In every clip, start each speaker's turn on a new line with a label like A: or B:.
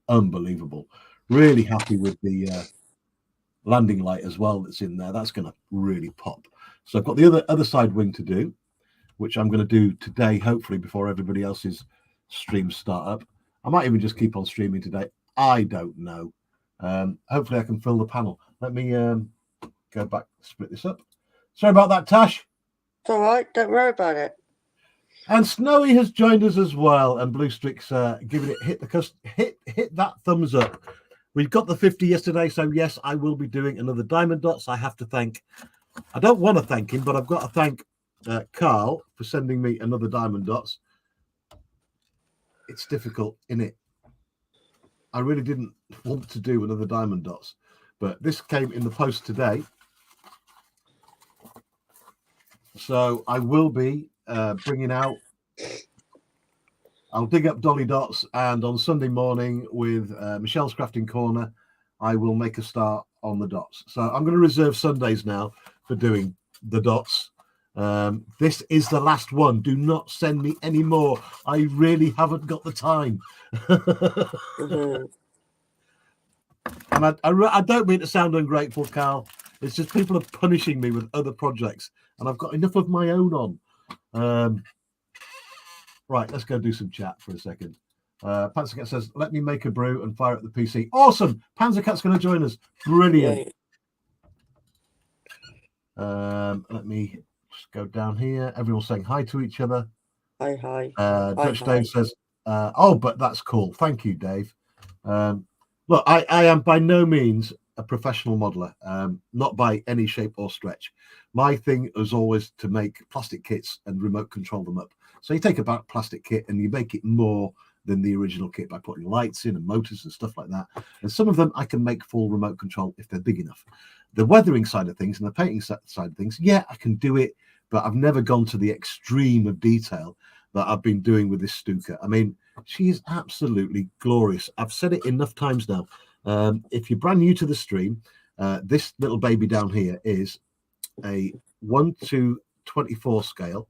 A: unbelievable. Really happy with the landing light as well that's in there. That's going to really pop. So I've got the other side wing to do, which I'm going to do today, hopefully before everybody else's streams start up. I might even just keep on streaming today. I don't know. Hopefully I can fill the panel. Let me go back, split this up. Sorry about that, Tash.
B: It's all right. Don't worry about it.
A: And Snowy has joined us as well, and Blue Streak's giving it hit that thumbs up. We got the 50 yesterday, so yes, I will be doing another Diamond Dots. I have to thank. I don't want to thank him, but I've got to thank Carl for sending me another Diamond Dots. It's difficult, innit? I really didn't want to do another Diamond Dots, but this came in the post today, so I will be bringing out. I'll dig up Dolly Dots, and on Sunday morning with Michelle's Crafting Corner, I will make a start on the dots. So I'm going to reserve Sundays now for doing the dots. This is the last one. Do not send me any more. I really haven't got the time. And I don't mean to sound ungrateful, Carl. It's just people are punishing me with other projects, and I've got enough of my own on. Right, let's go do some chat for a second. Panzercat says, let me make a brew and fire up the PC. Awesome! Panzercat's going to join us. Brilliant. Let me just go down here. Everyone's saying hi to each other.
B: Hi.
A: Dutch Dave says, oh, but that's cool. Thank you, Dave. Look, I am by no means a professional modeler, not by any shape or stretch. My thing is always to make plastic kits and remote control them up. So you take a plastic kit and you make it more than the original kit by putting lights in and motors and stuff like that. And some of them I can make full remote control if they're big enough. The weathering side of things and the painting side of things, yeah, I can do it, but I've never gone to the extreme of detail that I've been doing with this Stuka. I mean, she is absolutely glorious. I've said it enough times now. If you're brand new to the stream, this little baby down here is a 1:24 scale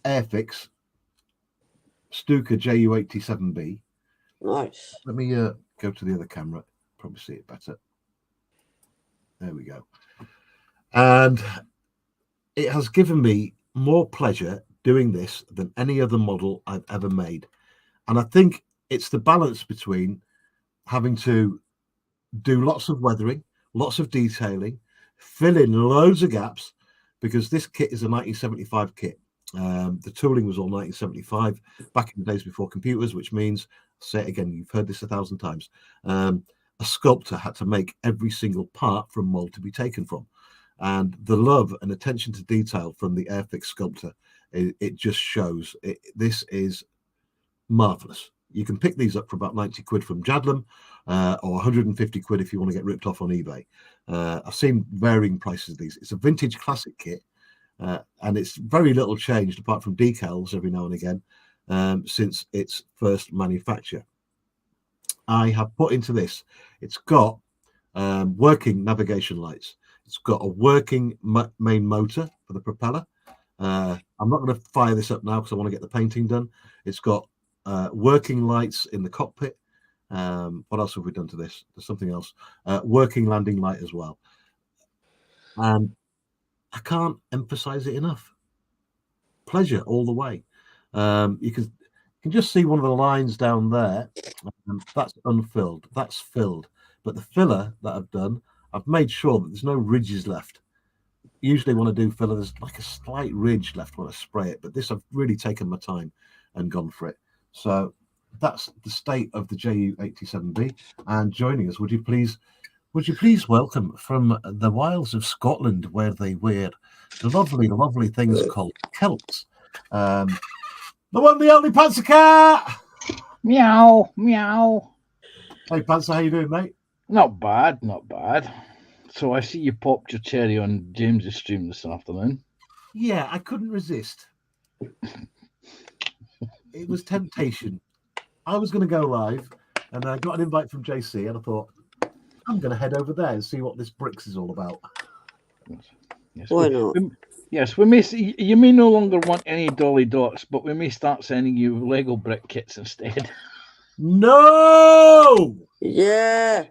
A: Airfix Stuka JU87B.
B: Nice.
A: Let me go to the other camera. Probably see it better. There we go. And it has given me more pleasure doing this than any other model I've ever made. And I think it's the balance between having to do lots of weathering, lots of detailing, fill in loads of gaps, because this kit is a 1975 kit. The tooling was all 1975, back in the days before computers, which means, I'll say it again, you've heard this 1,000 times, a sculptor had to make every single part from mold to be taken from. And the love and attention to detail from the Airfix sculptor, it just shows. This is marvelous. You can pick these up for about 90 quid from Jadlam, or 150 quid if you want to get ripped off on eBay. I've seen varying prices of these. It's a vintage classic kit. And it's very little changed apart from decals every now and again since its first manufacture. I have put into this, it's got working navigation lights. It's got a working main motor for the propeller. I'm not going to fire this up now because I want to get the painting done. It's got working lights in the cockpit. What else have we done to this? There's something else. Working landing light as well. And I can't emphasize it enough. Pleasure all the way. You can just see one of the lines down there. That's unfilled. That's filled. But the filler that I've done, I've made sure that there's no ridges left. Usually when I do filler, there's like a slight ridge left when I spray it. But this, I've really taken my time and gone for it. So that's the state of the JU87B. And joining us, would you please welcome from the wilds of Scotland, where they wear the lovely things called kilts. The one, the only Panzercat.
C: Meow, meow.
A: Hey, Panzer, how you doing, mate?
C: Not bad, not bad. So I see you popped your cherry on James's stream this afternoon.
A: Yeah, I couldn't resist. It was temptation. I was going to go live, and I got an invite from JC, and I thought, I'm going to head over there and see what this bricks is all about.
C: Yes,
B: Why not?
C: We may. You may no longer want any Dolly Dots, but we may start sending you Lego brick kits instead.
A: No!
B: Yeah.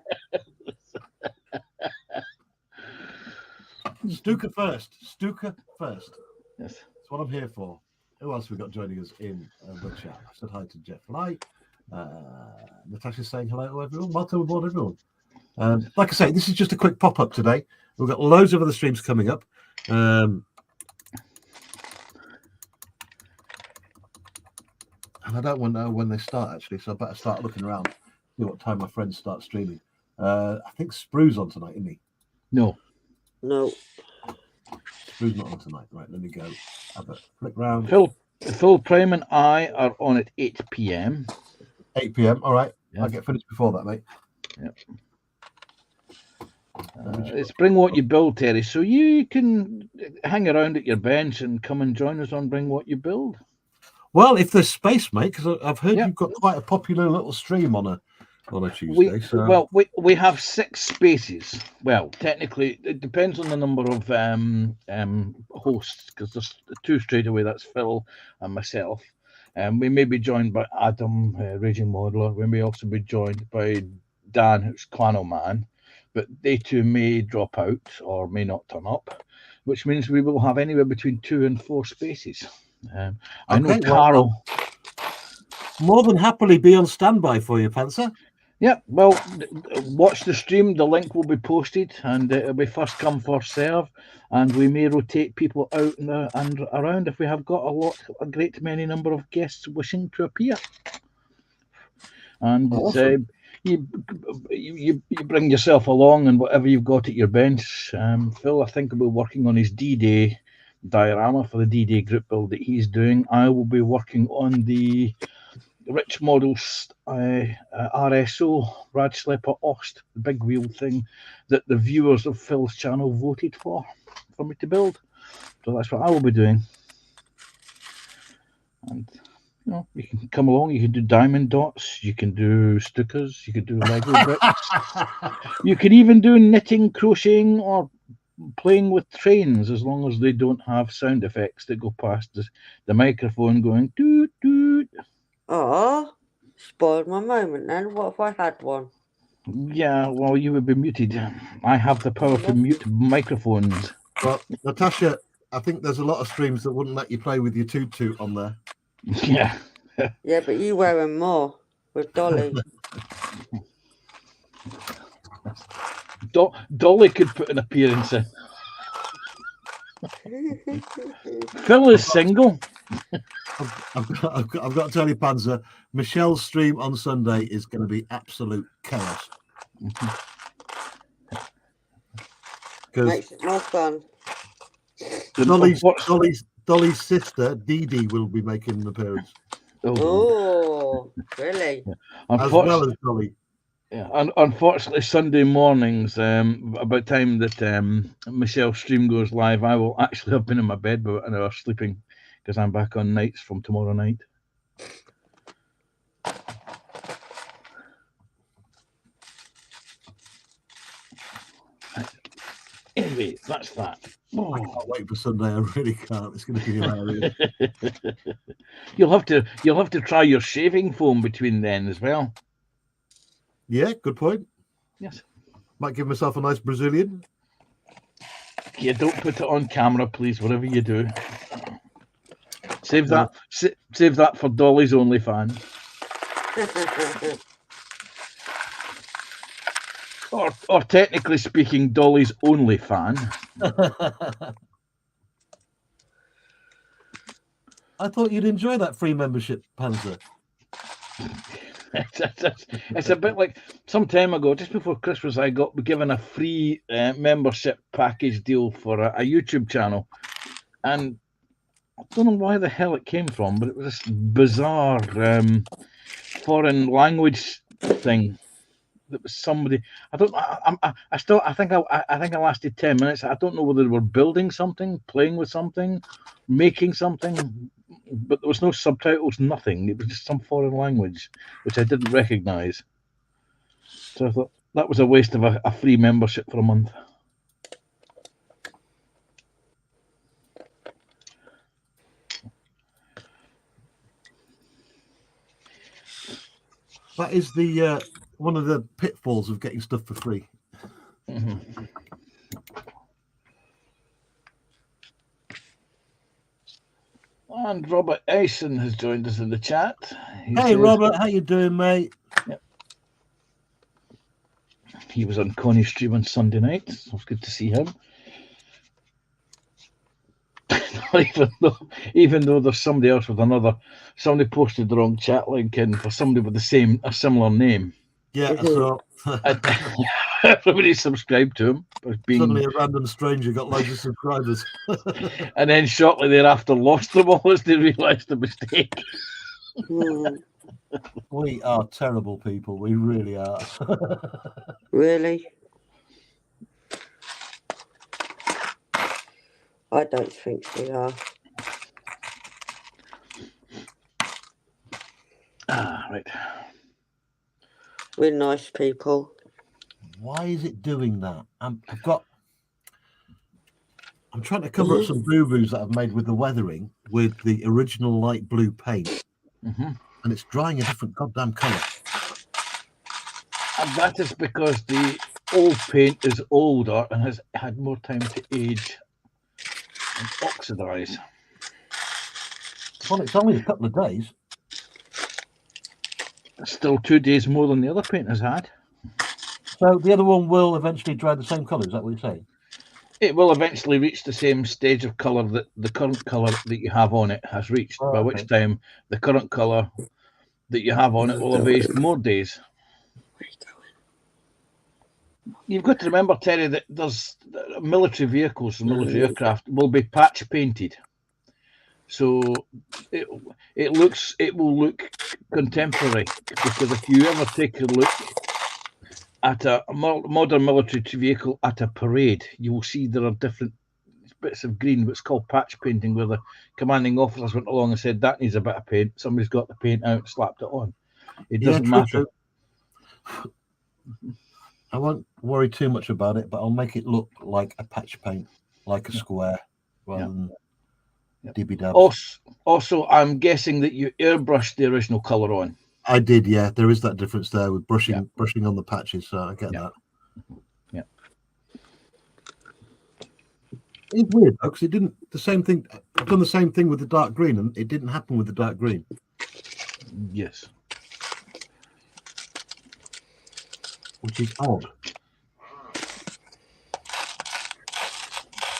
A: Stuka first. Stuka first.
C: Yes.
A: That's what I'm here for. Who else have we got joining us in the chat? I said hi to Jeff Light. Natasha's saying hello to everyone. Welcome aboard, everyone. Like I say, this is just a quick pop-up today. We've got loads of other streams coming up. And I don't know when they start, actually, so I better start looking around, see what time my friends start streaming. I think Sprue's on tonight, isn't he?
C: No.
B: No.
A: Sprue's not on tonight. Right, let me go have a flick round.
C: Phil Prime and I are on at 8 p.m.
A: 8 p.m. All right.
C: Yeah.
A: I'll get finished before that, mate.
C: Yep. It's Bring What You Build, Terry. So you can hang around at your bench and come and join us on Bring What You Build.
A: Well, if there's space, mate, because I've heard
C: Yep.
A: you've got quite a popular little stream on a Tuesday.
C: We have 6 spaces. Well, technically, it depends on the number of hosts, because there's 2 straight away. That's Phil and myself. We may be joined by Adam, Raging Modeler. We may also be joined by Dan, who's Clano Man. But they too may drop out or may not turn up, which means we will have anywhere between 2 and 4 spaces. I know Carol.
A: More than happily be on standby for you, Panzer.
C: Yeah, well, watch the stream. The link will be posted, and it'll be first come, first serve. And we may rotate people out and around if we have got a great many number of guests wishing to appear. And
A: Awesome.
C: you bring yourself along, and whatever you've got at your bench. Phil, I think, will be working on his D-Day diorama for the D-Day group build that he's doing. I will be working on the Rich Models RSO Radschlepper Ost, the big wheel thing that the viewers of Phil's channel voted for me to build. So that's what I will be doing. And you know, you can come along, you can do diamond dots, you can do Stukas, you can do Lego bricks. You can even do knitting, crocheting, or playing with trains, as long as they don't have sound effects that go past the microphone going toot toot.
B: Oh, spoiled my moment then. What if I had one?
C: Yeah, well, you would be muted. I have the power to mute microphones.
A: Well, Natasha, I think there's a lot of streams that wouldn't let you play with your toot toot on there.
C: Yeah.
B: Yeah, but you wear them more with Dolly.
C: Dolly could put an appearance in. Phil is single.
A: I've got to tell you, Panzer, Michelle's stream on Sunday is going to be absolute chaos.
B: Makes it more fun.
A: Dolly's sister, Dee Dee, will be making an appearance.
B: Oh, really?
C: Yeah.
A: As well as Dolly.
C: Yeah, unfortunately, Sunday mornings, about time that Michelle's stream goes live, I will actually have been in my bed by about an hour sleeping, because I'm back on nights from tomorrow night. Anyway, that's that.
A: I can't wait for Sunday. I really can't. It's going to be hilarious.
C: You'll have to try your shaving foam between then as well.
A: Yeah, good point.
C: Yes.
A: Might give myself a nice Brazilian.
C: Yeah, don't put it on camera, please. Whatever you do, save that. Save that for Dolly's OnlyFans. Or technically speaking, Dolly's only fan.
A: I thought you'd enjoy that free membership, Panzer.
C: It's a bit like some time ago, just before Christmas, I got given a free membership package deal for a YouTube channel. And I don't know why the hell it came from, but it was this bizarre foreign language thing. That was somebody. I don't. I think I lasted 10 minutes. I don't know whether they were building something, playing with something, making something, but there was no subtitles, nothing. It was just some foreign language which I didn't recognize. So I thought that was a waste of a free membership for a month.
A: That is the one of the pitfalls of getting stuff for free.
C: Mm-hmm. And Robert Eisen has joined us in the chat. He
A: Hey,
C: says,
A: Robert, how you doing, mate?
C: Yep. He was on Connie's stream on Sunday night, so it's good to see him. even though there's somebody else with somebody posted the wrong chat link in for somebody with a similar name.
A: Yeah, so
C: everybody subscribed to him.
A: Suddenly a random stranger got loads of subscribers.
C: And then shortly thereafter lost them all as they realised the mistake.
A: We are terrible people. We really are.
B: Really? I don't think we are.
C: Right.
B: We're nice people.
A: Why is it doing that? I'm trying to cover up some boo-boos that I've made with the weathering with the original light blue paint, and it's drying a different goddamn colour.
C: And that is because the old paint is older and has had more time to age and oxidise.
A: Well, it's only a couple of days.
C: Still 2 days more than the other paint has had.
A: So the other one will eventually dry the same colour, is that what you're saying?
C: It will eventually reach the same stage of colour that the current colour that you have on it has reached, by which time the current colour that you have on it will have aged more days. You've got to remember, Terry, that there's military vehicles and military aircraft will be patch painted. So it will look contemporary, because if you ever take a look at a modern military vehicle at a parade, you will see there are different bits of green, what's called patch painting, where the commanding officers went along and said that needs a bit of paint. Somebody's got the paint out and slapped it on. It doesn't matter.
A: True. I won't worry too much about it, but I'll make it look like a patch paint, like a square, rather than dibby dabs.
C: Also, I'm guessing that you airbrushed the original colour on.
A: I did, yeah. There is that difference there with brushing on the patches, so I get that.
C: Yeah.
A: It's weird though, because it didn't the same thing. I've done the same thing with the dark green, and it didn't happen with the dark green.
C: Yes.
A: Which is odd.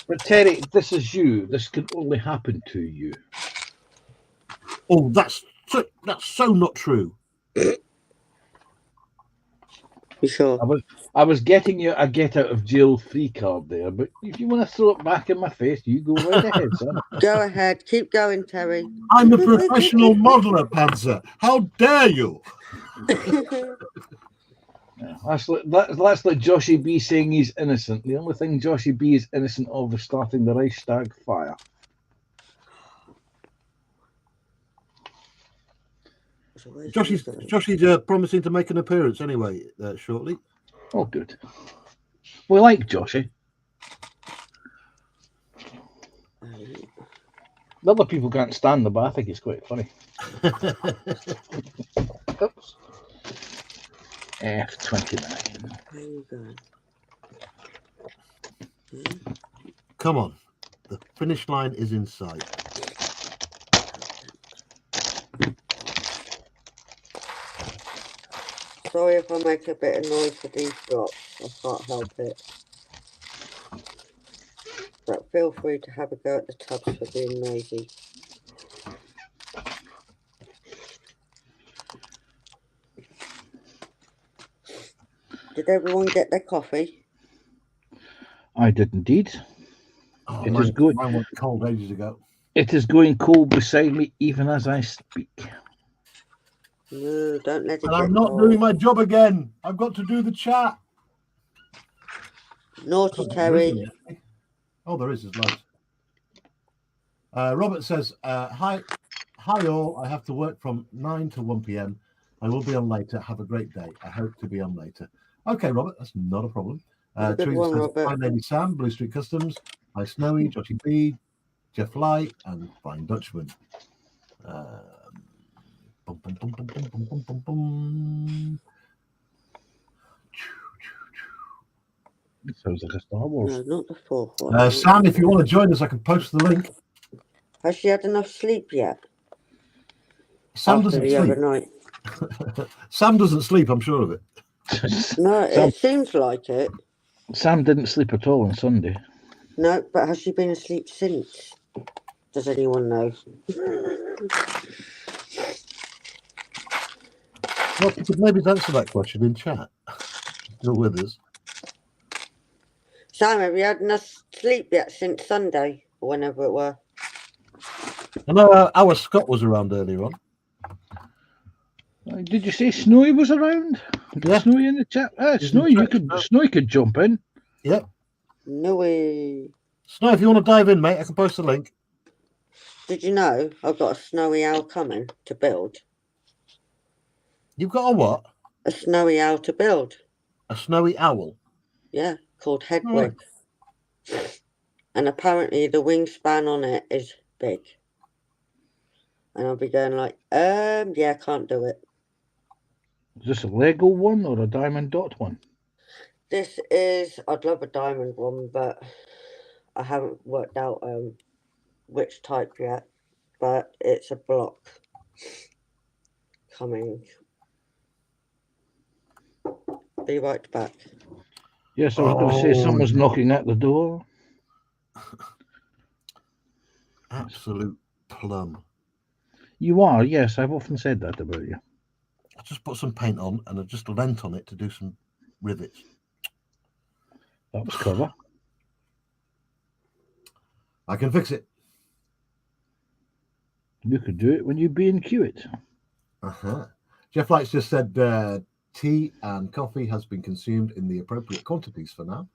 C: But Terry, this is you. This can only happen to you.
A: Oh, that's so not true.
B: You sure?
C: I was getting you a get out of jail free card there, but if you want to throw it back in my face, you go right ahead, son.
B: Go ahead. Keep going, Terry.
A: I'm a professional modeler, Panzer. How dare you?
C: That's like Joshy B saying he's innocent. The only thing Joshy B is innocent of is starting the Reichstag fire.
A: Joshy's promising to make an appearance anyway shortly.
C: Oh, good. We like Joshy. The other people can't stand them, but I think it's quite funny. Oops. F29.
B: There you go.
A: Come on. The finish line is in sight.
B: Sorry if I make a bit of noise for these drops. I can't help it. But feel free to have a go at the tubs for being noisy. Did everyone get their coffee?
C: I did indeed.
A: Oh,
C: It is good.
A: Mine went cold ages ago.
C: It is going cold beside me even as I speak.
B: No, don't let it
A: And
B: get
A: I'm not
B: cold.
A: doing my job again. I've got to do the chat.
B: Naughty Terry.
A: Oh, there is. There's loads. Robert says, hi all. I have to work from 9 to 1 p.m. I will be on later. Have a great day. I hope to be on later. Okay, Robert, that's not a problem.
B: Good one,
A: says,
B: Robert.
A: hi, Lady Sam, Blue Street Customs. Hi, Snowy, Jotty B, Jeff Light, and Fine Dutchman. Bum, bum, bum, bum, bum, bum, bum, bum.
C: It sounds like a Star Wars.
B: No, not the fourth one.
A: Sam, if you want to join us, I can post the link.
B: Has she had enough sleep yet?
A: Sam
B: After
A: doesn't
B: the
A: sleep.
B: other night.
A: Sam doesn't sleep, I'm sure of it.
B: No,
C: Sam,
B: it seems like it.
C: Sam didn't sleep at all on Sunday.
B: No, but has she been asleep since? Does anyone know?
A: Well, you could maybe answer that question in chat. Still with us.
B: Sam, have you had enough sleep yet since Sunday? Or whenever it were?
A: I know our Scott was around earlier on.
C: Did you say Snowy was around?
A: Yeah.
C: Snowy in the chat. Snowy, Snowy could jump in.
A: Yep.
B: No way.
A: Snow, if you want to dive in, mate, I can post the link.
B: Did you know I've got a snowy owl coming to build?
A: You've got a what?
B: A snowy owl to build.
A: A snowy owl.
B: Yeah, called
A: Right.
B: Hedwig. And apparently the wingspan on it is big. And I'll be going like, yeah, I can't do it.
C: Is this a Lego one or a diamond dot one?
B: This is, I'd love a diamond one, but I haven't worked out which type yet. But it's a block coming. Be right back.
C: Yes, I was going to say
A: Oh,
C: someone's knocking at the door.
A: absolute plum.
C: You are, yes. I've often said that about you.
A: I just put some paint on and I just leant on it to do some rivets.
C: That was clever.
A: I can fix it.
C: You could do it when you B&Q it.
A: Uh-huh. Jeff Lights just said tea and coffee has been consumed in the appropriate quantities for now.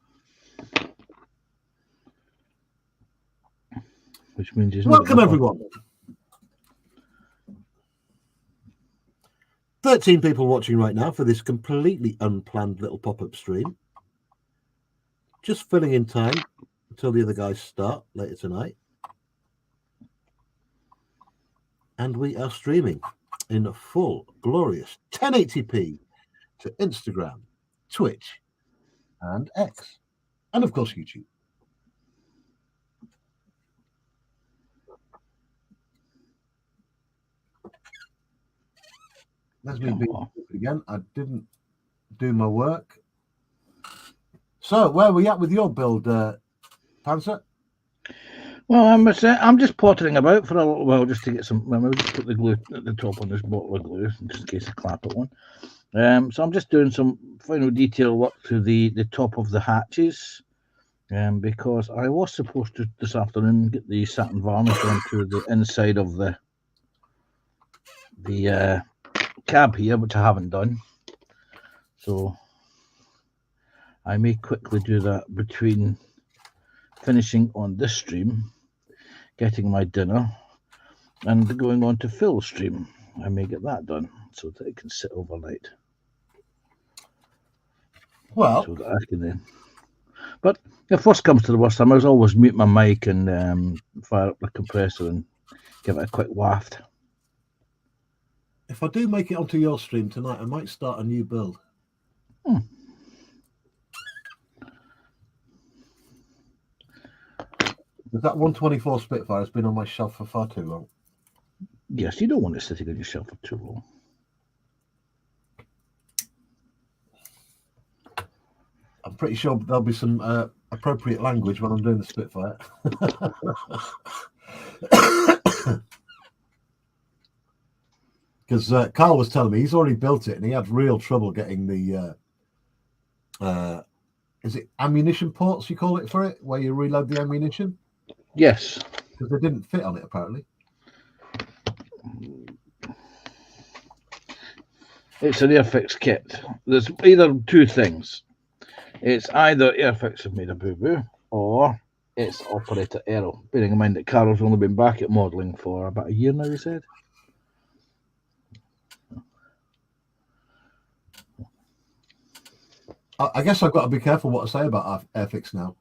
C: Which means he's not
A: Welcome, everyone. 13 people watching right now for this completely unplanned little pop-up stream. Just filling in time until the other guys start later tonight. And we are streaming in a full, glorious 1080p to Instagram, Twitch, and X. And, of course, YouTube. That's me being stupid again. I didn't do my work. So, where are we at with your build, Panzer?
C: Well, I'm just pottering about for a little while just to get some. Well, maybe just put the glue at the top on this bottle of glue, just in case I clap at one. So I'm just doing some final detail work to the top of the hatches, because I was supposed to this afternoon get the satin varnish onto the inside of the cab here, which I haven't done. So I may quickly do that between finishing on this stream, getting my dinner, and going on to Phil's stream. I may get that done so that it can sit overnight.
A: Well,
C: so that I can then. But if worst comes to the worst, I might as well always mute my mic and fire up the compressor and give it a quick waft.
A: if I do make it onto your stream tonight, I might start a new build. That 124 Spitfire has been on my shelf for far too long.
C: Yes, you don't want it sitting on your shelf for too long.
A: I'm pretty sure there'll be some appropriate language when I'm doing the Spitfire. Because Carl was telling me he's already built it and he had real trouble getting the is it ammunition ports you call it for it, where you reload the ammunition?
C: Yes.
A: Because they didn't fit on it apparently.
C: It's an Airfix kit. There's either two things. It's either Airfix have made a boo-boo or it's operator error. Bearing in mind that Carol's only been back at modelling for about a year now, he said.
A: I guess I've got to be careful what I say about Airfix now.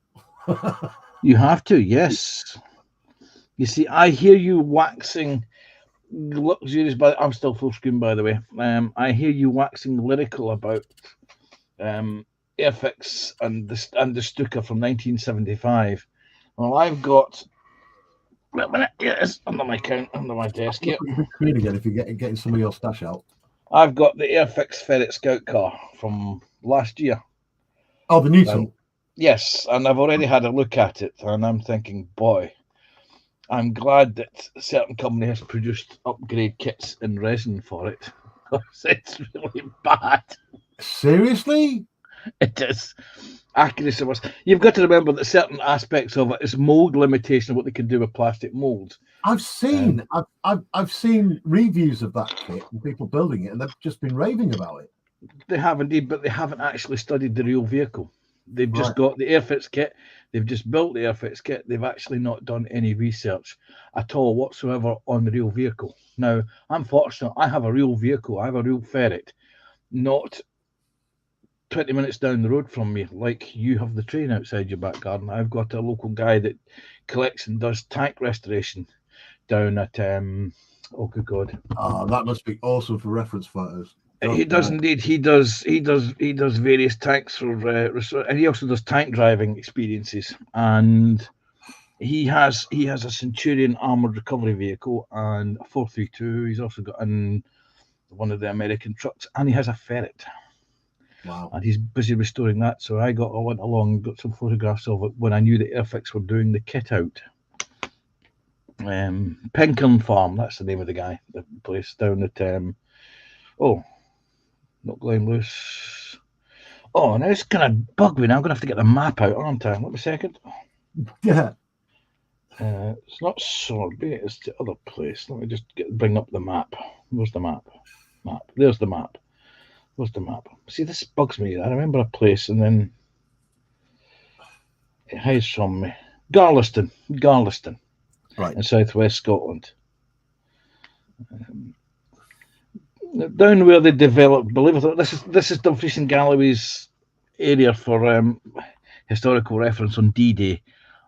C: You have to, yes. You see, I hear you waxing luxurious, but I'm still full screen, by the way. I hear you waxing lyrical about Airfix and the Stuka from 1975. Well, I've got. Wait a minute, yeah, it's under my desk here.
A: Look at the big screen again if you're getting some of your stash out.
C: I've got the Airfix Ferret Scout car from last year.
A: Oh, the neutral.
C: Yes, and I've already had a look at it, and I'm thinking, boy, I'm glad that a certain company has produced upgrade kits in resin for it. It's really bad.
A: Seriously?
C: It is. Accuracy was. You've got to remember that certain aspects of it is mold limitation of what they can do with plastic molds.
A: I've seen reviews of that kit and people building it, and they've just been raving about it.
C: They have indeed, but they haven't actually studied the real vehicle. They've just
A: Right.
C: got the Airfix kit. They've just built the Airfix kit. They've actually not done any research at all whatsoever on the real vehicle. Now, I'm fortunate. I have a real vehicle. I have a real Ferret, not 20 minutes down the road from me, like you have the train outside your back garden. I've got a local guy that collects and does tank restoration down at oh good god.
A: Oh, that must be awesome for reference photos.
C: He does indeed. He does various tanks for and he also does tank driving experiences. And he has a Centurion armored recovery vehicle and a 432. He's also got one of the American trucks, and he has a Ferret.
A: Wow.
C: And he's busy restoring that. So I went along and got some photographs of it when I knew that Airfix were doing the kit out. Penkern Farm, that's the name of the guy, the place down at not Glen Lewis. Oh, now it's gonna bug me now. I'm gonna have to get the map out, aren't I? Let me a second.
A: Yeah.
C: It's not Sorby, it's the other place. Let me just bring up the map. Where's the map? There's the map. Where's the map? See, this bugs me. I remember a place and then it hides from me. Garliston,
A: Right.
C: in southwest Scotland. Down where they developed, believe it or not, this is Dumfries and Galloway's area for historical reference on D-Day.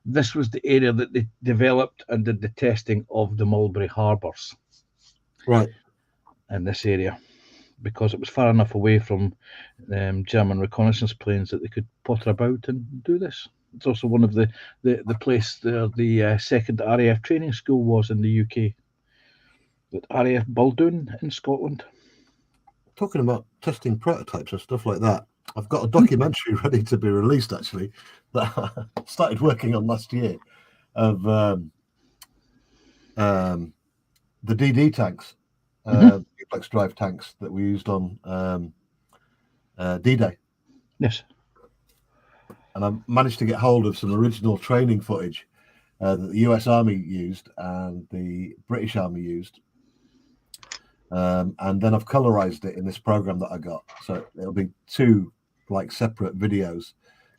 C: This was the area that they developed and did the testing of the Mulberry Harbours.
A: Right.
C: In this area, because it was far enough away from German reconnaissance planes that they could potter about and do this. It's also one of the place there the second RAF training school was in the UK. At RAF Baldoon in Scotland.
A: Talking about testing prototypes and stuff like that, I've got a documentary ready to be released actually that I started working on last year of the DD tanks, duplex drive tanks that we used on D-Day.
C: Yes.
A: And I managed to get hold of some original training footage that the US Army used and the British Army used. And then I've colorized it in this program that I got. So it'll be two separate videos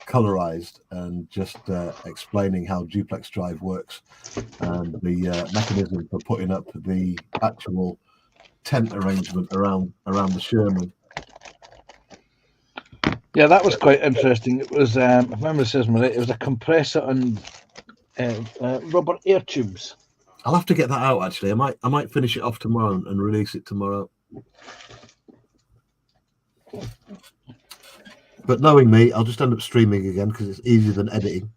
A: colorized and just explaining how duplex drive works and the mechanism for putting up the actual tent arrangement around the Sherman.
C: Yeah, that was quite interesting. It was, if memory serves me right, it was a compressor and rubber air tubes.
A: I'll have to get that out actually. I might finish it off tomorrow and release it tomorrow. But knowing me, I'll just end up streaming again because it's easier than editing.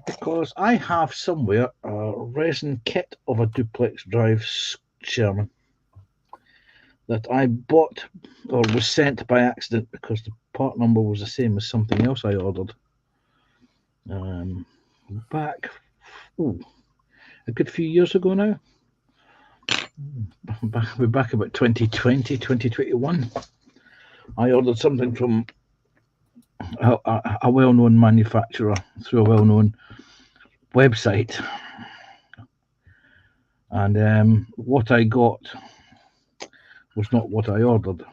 C: Because I have somewhere a resin kit of a duplex drive Sherman that I bought or was sent by accident because the part number was the same as something else I ordered. Back a good few years ago now. We're back about 2020, 2021. I ordered something from a well-known manufacturer through a well-known website. And what I got was not what I ordered.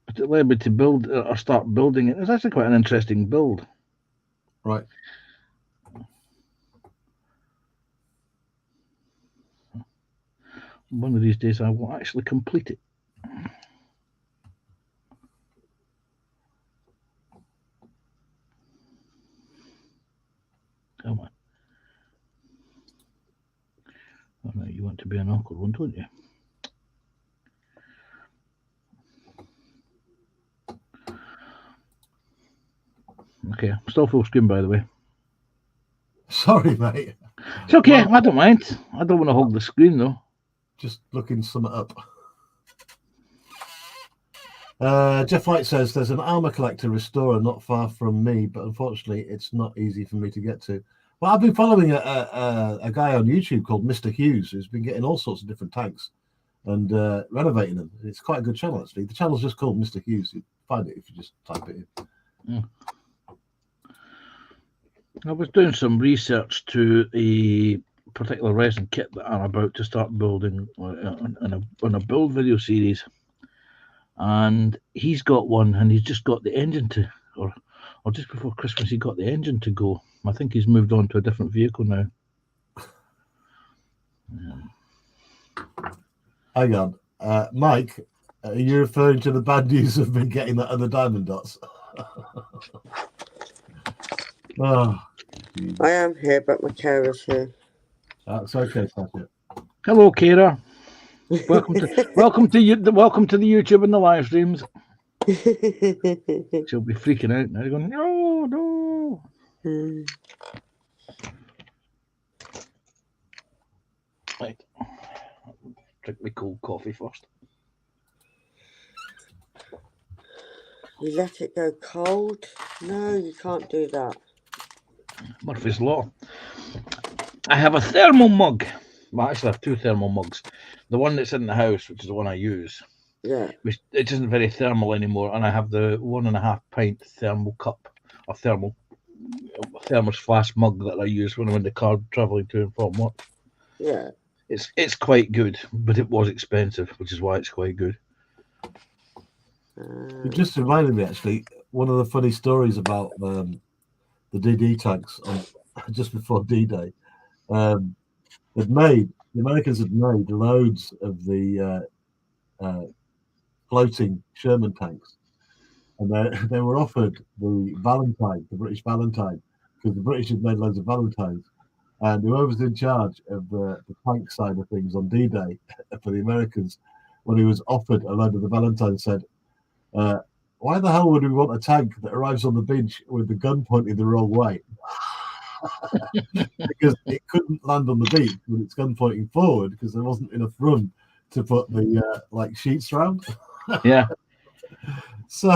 C: But it led me to build or start building it. It's actually quite an interesting build.
A: Right.
C: One of these days I will actually complete it. want to be an awkward one, don't you? Okay, still full screen, by the way.
A: Sorry, mate.
C: It's okay.
A: Well,
C: I don't mind. I don't want to hog the screen though.
A: Just looking some up. Jeff White says there's an armor collector restorer not far from me, but unfortunately it's not easy for me to get to. Well, I've been following a guy on YouTube called Mr. Hughes, who's been getting all sorts of different tanks and renovating them. It's quite a good channel, actually. The channel's just called Mr. Hughes. You find it if you just type it in.
C: Yeah. I was doing some research to a particular resin kit that I'm about to start building on a build video series, and he's got one, and he's just got the engine to, or just before Christmas, he got the engine to go. I think he's moved on to a different vehicle now.
A: Hang on, Mike. Are you referring to the bad news of me getting that other diamond dots? Oh,
B: I am here, but my carer's here.
A: that's okay, Sasha.
C: Hello, Kira. Welcome to welcome to the YouTube and the live streams. She'll be freaking out now, going, no. Right, drink my cold coffee first.
B: You let it go cold? No, you can't do that.
C: Murphy's Law. I have a thermal mug. Well, actually, I have two thermal mugs. The one that's in the house, which is the one I use,
B: Yeah.
C: which it isn't very thermal anymore, and I have the 1.5 pint thermal cup, or thermos flask mug that I use when I'm in the car traveling to and from work.
B: Yeah.
C: It's quite good, but it was expensive, which is why it's quite good.
A: It just reminded me, actually, one of the funny stories about the DD tanks just before D-Day. The Americans had made loads of the floating Sherman tanks, and they were offered the British Valentine, because the British had made loads of Valentines, and whoever was in charge of the tank side of things on D-Day for the Americans, when he was offered a load of the Valentine, said, why the hell would we want a tank that arrives on the beach with the gun pointing the wrong way? Because it couldn't land on the beach with its gun pointing forward, because there wasn't enough room to put the sheets around.
C: Yeah.
A: So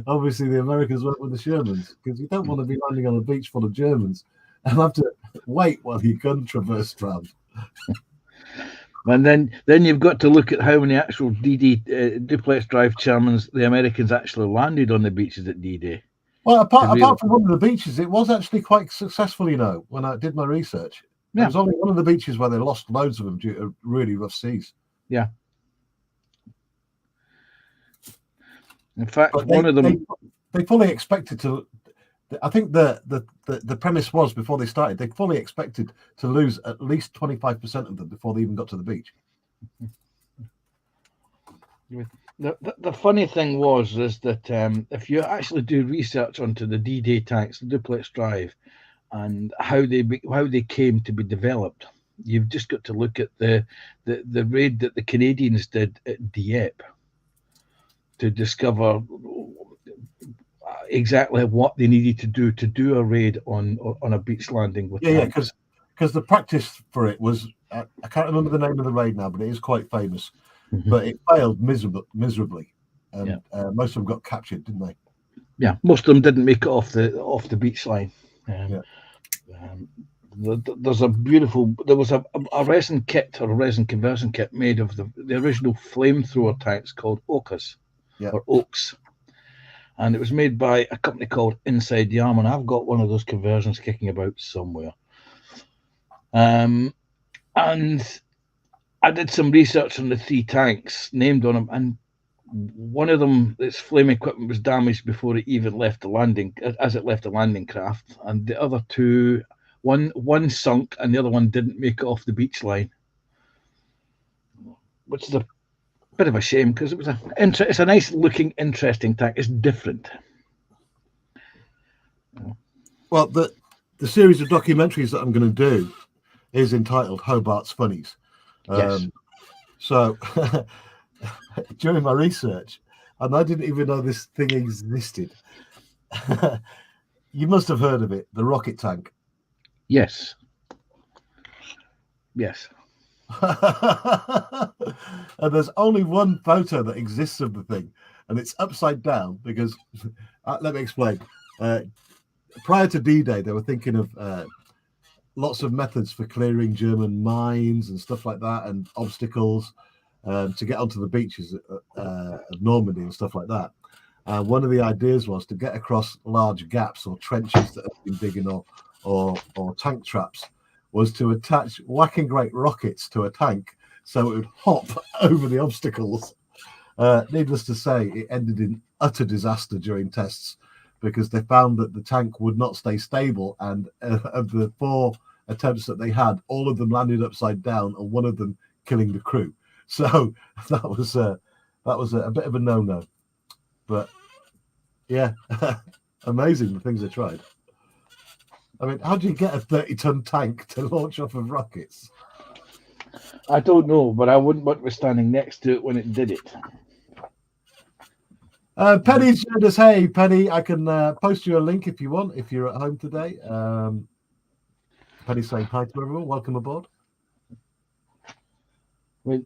A: obviously the Americans went with the Shermans, because you don't want to be landing on a beach full of Germans and have to wait while your gun traversed around.
C: And then you've got to look at how many actual DD duplex drive Shermans the Americans actually landed on the beaches at D-Day.
A: Well, apart from one of the beaches, it was actually quite successful, you know, when I did my research.
C: Yeah.
A: There was only one of the beaches where they lost loads of them due to really rough seas.
C: Yeah. In fact, one of them...
A: They fully expected to... I think the premise was, before they started, they fully expected to lose at least 25% of them before they even got to the beach.
C: The funny thing is that if you actually do research onto the D-Day tanks, the duplex drive, and how they came to be developed, you've just got to look at the raid that the Canadians did at Dieppe to discover exactly what they needed to do a raid on a beach landing with tanks.
A: Because the practice for it was, I can't remember the name of the raid now, but it is quite famous. Mm-hmm. But it failed miserably, and most of them got captured, didn't they?
C: Yeah, most of them didn't make it off the beach line. There was a resin kit or a resin conversion kit made of the original flamethrower tanks called Oaks, or Oaks. And it was made by a company called Inside the Arm, and I've got one of those conversions kicking about somewhere. And I did some research on the 3 tanks named on them, and one of them, its flame equipment was damaged before it even left the landing craft, and the other 2, one sunk and the other one didn't make it off the beach line, which is a bit of a shame, because it's a nice looking, interesting tank. It's different.
A: Well, the series of documentaries that I'm going to do, is entitled Hobart's Funnies.
C: Yes.
A: So during my research, and I didn't even know this thing existed. You must have heard of it, the rocket tank.
C: Yes. Yes.
A: And there's only one photo that exists of the thing, and it's upside down because let me explain. Prior to D-Day, they were thinking of lots of methods for clearing German mines and stuff like that, and obstacles to get onto the beaches of Normandy and stuff like that. One of the ideas was to get across large gaps or trenches that have been digging, or tank traps, was to attach whacking great rockets to a tank so it would hop over the obstacles. Needless to say, it ended in utter disaster during tests because they found that the tank would not stay stable, and of the 4 attempts that they had, all of them landed upside down, and one of them killing the crew. So that was a bit of a no-no. But yeah, amazing the things they tried. I mean, how do you get a 30-ton tank to launch off of rockets?
C: I don't know, but I wouldn't want to be standing next to it when it did it.
A: Penny's joined us. Hey, Penny, I can post you a link if you want, if you're at home today. Penny's saying hi to everyone. Welcome aboard.
C: I mean,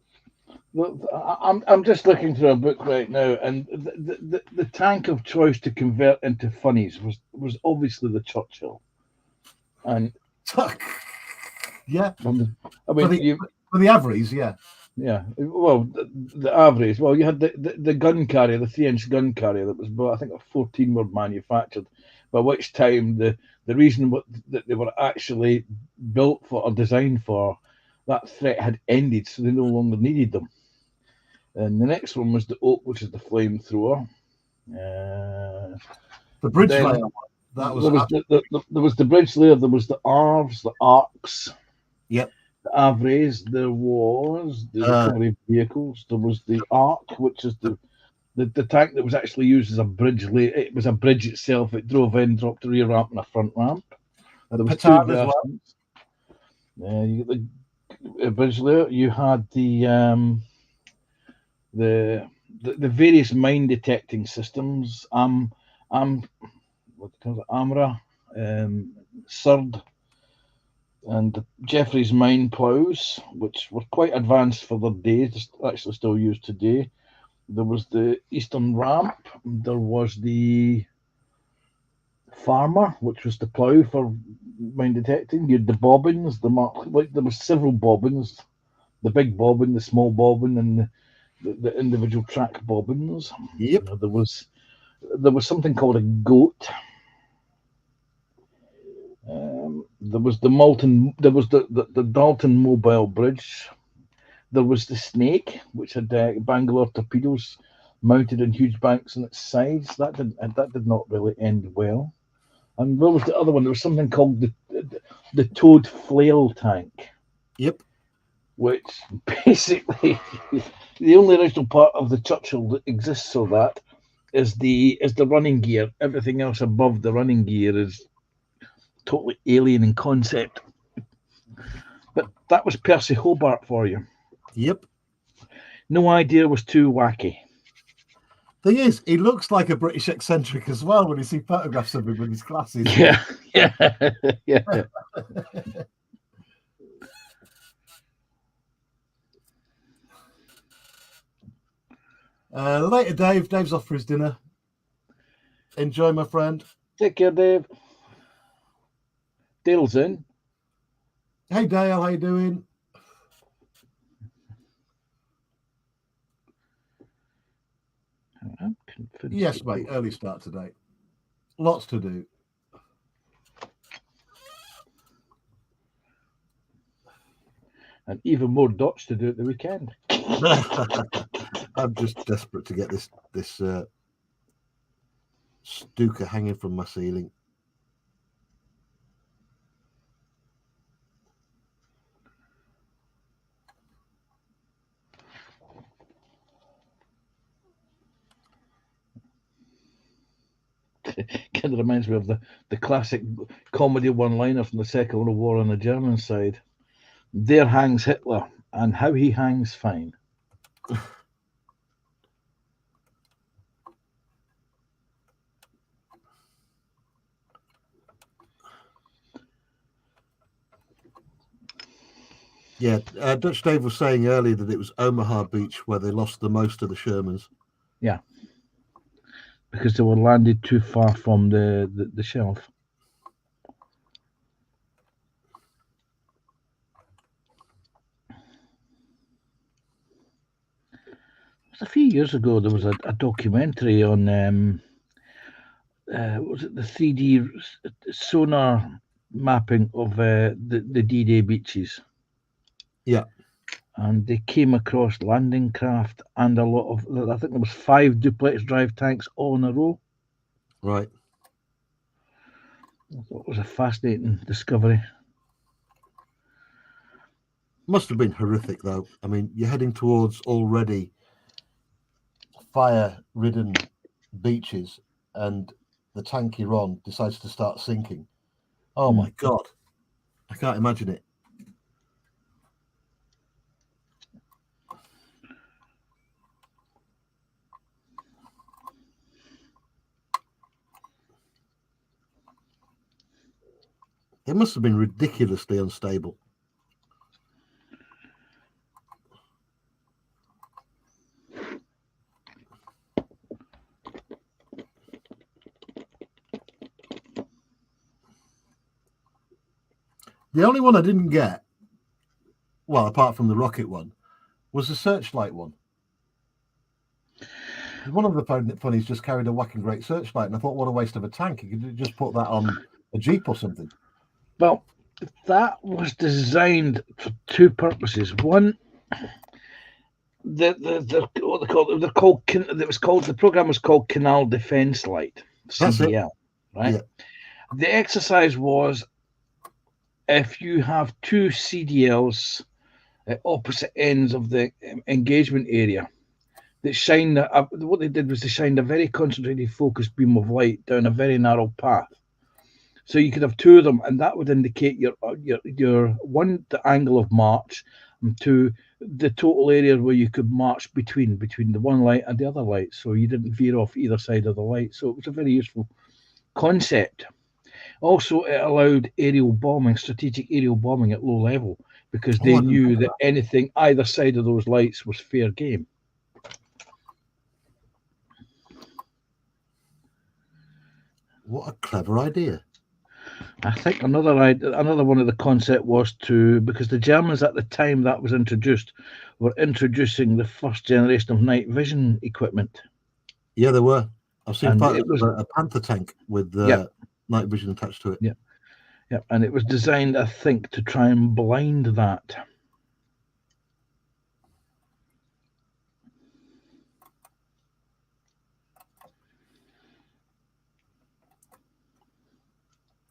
C: I'm just looking through a book right now, and the tank of choice to convert into funnies was obviously the Churchill. And
A: yeah,
C: I mean,
A: for the Avries, yeah.
C: Yeah, well, the average. Well, you had the gun carrier, the 3-inch gun carrier that was, I think, 14 were manufactured. By which time the reason that they were actually built for or designed for, that threat had ended, so they no longer needed them. And the next one was the Oak, which is the flamethrower.
A: The bridge layer. That was
C: there was the bridge layer. There was the ARVs, the ARCs.
A: Yep.
C: The Avres, there was the recovery vehicles. There was the ARC, which is the tank that was actually used as a bridge. It was a bridge itself. It drove in, dropped a rear ramp and a front ramp. There was 2 versions. You got the bridge layer. You had the various mine detecting systems. AMRA, SURD. And Jeffrey's mine plows, which were quite advanced for their days, actually still used today. There was the Eastern Ramp. There was the Farmer, which was the plow for mine detecting. You had the bobbins, there were several bobbins, the big bobbin, the small bobbin, and the individual track bobbins.
A: Yep.
C: There was something called a goat. There was the Dalton Mobile Bridge. There was the Snake, which had Bangalore torpedoes mounted in huge banks on its sides. That did not really end well. And what was the other one? There was something called the Toad Flail tank.
A: Yep.
C: Which basically the only original part of the Churchill that exists of that is the running gear. Everything else above the running gear is totally alien in concept. But that was Percy Hobart for you.
A: Yep.
C: No idea was too wacky.
A: Thing is, he looks like a British eccentric as well when you see photographs of him with his glasses.
C: Yeah.
A: Later, Dave. Dave's off for his dinner. Enjoy, my friend.
C: Take care, Dave. Dale's in.
A: Hey, Dale. How you doing?
C: I'm convinced.
A: Yes, mate. Early start today. Lots to do.
C: And even more dots to do at the weekend.
A: I'm just desperate to get this Stuka hanging from my ceiling.
C: Kind of reminds me of the classic comedy one-liner from the Second World War on the German side. There hangs Hitler, and how he hangs fine.
A: Yeah, Dutch Dave was saying earlier that it was Omaha Beach where they lost the most of the Shermans.
C: Yeah, because they were landed too far from the shelf. A few years ago, there was a documentary on was it the 3D sonar mapping of the D-Day beaches.
A: Yeah.
C: And they came across landing craft and a lot of, I think there was 5 duplex drive tanks all in a row.
A: Right.
C: I thought it was a fascinating discovery.
A: Must have been horrific, though. I mean, you're heading towards already fire-ridden beaches, and the tank you're on decides to start sinking. Oh, my God. I can't imagine it. They must have been ridiculously unstable. The only one I didn't get, well, apart from the rocket one, was the searchlight one. One of the funnies just carried a whacking great searchlight, and I thought, what a waste of a tank. You could just put that on a Jeep or something.
C: Well, that was designed for 2 purposes. One, the program was called Canal Defense Light, CBM, right? Yeah. The exercise was, if you have 2 CDLs at opposite ends of the engagement area that shine, what they did was they shined a very concentrated focused beam of light down a very narrow path. So you could have 2 of them, and that would indicate your one, the angle of march, and 2, the total area where you could march between the one light and the other light, so you didn't veer off either side of the light. So it was a very useful concept. Also, it allowed aerial bombing, strategic aerial bombing at low level, because they knew that anything either side of those lights was fair game.
A: What a clever idea.
C: I think another one of the concept was because the Germans at the time that was introduced were introducing the first generation of night vision equipment.
A: Yeah, they were. I've seen a Panther tank with night vision attached to it.
C: Yeah, yeah, and it was designed, I think, to try and blind that.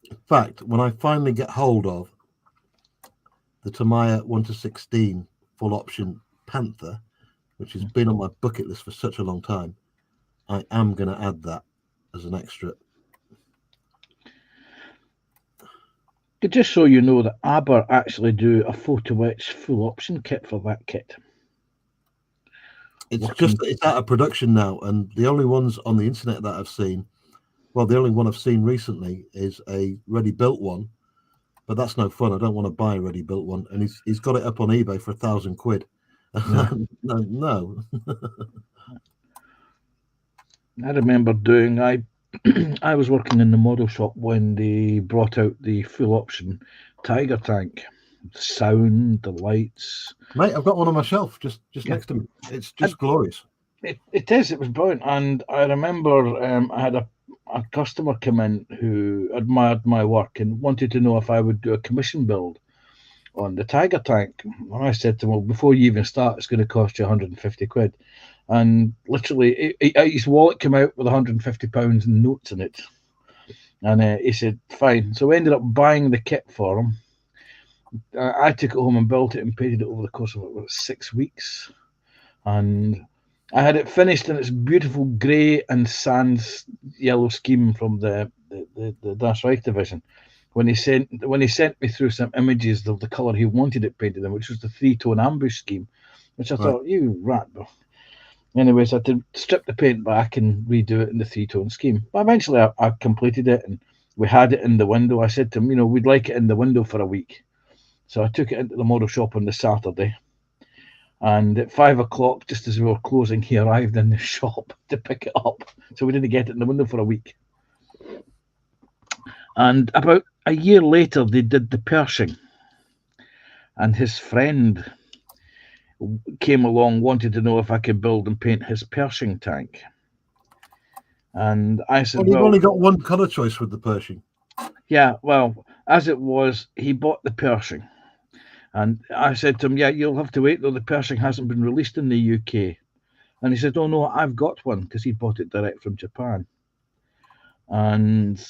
A: In fact, when I finally get hold of the Tamiya 1-16 full option Panther, which has been on my bucket list for such a long time, I am going to add that as an extra.
C: Just so you know that Aber actually do a photo etch full option kit for that kit.
A: It's out of production now, and the only ones on the internet that I've seen, well, the only one I've seen recently is a ready-built one, but that's no fun. I don't want to buy a ready-built one, and he's got it up on eBay for £1,000. No.
C: I remember I was working in the model shop when they brought out the full option Tiger tank. The sound, the lights.
A: Mate, I've got one on my shelf just next to me. It's just glorious.
C: It is. It was brilliant. And I remember I had a customer come in who admired my work and wanted to know if I would do a commission build on the Tiger tank. And I said to him, well, before you even start, it's going to cost you £150. And literally, his wallet came out with £150 in notes in it. And he said, fine. So we ended up buying the kit for him. I took it home and built it and painted it over the course of 6 weeks. And I had it finished in its beautiful grey and sands yellow scheme from the Das Reich division. when he sent me through some images of the colour he wanted it painted in, which was the 3-tone ambush scheme, which I thought, you rat. Anyways, I had to strip the paint back and redo it in the 3-tone scheme. But eventually I completed it, and we had it in the window. I said to him, we'd like it in the window for a week. So I took it into the model shop on the Saturday. And at 5 o'clock, just as we were closing, he arrived in the shop to pick it up. So we didn't get it in the window for a week. And about a year later, they did the Pershing. And his friend came along, wanted to know if I could build and paint his Pershing tank. And I said,
A: you've only got one colour choice with the Pershing.
C: Yeah, well, as it was, he bought the Pershing. And I said to him, yeah, you'll have to wait, though. The Pershing hasn't been released in the UK. And he said, oh, no, I've got one, because he bought it direct from Japan. And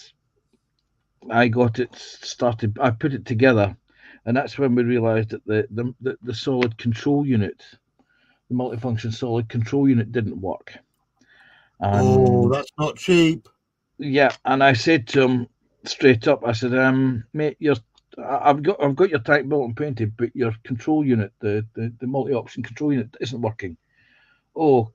C: I got it started. I put it together. And that's when we realised that the solid control unit, the multifunction solid control unit, didn't work. And
A: that's not cheap.
C: Yeah, and I said to him straight up, I said, mate, I've got your tank built and painted, but your control unit, the multi-option control unit, isn't working. Oh,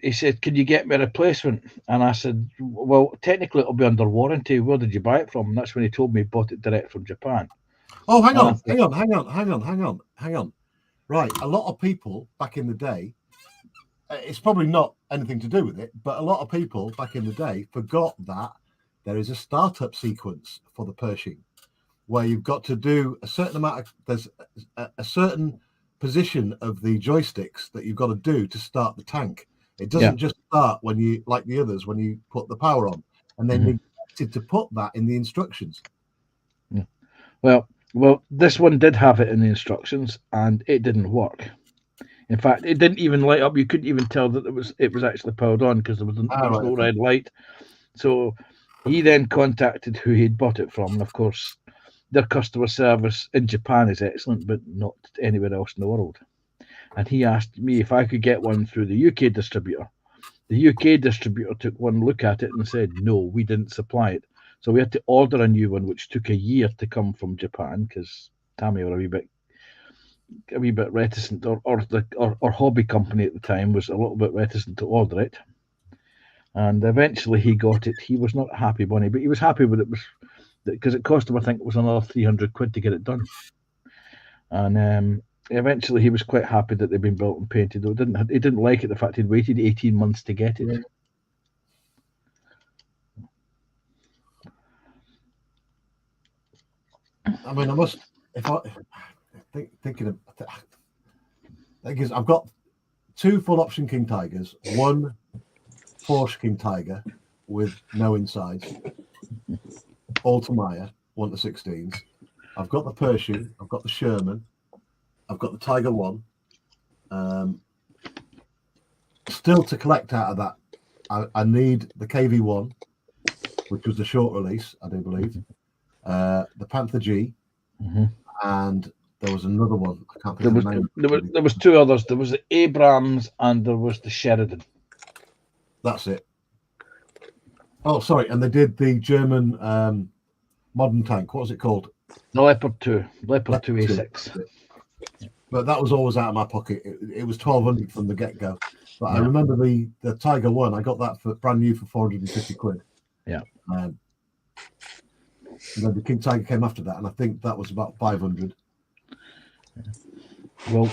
C: he said, can you get me a replacement? And I said, well, technically it'll be under warranty. Where did you buy it from? And that's when he told me he bought it direct from Japan.
A: Oh, hang on. Right, a lot of people back in the day, it's probably not anything to do with it, but a lot of people back in the day forgot that there is a startup sequence for the Pershing where you've got to do a certain amount of, there's a certain position of the joysticks that you've got to do to start the tank. It doesn't just start when you, like the others, when you put the power on, and then you need to put that in the instructions.
C: Yeah. Well, this one did have it in the instructions, and it didn't work. In fact, it didn't even light up. You couldn't even tell that it was actually powered on because there was no red light. So he then contacted who he'd bought it from, and of course, their customer service in Japan is excellent, but not anywhere else in the world. And he asked me if I could get one through the UK distributor. The UK distributor took one look at it and said, no, we didn't supply it. So we had to order a new one, which took a year to come from Japan because Tammy were a wee bit reticent, or hobby company at the time was a little bit reticent to order it. And eventually he got it. He was not happy, Bonnie, but he was happy with it because it cost him, I think it was another 300 quid to get it done. And eventually he was quite happy that they'd been built and painted. Though he didn't like it, the fact he'd waited 18 months to get it.
A: I mean, I must, thinking of, because I've got 2 full option King Tigers, 1 Porsche King Tiger with no insides, all Tamiya, 1 to 16s. I've got the Pershing, I've got the Sherman, I've got the Tiger 1. Still to collect out of that, I need the KV1, which was the short release, I do believe, the Panther G, and there was another one. I can't think of the name.
C: There was 2 others. There was the Abrams and there was the Sheridan.
A: That's it. Oh, sorry. And they did the German modern tank. What was it called?
C: The Leopard 2. Leopard 2 A6.
A: But that was always out of my pocket. It was 1,200 from the get-go. But I remember the Tiger 1. I got that for brand new for 450 quid.
C: Yeah.
A: And then the King Tiger came after that, and I think that was about 500.
C: Well,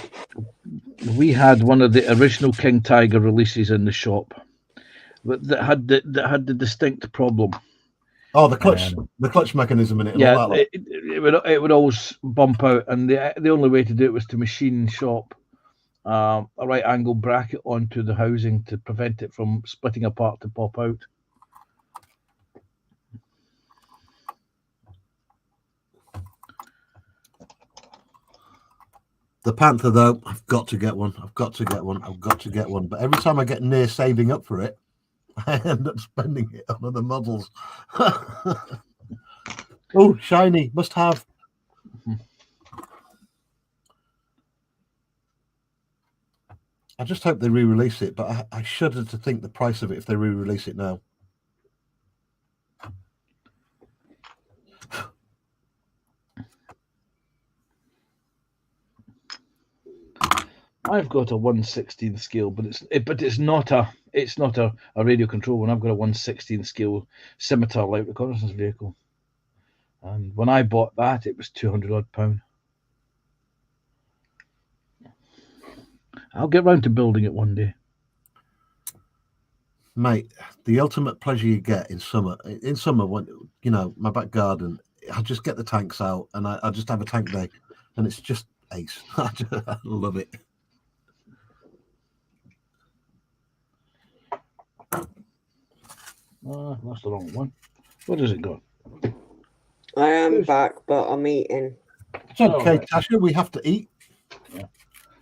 C: we had one of the original King Tiger releases in the shop that had the distinct problem.
A: Oh, the clutch mechanism in it. And all that,
C: it would always bump out, and the only way to do it was to machine shop a right angle bracket onto the housing to prevent it from splitting apart to pop out.
A: The Panther, though, I've got to get one. But every time I get near saving up for it, I end up spending it on other models. Oh, shiny, must have. I just hope they re-release it, but I shudder to think the price of it if they re-release it now.
C: I've got a 1/16 scale, but it's not a radio control one. I've got a 1/16 scale scimitar light reconnaissance vehicle, and when I bought that, it was £200 odd. I'll get round to building it one day,
A: mate. The ultimate pleasure you get in summer when my back garden, I just get the tanks out and I just have a tank day, and it's just ace. I love it.
C: That's the wrong one. What has it got?
B: I am back, but I'm eating.
A: It's okay,
C: right.
A: Tasha. We have to eat.
C: Yeah.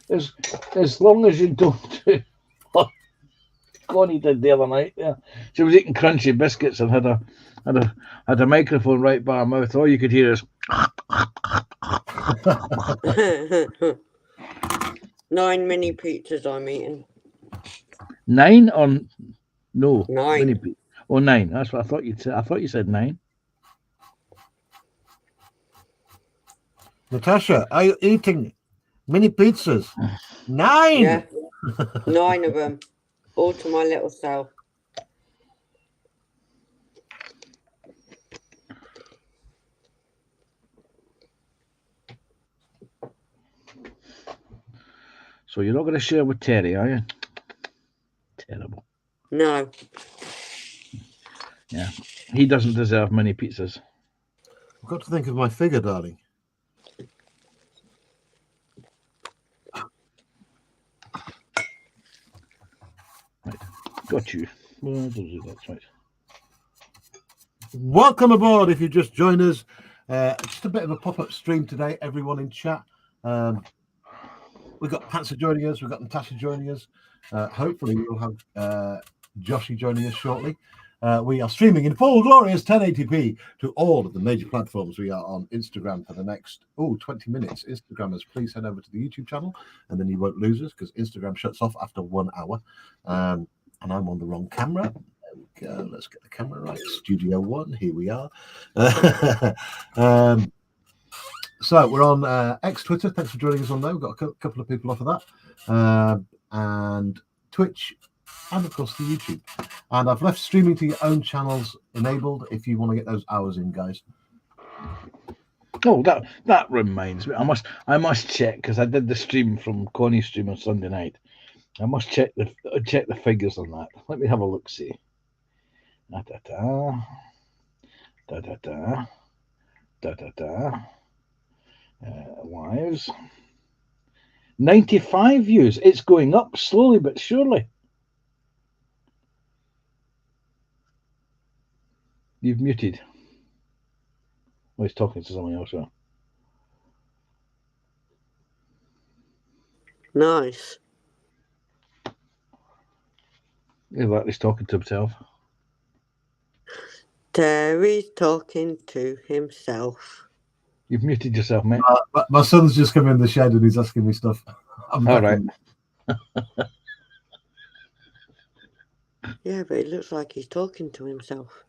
C: As long as you don't do what Connie did the other night. Yeah, she was eating crunchy biscuits and had a microphone right by her mouth. All you could hear is
B: 9 mini pizzas I'm eating.
C: 9 or no?
B: 9.
C: Mini pizza. Oh, 9. That's what I thought you'd say. I thought you said 9.
A: Natasha, are you eating mini pizzas? 9.
B: Yeah, 9 of them, all to my little self.
C: So you're not going to share with Terry, are you? Terrible.
B: No.
C: Yeah, he doesn't deserve many pizzas.
A: I've got to think of my figure, darling.
C: Right, got you. That's right.
A: Welcome aboard if you just joined us. Just a bit of a pop-up stream today, everyone in chat. We've got Panzer joining us, we've got Natasha joining us. Hopefully we'll have Joshy joining us shortly. We are streaming in full glorious 1080p to all of the major platforms. We are on Instagram for the next 20 minutes. Instagrammers, please head over to the YouTube channel and then you won't lose us because Instagram shuts off after 1 hour. And I'm on the wrong camera. There we go. Let's get the camera right. Studio One, here we are. So we're on X Twitter. Thanks for joining us on there. We've got a couple of people off of that. And Twitch, and of course the YouTube. And I've left streaming to your own channels enabled if you want to get those hours in, guys.
C: Oh, that reminds me. I must check because I did the stream from Connie's stream on Sunday night. I must check the figures on that. Let me have a look. See. Da da da da da da da da da. Lives. 95 views. It's going up slowly but surely. You've muted. Oh, he's talking to someone else. Right?
B: Nice.
C: He's like he's talking to himself.
B: Terry's talking to himself.
C: You've muted yourself, mate.
A: My son's just come in the shed and he's asking me stuff. I'm
C: all right.
B: Yeah, but it looks like he's talking to himself.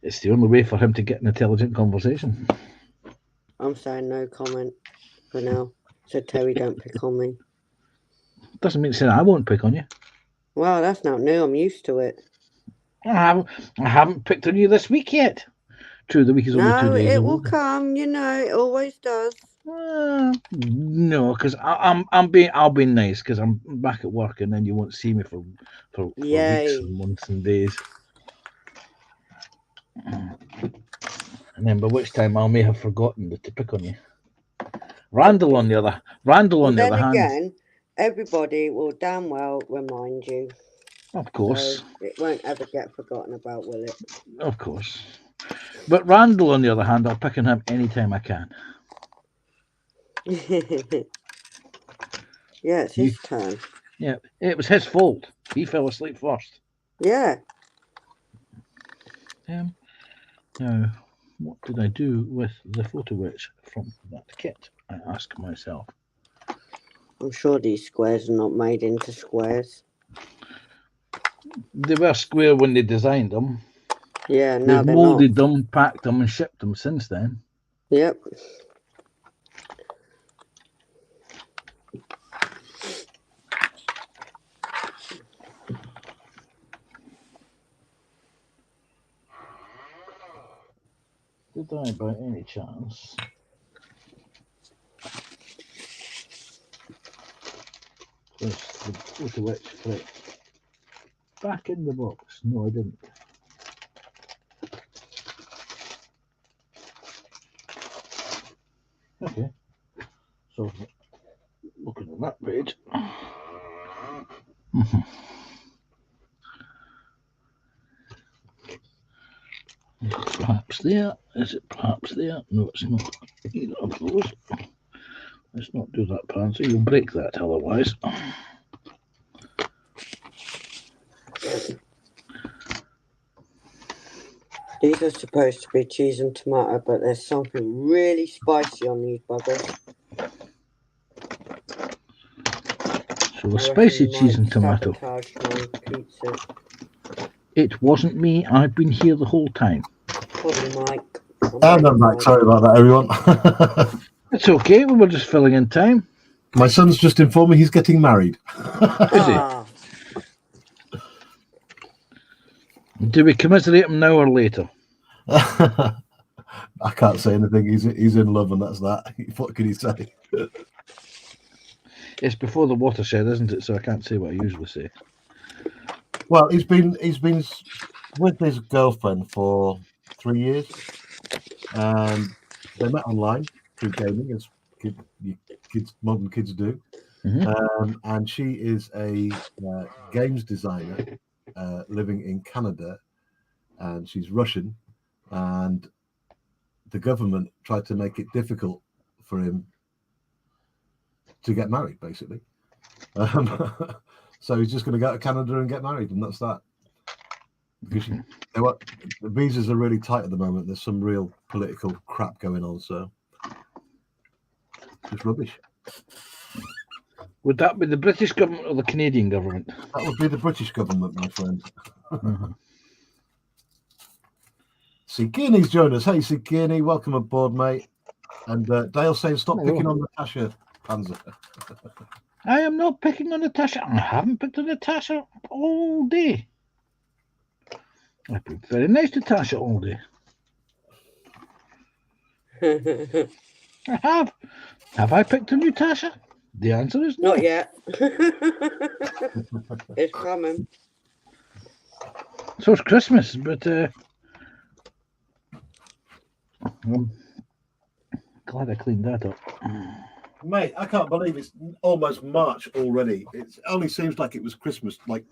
C: It's the only way for him to get an intelligent conversation.
B: I'm saying no comment for now, so Terry don't pick on me.
C: Doesn't mean to say I won't pick on you.
B: Well, that's not new. I'm used to it.
C: I haven't picked on you this week yet. True, the week is only 2 days.
B: No, it will
C: old.
B: come. You know, it always does.
C: No, because I'll be nice because I'm back at work and then you won't see me for weeks and months and days. And then by which time I may have forgotten to pick on you. Randall on the other hand.
B: Again, everybody will damn well remind you.
C: Of course.
B: So it won't ever get forgotten about, will it?
C: Of course. But Randall on the other hand, I'll pick on him anytime I can.
B: Yeah, it's his turn.
C: Yeah, it was his fault. He fell asleep first.
B: Yeah.
C: Now, what did I do with the photo etch from that kit? I ask myself.
B: I'm sure these squares are not made into squares.
C: They were square when they designed them.
B: Yeah, now
C: They've
B: they're
C: molded
B: not.
C: them, packed them, and shipped them since then.
B: Yep.
C: Did I, by any chance, place the photo etch flick back in the box? No, I didn't. Okay, so looking at that page. Is it perhaps there? Is it perhaps there? No, it's not either of those. Let's not do that, Pansy. You'll break that otherwise.
B: These are supposed to be cheese and tomato, but there's something really spicy on these buggers.
C: So the
B: I
C: spicy
B: reckon you
C: cheese
B: might
C: and tomato.
B: sabotage my pizza.
C: It wasn't me. I've been here the whole time.
B: Probably Mike.
A: And I'm back. Sorry about that, everyone.
C: It's okay. We were just filling in time.
A: My son's just informed me he's getting married.
C: Is he?
B: Ah,
C: Do we commiserate him now or later?
A: I can't say anything. He's in love, and that's that. What can he say?
C: It's before the watershed, isn't it? So I can't say what I usually say.
A: Well, he's been with his girlfriend for 3 years, and they met online through gaming, as modern kids do.
C: Mhm.
A: And she is a games designer living in Canada, and she's Russian, and the government tried to make it difficult for him to get married, basically. So he's just going to go to Canada and get married, and that's that. Because the visas are really tight at the moment. There's some real political crap going on, so it's rubbish.
C: Would that be the British government or the Canadian government?
A: That would be the British government, my friend. Sikini's joined us. Hey, Sikini, welcome aboard, mate. And Dale saying, stop picking on Natasha Panzer.
C: I am not picking on Natasha. I haven't picked on Natasha all day. I've been very nice to Natasha all day. I have. Have I picked on Natasha? The answer is no.
B: not yet. It's coming.
C: So it's Christmas, but I'm glad I cleaned that up.
A: Mate, I can't believe it's almost March already. It only seems like it was Christmas, like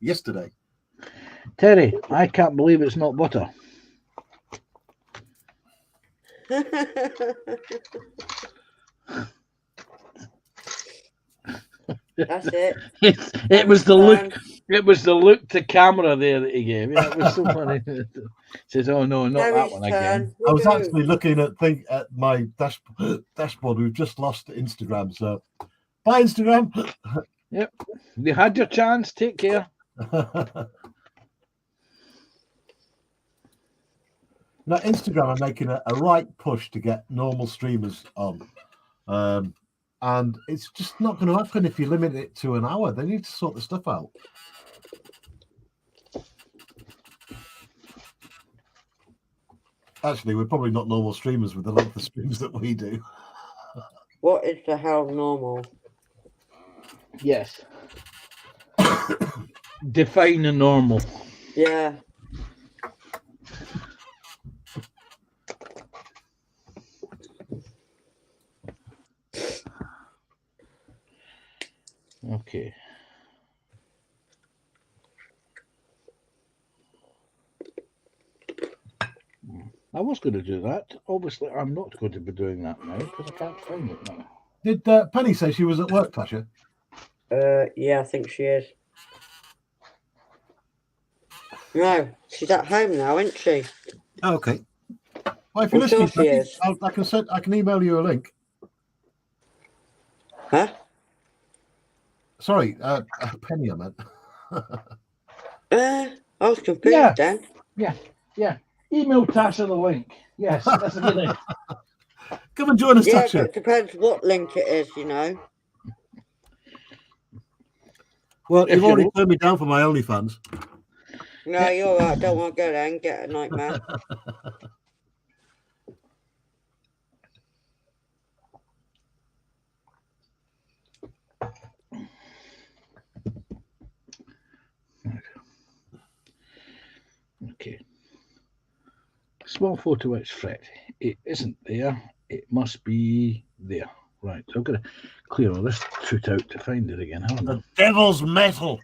A: yesterday.
C: Terry, I can't believe it's not butter.
B: That's it.
C: It was the look. It was the look to camera there that he gave. Yeah, it was so funny. Says, "Oh no, not that one again."
A: I was actually looking at my dashboard. We've just lost Instagram, so bye Instagram.
C: Yep, you had your chance. Take care.
A: Now, Instagram are making a right push to get normal streamers on. And it's just not going to happen if you limit it to an hour. They need to sort the stuff out. Actually, we're probably not normal streamers with the length of streams that we do.
B: What is the hell normal?
C: Yes. Define a normal.
B: Yeah.
C: Okay. I was going to do that. Obviously, I'm not going to be doing that now because I can't find it now.
A: Did Penny say she was at work, Tasha?
B: Yeah, I think she is. No, she's at home now, isn't she?
A: Oh, okay. Well, if you're
B: I'm sure
A: listening,
B: she is.
A: I can email you a link.
B: Huh?
A: Sorry, Penny, I meant.
B: I was confused then.
C: Yeah. Email Tasha the link. Yes, that's a good idea.
A: Come and join us,
B: Yeah,
A: Tasha.
B: but it depends what link it is, you know.
A: Well,
C: If
A: you've
C: you
A: already
C: look-
A: turned me down for my OnlyFans.
B: No, you're right. I don't want to go there and get a nightmare.
C: Okay. Small photo etch fret. It isn't there. It must be there. Right. So I'm going to clear all this shoot out to find it again. Hold
A: The
C: on.
A: devil's metal.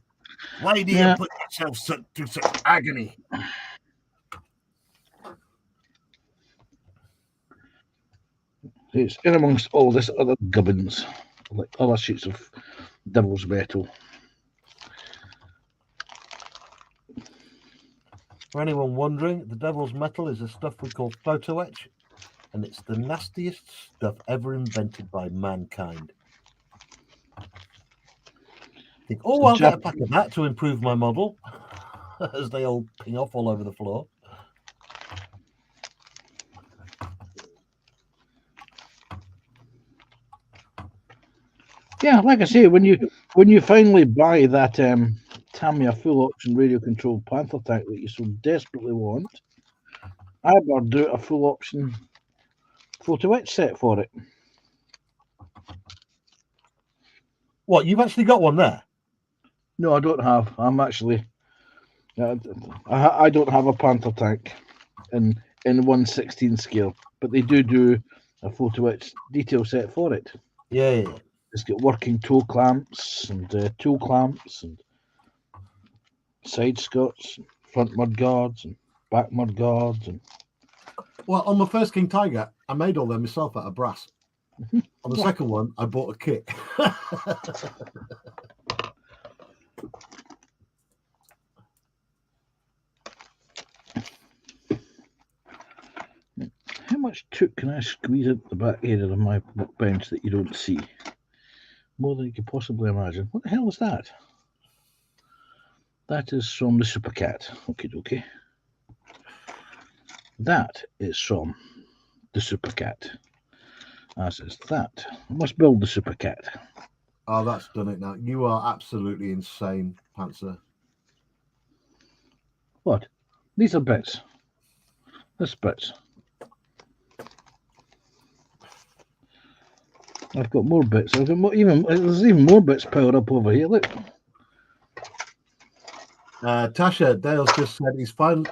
A: Why do
C: Yeah.
A: you put yourself through such agony?
C: It's in amongst all this other gubbins, like other sheets of devil's metal.
A: For anyone wondering, the devil's metal is a stuff we call photo etch, and it's the nastiest stuff ever invented by mankind. Think, oh, I'll get a pack of that to improve my model, as they all ping off all over the floor.
C: Yeah, like I say, when you finally buy that Tamiya full option radio controlled Panther tank that you so desperately want, I better do a full option photo etch set for it.
A: What, you've actually got one there?
C: No, I don't have. I'm actually, I don't have a Panther tank in 1/16 scale, but they do a photo etch detail set for it.
A: Yeah.
C: It's got working toe clamps and tool clamps and side skirts, front mud guards and back mud guards. And
A: Well, on my first King Tiger, I made all them myself out of brass. On the second one, I bought a kit.
C: how much took can I squeeze out the back area of my bench that you don't see? More than you could possibly imagine. What the hell is that? That is from the Super Cat. Okay. That is from the Super Cat. As is that. I must build the Super Cat.
A: Oh, that's done it now. You are absolutely insane, Panzer.
C: What? These are bits. This bits. I've got more bits. I've got more, there's even more bits piled up over here. Look.
A: Tasha, Dale's just said he's fine.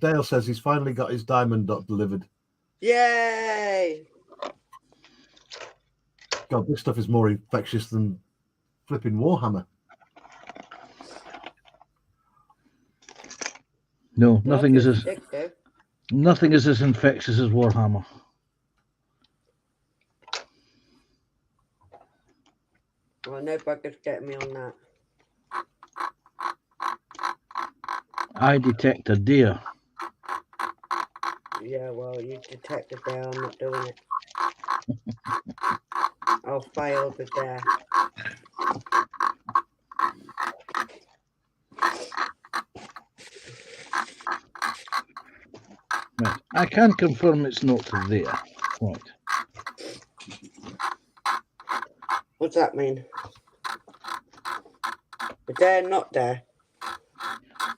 A: Dale says he's finally got his diamond dot delivered.
B: Yay!
A: God, this stuff is more infectious than flipping Warhammer.
C: No, nothing is as
B: addictive.
C: nothing is as infectious as Warhammer.
B: Well, no buggers getting me on that.
C: I detect a deer.
B: Yeah, well, you detected there. I'm not doing it. I'll fail the dare.
C: Right. I can confirm it's not there. Right.
B: What's that mean? The dare, not dare.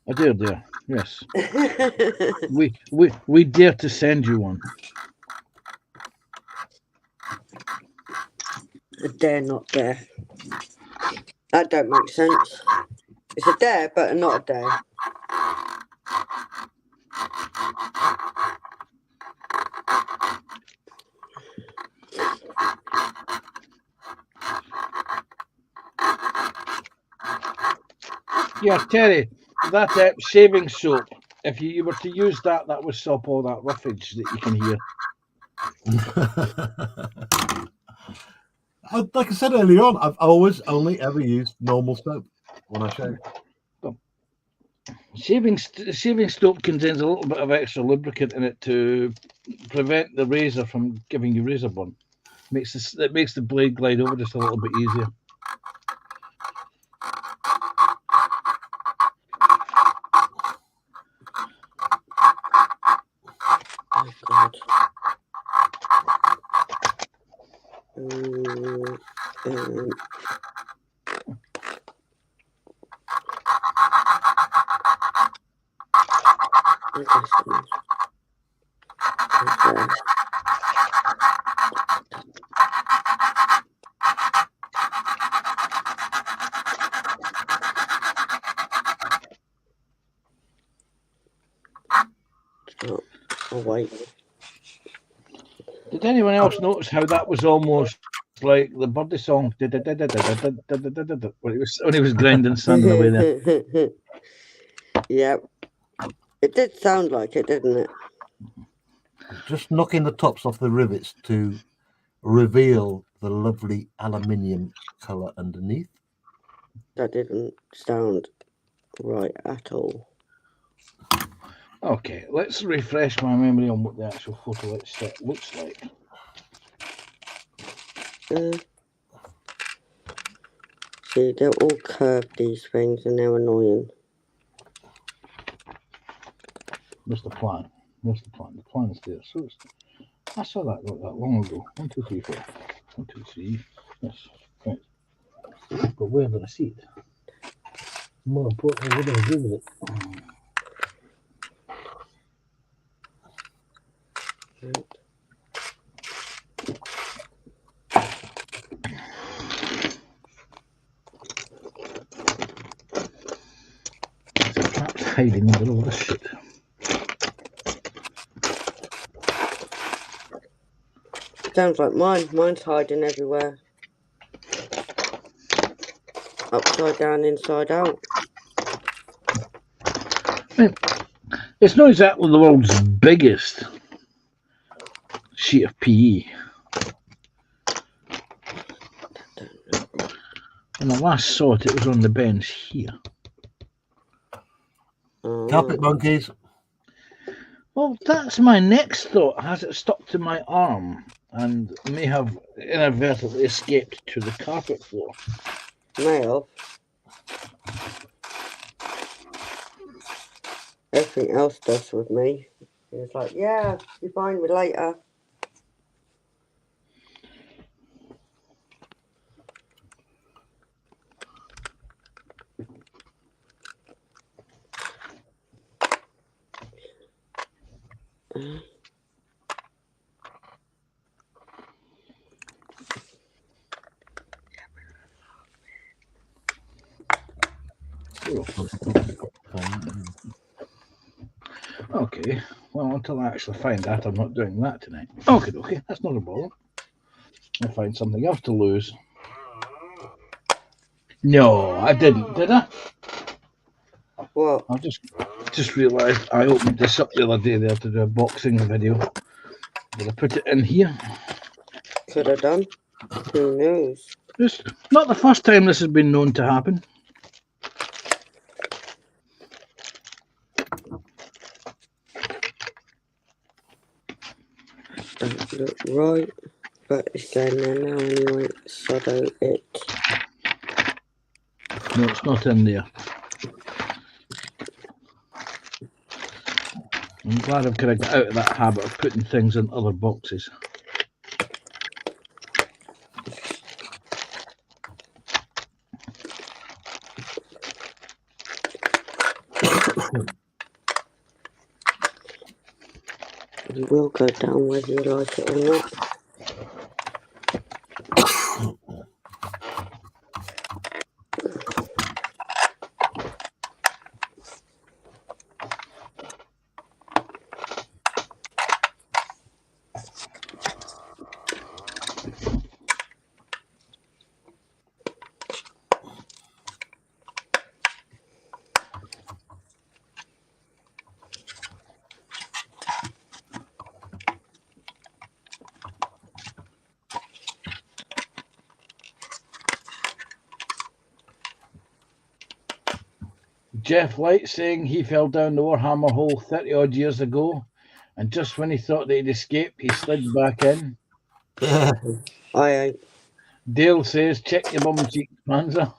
C: A deer. Yes. We dare to send you one.
B: A dare, not dare. That don't make sense. It's a dare, but not a dare.
C: Yeah, Terry, that shaving soap. If you were to use that would stop all that roughage that you can hear.
A: Like I said earlier on, I've always only ever used normal soap when I shave.
C: Shaving soap contains a little bit of extra lubricant in it to prevent the razor from giving you razor burn. It makes the blade glide over just a little bit easier.
B: Oh, God. Um, um, oh wait.
C: Did anyone else notice how that was almost like the Birdie song? When he was grinding sand away there.
B: Yep. It did sound like it, didn't it?
A: Just knocking the tops off the rivets to reveal the lovely aluminium colour underneath.
B: That didn't sound right at all.
C: Okay, let's refresh my memory on what the actual photo set looks like.
B: See, they're all curved, these things, and they're annoying.
C: Where's the plan? Where's the plan? The plan is there. So I saw that not that long ago. 1, 2, 3, 4. 1, 2, 3. Yes, right. But where did I see it? More importantly, what did I do with it? Perhaps hiding under all this shit.
B: Sounds like mine. Mine's hiding everywhere. Upside down, inside out.
C: It's not exactly the world's biggest sheet of PE. When I last saw it, it was on the bench here.
A: Carpet monkeys.
C: Well, that's my next thought. Has it stuck to my arm and may have inadvertently escaped to the carpet floor?
B: May have. Everything else does with me. It's like, yeah, you find me later.
C: Okay, well, until I actually find that, I'm not doing that tonight. Okay, that's not a problem. I'll find something else to lose. No, I didn't, did I?
B: What?
C: I just realised I opened this up the other day there to do a boxing video. Did I put it in here?
B: Could have done. Who knows?
C: It's not the first time this has been known to happen.
B: Don't look right, but it's going there now anyway, so it.
C: No, it's not in there. I'm glad I've kind of got out of that habit of putting things in other boxes.
B: You will go down whether you like it or not.
C: Jeff Light saying he fell down the Warhammer hole 30 odd years ago, and just when he thought that he'd escape, he slid back in.
B: I ain't.
C: Dale says, check your bum cheeks, Panzer.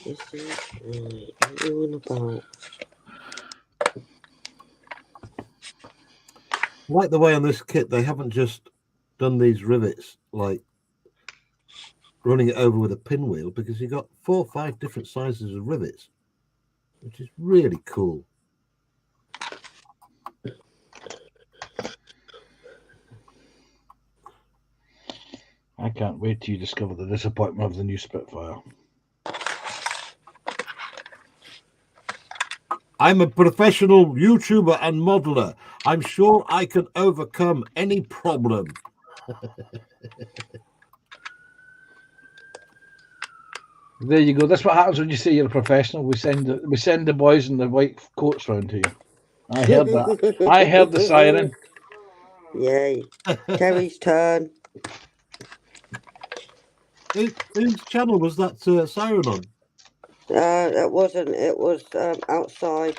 B: Is it? Right, what are you on about?
A: I like the way on this kit they haven't just done these rivets like running it over with a pinwheel, because you've got 4 or 5 different sizes of rivets, which is really cool.
C: I can't wait till you discover the disappointment of the new Spitfire.
A: I'm a professional YouTuber and modeler. I'm sure I can overcome any problem.
C: There you go. That's what happens when you say you're a professional. We send the boys in the white coats round to you. I heard that. I heard the siren.
B: Yay. Terry's turn.
A: Whose channel was that siren on?
B: It wasn't. It was outside.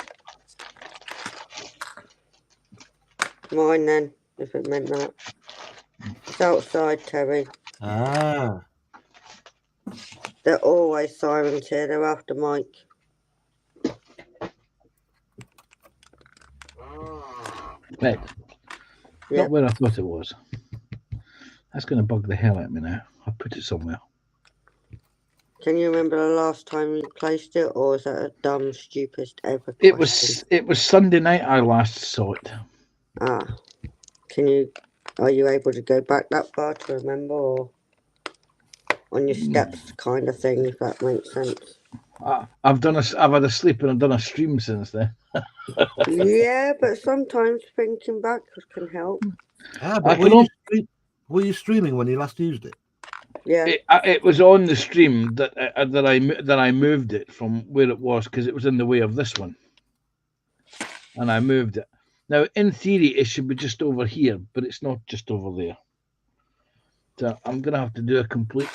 B: Mine then, if it meant that. It's outside, Terry.
A: Ah.
B: They're always sirens here. They're after Mike.
C: Right.
B: Yeah.
C: Not where I thought it was. That's going to bug the hell out of me now. I'll put it somewhere.
B: Can you remember the last time you placed it, or is that a dumb, stupidest ever question?
C: It was Sunday night I last saw it.
B: Ah. Are you able to go back that far to remember, or on your steps kind of thing, if that makes sense?
C: I've had a sleep and I've done a stream since then.
B: Yeah, but sometimes thinking back can help.
A: Ah, but were you streaming when you last used it?
B: Yeah.
C: It was on the stream that I moved it from where it was, because it was in the way of this one, and I moved it. Now, in theory, it should be just over here, but it's not just over there. So I'm gonna have to do a complete.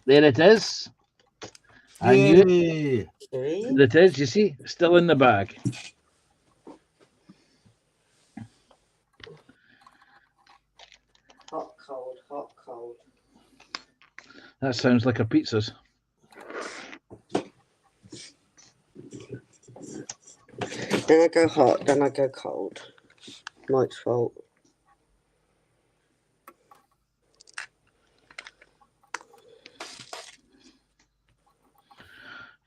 C: There it is. I knew it. There it is. You see, still in the bag.
B: Hot, cold, hot, cold.
C: That sounds like a pizza's.
B: Then I go hot, then I go cold. Mike's fault.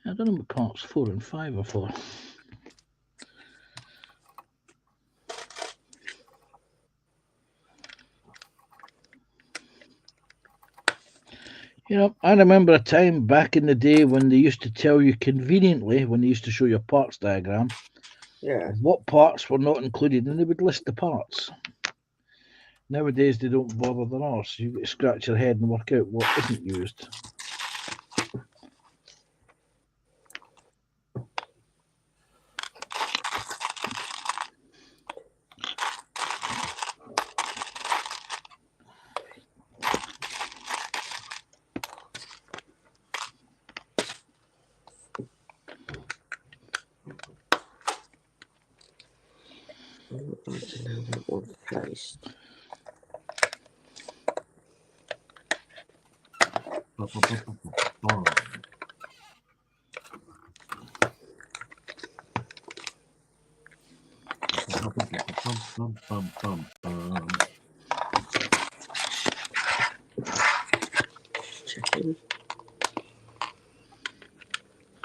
C: I don't know what parts 4 and 5 are for. You know, I remember a time back in the day when they used to tell you conveniently, when they used to show you a parts diagram, what parts were not included, and they would list the parts. Nowadays, they don't bother their arse. You've got to scratch your head and work out what isn't used.
B: I don't know that one's placed. Chicken.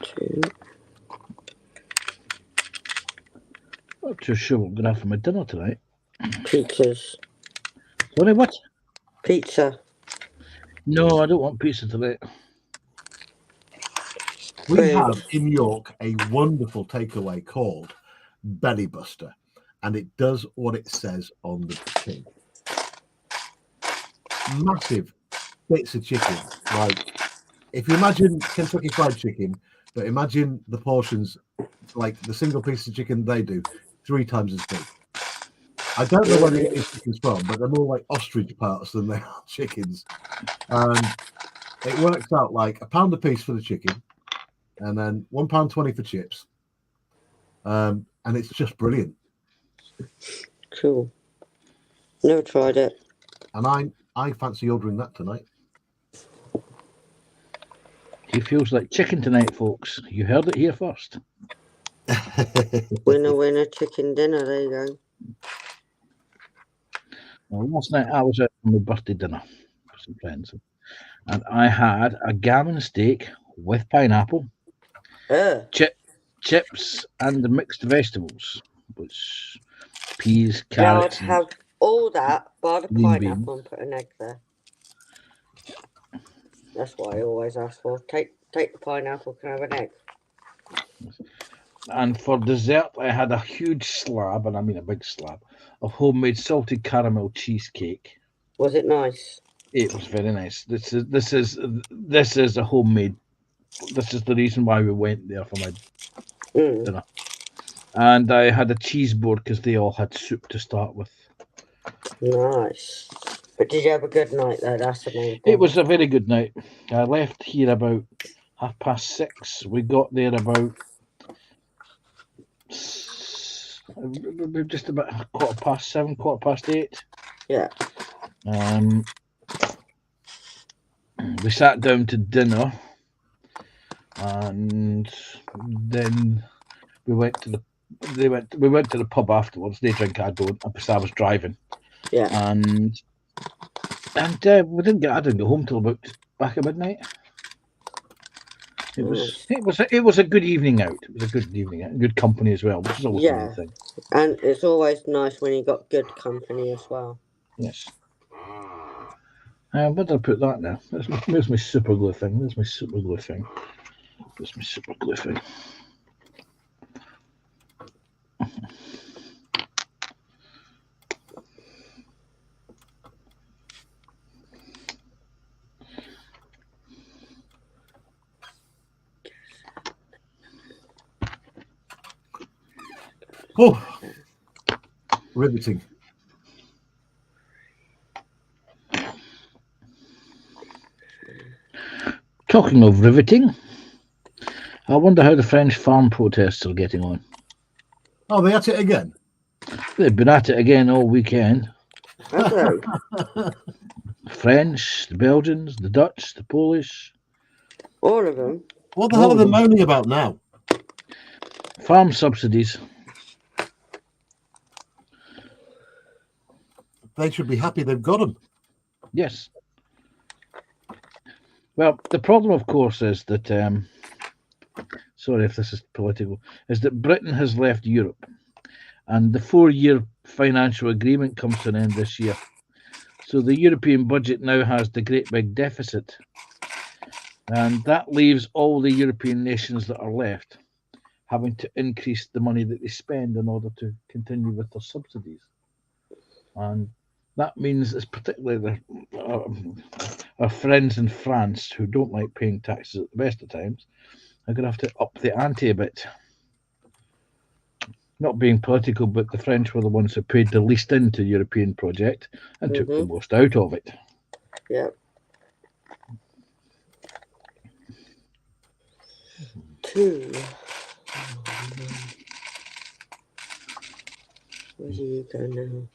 B: 2.
C: Not too sure what I'm going to have for my dinner tonight.
B: Pizzas.
C: Sorry, what?
B: Pizza.
C: No, I don't want pizza tonight.
A: We have in York a wonderful takeaway called Belly Buster, and it does what it says on the tin. Massive bits of chicken. Like, if you imagine Kentucky Fried Chicken, but imagine the portions, like the single piece of chicken they do, 3 times as big. I don't know where they get these chickens from, but they're more like ostrich parts than they are chickens. It works out like £1 a piece for the chicken, and then £1.20 for chips. And it's just brilliant.
B: Cool. Never tried it.
A: And I fancy ordering that tonight.
C: He feels like chicken tonight, folks. You heard it here first.
B: Winner, winner, chicken dinner. There you go.
C: Well, last night I was out for my birthday dinner with some friends, and I had a gammon steak with pineapple, chips, and mixed vegetables, which peas,
B: Yeah, I'd
C: carrots, and
B: have all that, bar the
C: green
B: pineapple,
C: beans.
B: and put an egg there. That's what I always ask for. Take the pineapple. Can I have an egg?
C: And for dessert, I had a huge slab, and I mean a big slab, of homemade salted caramel cheesecake.
B: Was it nice?
C: It was very nice. This is a homemade. This is the reason why we went there for my dinner. And I had a cheese board because they all had soup to start with.
B: Nice. But did you have a good night though? That's the main thing.
C: It was a very good night. I left here about 6:30. We got there about just about 7:15, 8:15.
B: Yeah.
C: We sat down to dinner, and then we went to the pub afterwards. They drink, I don't, because I was driving.
B: Yeah.
C: And I didn't get home till about back at midnight. It was a good evening out. It was a good evening out, good company as well, which is always the main thing.
B: And it's always nice when you got good company as well.
C: Yes. Where did I put that now? There's my super glue thing. There's my super glue thing.
A: Oh, riveting.
C: Talking of riveting, I wonder how the French farm protests are getting on.
A: Oh, they at it again?
C: They've been at it again all weekend.
B: Have they?
C: French, the Belgians, the Dutch, the Polish.
B: All of them?
A: What the hell are they moaning about now?
C: Farm subsidies.
A: They should be happy they've got them.
C: Yes. Well, the problem, of course, is that, sorry if this is political, is that Britain has left Europe, and the 4-year financial agreement comes to an end this year. So the European budget now has the great big deficit, and that leaves all the European nations that are left having to increase the money that they spend in order to continue with their subsidies. And that means it's particularly our friends in France who don't like paying taxes at the best of times are going to have to up the ante a bit. Not being political, but the French were the ones who paid the least into the European project and took the most out of it.
B: Yep. Two. Where do you go now?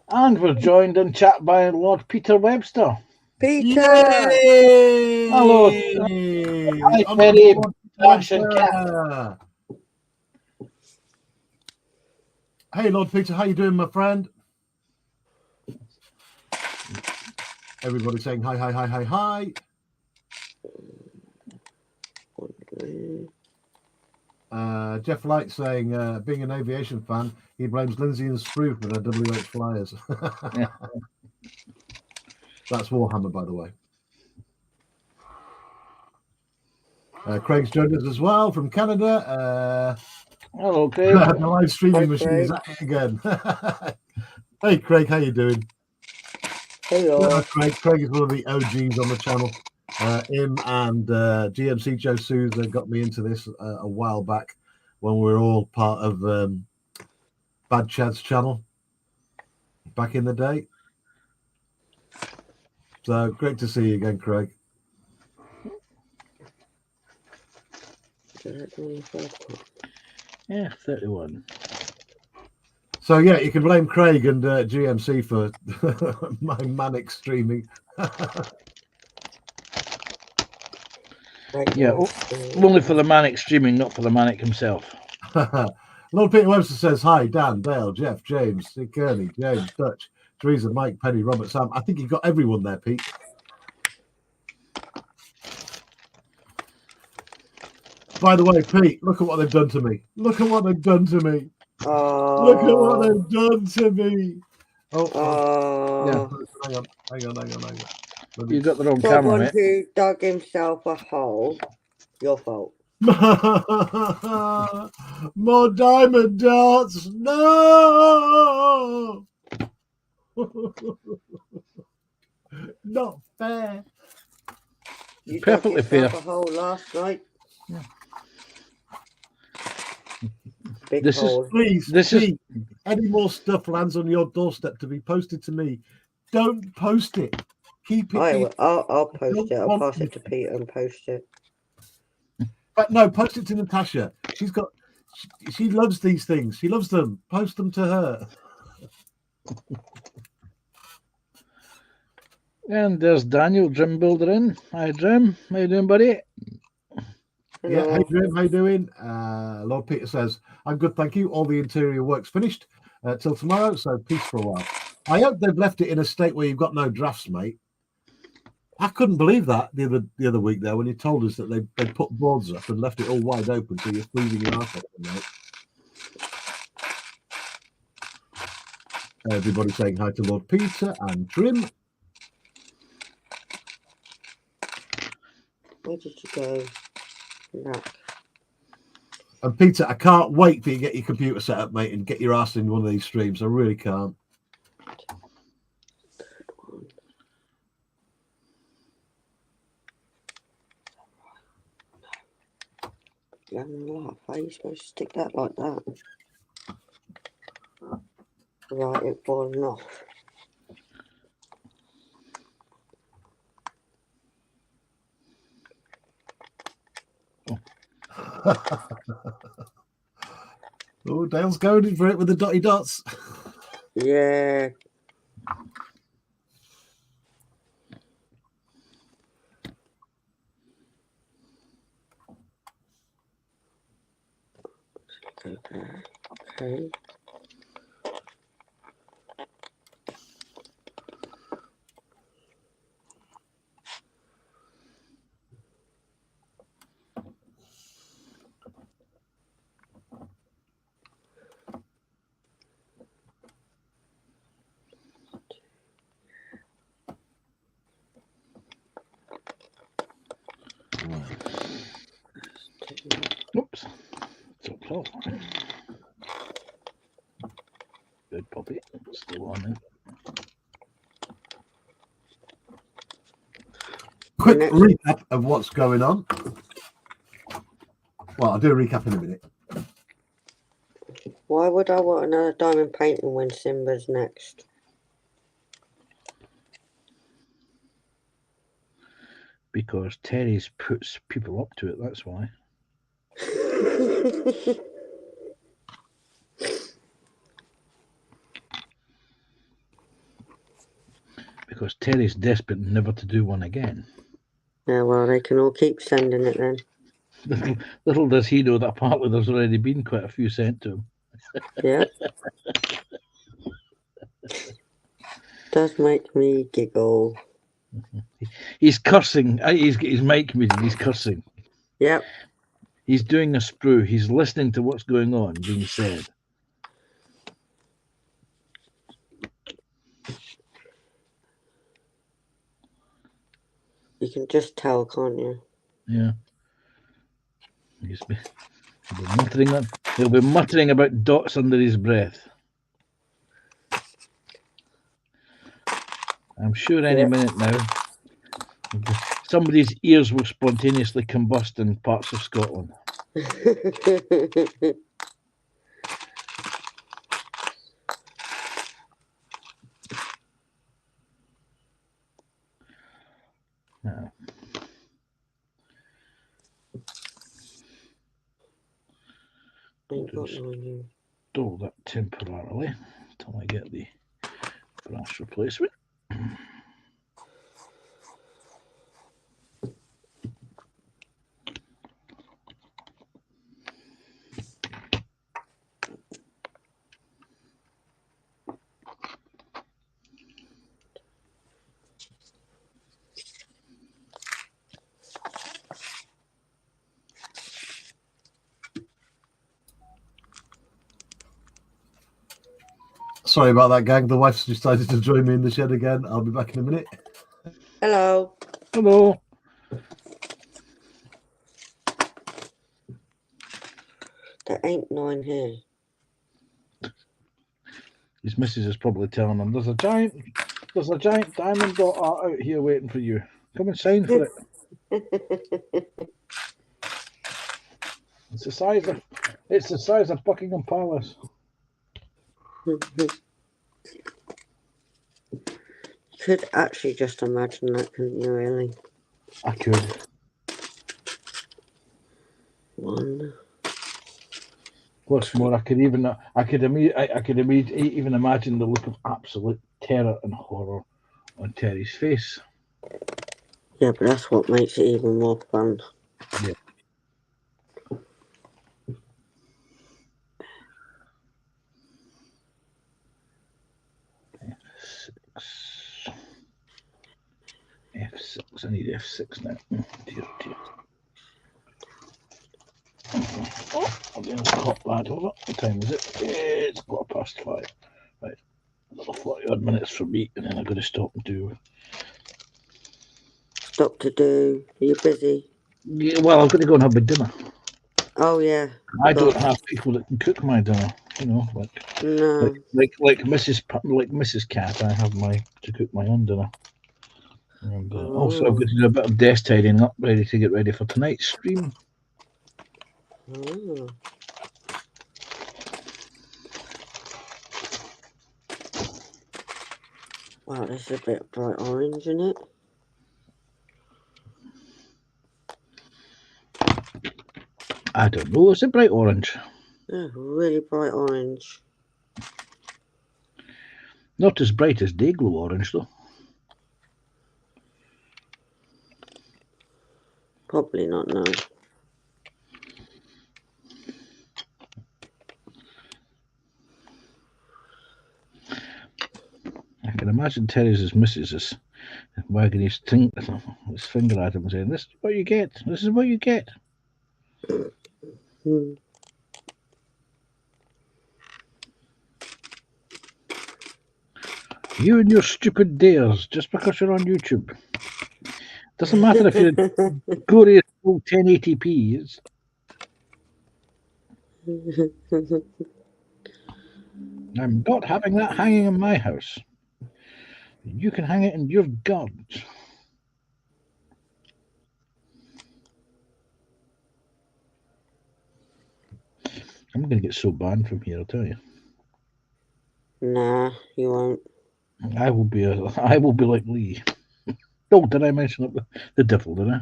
C: And we're joined in chat by Lord Peter Webster.
B: Peter!
A: Yay!
C: Hello. Hi, Terry.
A: Hey, Lord Peter, how you doing, my friend? Everybody saying hi, hi, hi, hi, hi. Jeff Light saying, being an aviation fan, he blames Lindsay and Sprue for their WH Flyers.
C: Yeah.
A: That's Warhammer, by the way. Craig's joined us as well from Canada.
C: Hello, Craig.
A: The live streaming machine is at it again. Hey, Craig, how you doing?
B: Hello.
A: Craig is one of the OGs on the channel. Him and GMC Joe Souza got me into this a while back when we were all part of Bad Chad's channel back in the day. So great to see you again, Craig.
C: Yeah, 31.
A: So yeah, you can blame Craig and GMC for my manic streaming.
C: Yeah, only for the manic streaming, not for the manic himself.
A: Lord Peter Webster says, hi, Dan, Dale, Jeff, James, Steve Kearney, James, Dutch, Teresa, Mike, Penny, Robert, Sam. I think you got everyone there, Pete. By the way, Pete, look at what they've done to me. Look at what they've done to me. Look at what they've done to me.
C: Yeah.
A: Hang on.
C: You got the wrong
B: Someone
C: camera, mate.
B: who dug himself a hole. Your fault.
A: More diamond darts. No. Not fair.
B: You
C: Perfectly
B: dug yourself
C: fair.
B: a hole last night.
C: Yeah.
B: Big
C: This is-
B: hole.
A: Please,
C: This
A: Pete, any more stuff lands on your doorstep to be posted to me, don't post it. Keep it.
B: I'll post it. I'll
A: want
B: pass it to Peter and post it.
A: But no, post it to Natasha. She loves these things. She loves them. Post them to her.
C: And there's Daniel, Gym Builder in. Hi, Jim. How you doing, buddy?
A: Yeah,
B: Hello.
A: hey Jim, how you doing? Lord Peter says, I'm good, thank you. All the interior work's finished till tomorrow, so peace for a while. I hope they've left it in a state where you've got no drafts, mate. I couldn't believe that the other week there when you told us that they put boards up and left it all wide open, so you're freezing your ass off, mate. Everybody saying hi to Lord Peter and Trim.
B: Where did you go? No.
A: And Peter, I can't wait for you to get your computer set up, mate, and get your ass in one of these streams. I really can't.
B: You having a laugh? How are you supposed to stick that like that? Right, it fallen off.
A: Oh, Dale's going in for it with the dotty dots.
B: Yeah. Okay.
C: Oops. So close. Good puppy. Still on there.
A: Quick recap of what's going on. Well, I'll do a recap in a minute.
B: Why would I want another diamond painting when Simba's next?
C: Because Terry's puts people up to it, that's why. Because Terry's desperate never to do one again.
B: Yeah, well, they can all keep sending it then.
C: Little does he know that apparently there's already been quite a few sent to him.
B: Yeah. Does make me giggle.
C: He's cursing. He's got his mic muted. He's cursing.
B: Yep.
C: He's doing a sprue. He's listening to what's going on being said.
B: You can just tell, can't you?
C: Yeah. He'll be muttering about dots under his breath. I'm sure any minute now, somebody's ears will spontaneously combust in parts of Scotland. Now, stall that temporarily until I get the brass replacement.
A: Sorry about that, gang. The wife's decided to join me in the shed again. I'll be back in a minute.
B: Hello.
C: Hello.
B: There ain't 9 here.
C: His missus is probably telling him there's a giant diamond dot art out here waiting for you. Come and sign for it. It's the size of Buckingham Palace.
B: Could actually just imagine that, couldn't you, really?
C: I could.
B: 1.
C: What's more, I could even imagine the look of absolute terror and horror on Terry's face.
B: Yeah, but that's what makes it even more fun.
C: Yeah. F6. I need F6 now. Oh, dear. Oh, I'm going to pop that over. What time is it? It's 5:15. Right. Another 40 odd minutes for me, and then I've got to stop and do.
B: Stop to do. Are you busy?
C: Yeah, well, I've got to go and have my dinner.
B: Oh, yeah.
C: I don't have people that can cook my dinner. You know,
B: No.
C: like Mrs. Cat, I have to cook my own dinner. And also, I've got to do a bit of desk tidying up, ready to get ready for tonight's stream.
B: Oh. Wow, this is a bit bright orange, isn't it?
C: I don't know. It's a bright orange.
B: Yeah, really bright orange.
C: Not as bright as Dayglow orange, though.
B: Probably not, no.
C: I can imagine Terry's missus is wagging his finger at him and saying, "This is what you get. This is what you get." You and your stupid dares, just because you're on YouTube. Doesn't matter if you're glorious full 1080p. I'm not having that hanging in my house. You can hang it in your gardens. I'm going to get so banned from here, I'll tell you.
B: Nah, you won't.
C: I will be like Lee. Oh, did I mention the devil, did I?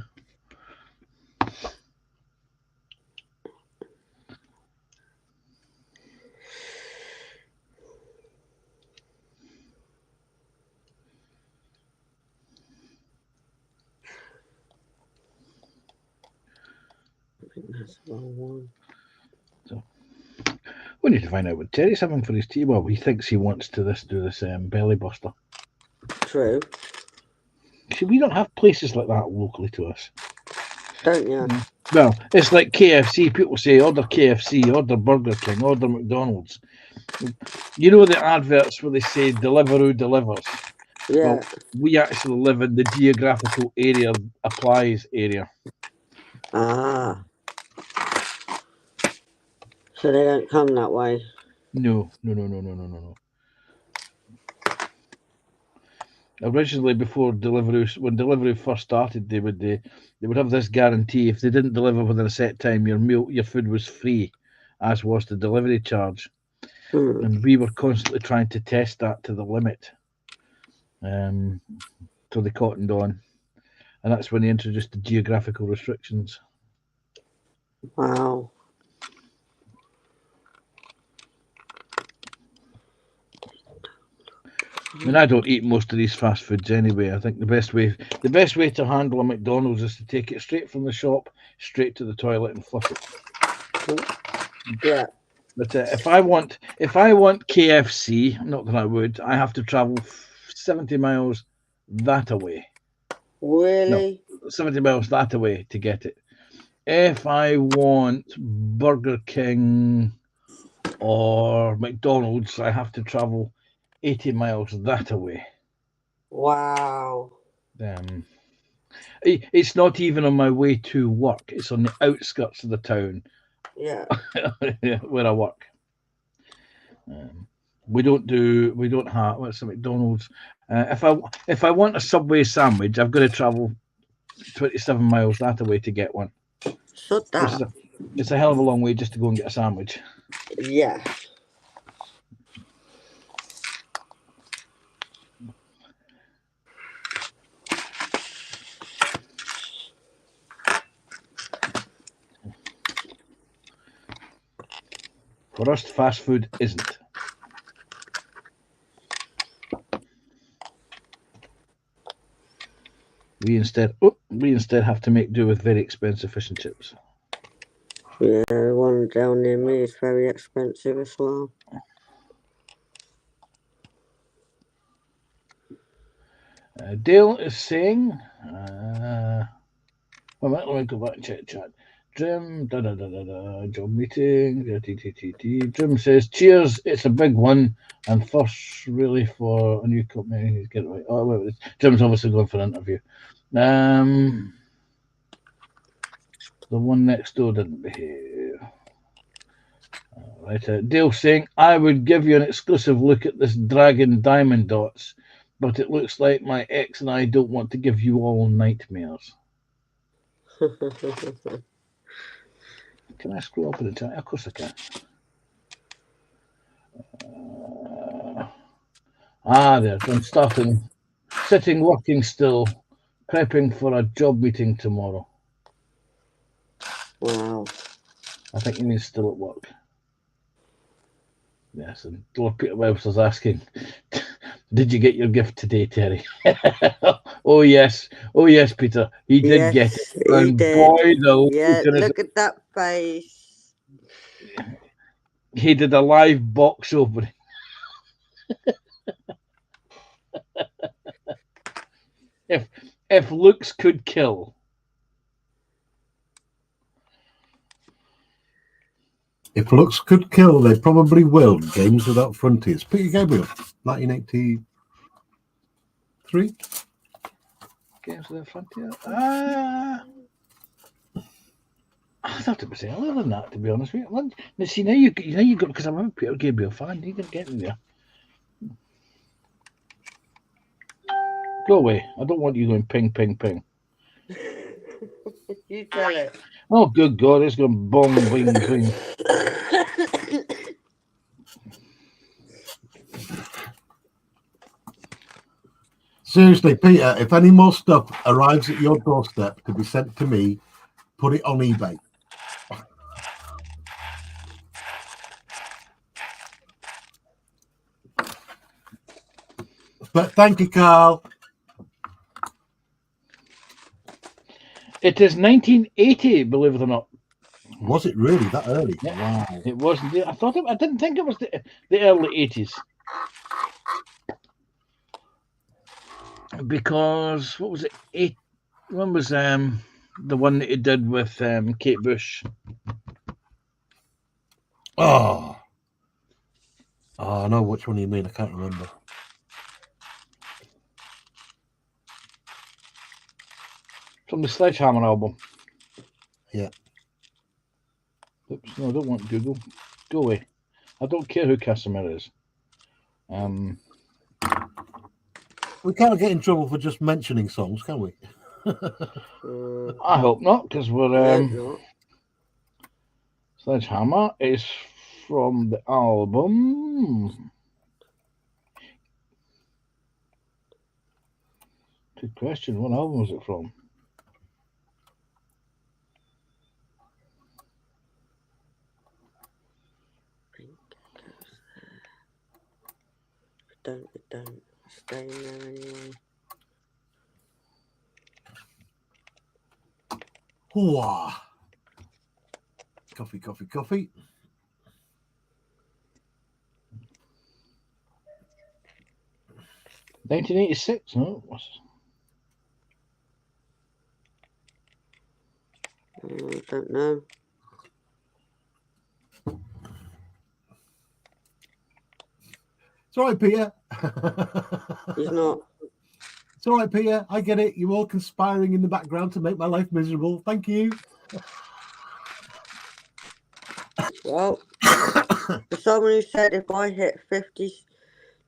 B: I think that's the wrong one.
C: So we need to find out what Terry's having for his tea. Well, he thinks he wants to do this belly buster.
B: True.
C: See, we don't have places like that locally to us.
B: Don't you?
C: Well, it's like KFC. People say order KFC, order Burger King, order McDonald's. You know the adverts where they say Deliveroo delivers.
B: Yeah.
C: Well, we actually live in the geographical area applies area.
B: Ah. So they don't come that way.
C: No. Originally, when Deliveroo first started, they would have this guarantee: if they didn't deliver within a set time, your food was free, as was the delivery charge. And we were constantly trying to test that to the limit. So they cottoned on, and that's when they introduced the geographical restrictions.
B: Wow.
C: I mean, I don't eat most of these fast foods anyway. I think the best way to handle a McDonald's is to take it straight from the shop, straight to the toilet, and flush it.
B: Yeah.
C: But if I want KFC, not that I would, I have to travel 70 miles that away.
B: Really?
C: No, 70 miles that away to get it. If I want Burger King or McDonald's, I have to travel 80 miles that away.
B: Wow.
C: It's not even on my way to work. It's on the outskirts of the town
B: Yeah.
C: where I work. We don't have what's the McDonald's. If I want a Subway sandwich, I've got to travel 27 miles that away to get one.
B: Shut that.
C: It's a hell of a long way just to go and get a sandwich.
B: Yeah.
C: For us, fast food isn't. We instead have to make do with very expensive fish and chips.
B: Yeah, the one down near me is very expensive as well.
C: Dale is saying, let me go back and check chat. Jim, job meeting, Jim says, cheers, it's a big one, and first really for a new company. Get it right. Oh, wait, Jim's obviously going for an interview. The one next door didn't behave. Right, Dale saying, I would give you an exclusive look at this dragon diamond dots, but it looks like my ex and I don't want to give you all nightmares. Can I scroll up in the chat? Of course I can. There. I'm sitting, working still, prepping for a job meeting tomorrow.
B: Wow.
C: I think he means still at work. Yes, and Lord Peter Wells was asking, did you get your gift today, Terry? Oh yes, Peter, he did get it.
B: He
C: And
B: did.
C: boy,
B: Look at that face.
C: He did a live box opening. If looks could kill.
A: If looks could kill, they probably will. Games Without Frontiers. Peter Gabriel, 1983.
C: Games Without Frontiers. I thought it was earlier than that, to be honest with you. Now, see, now you got, because I'm a Peter Gabriel fan, you can get in there. Go away. I don't want you going ping, ping, ping.
B: You tell it.
C: Oh, good God, it's going bong, bing, bing.
A: Seriously, Peter, if any more stuff arrives at your doorstep to be sent to me, put it on eBay. But thank you, Carl.
C: It is 1980, believe it or not.
A: Was it really that early?
C: Yeah,
A: wow.
C: It wasn't. I didn't think it was the early 80s. Because what was it? When was the one that he did with Kate Bush?
A: Oh, I know which one you mean. I can't remember.
C: From the Sledgehammer album.
A: Yeah.
C: Oops, no, I don't want Google. Go away. I don't care who Casimir is.
A: We can't get in trouble for just mentioning songs, can we?
C: I hope not, because we're
B: not.
C: Sledgehammer is from the album. Good question. What album was it from?
B: Don't stay in there anyway.
A: Ooh. Coffee.
C: 1986, no?
B: I don't know.
A: It's all right, Peter.
B: He's not.
A: It's all right, Peter. I get it. You're all conspiring in the background to make my life miserable. Thank you.
B: Well, for someone who said if I hit 50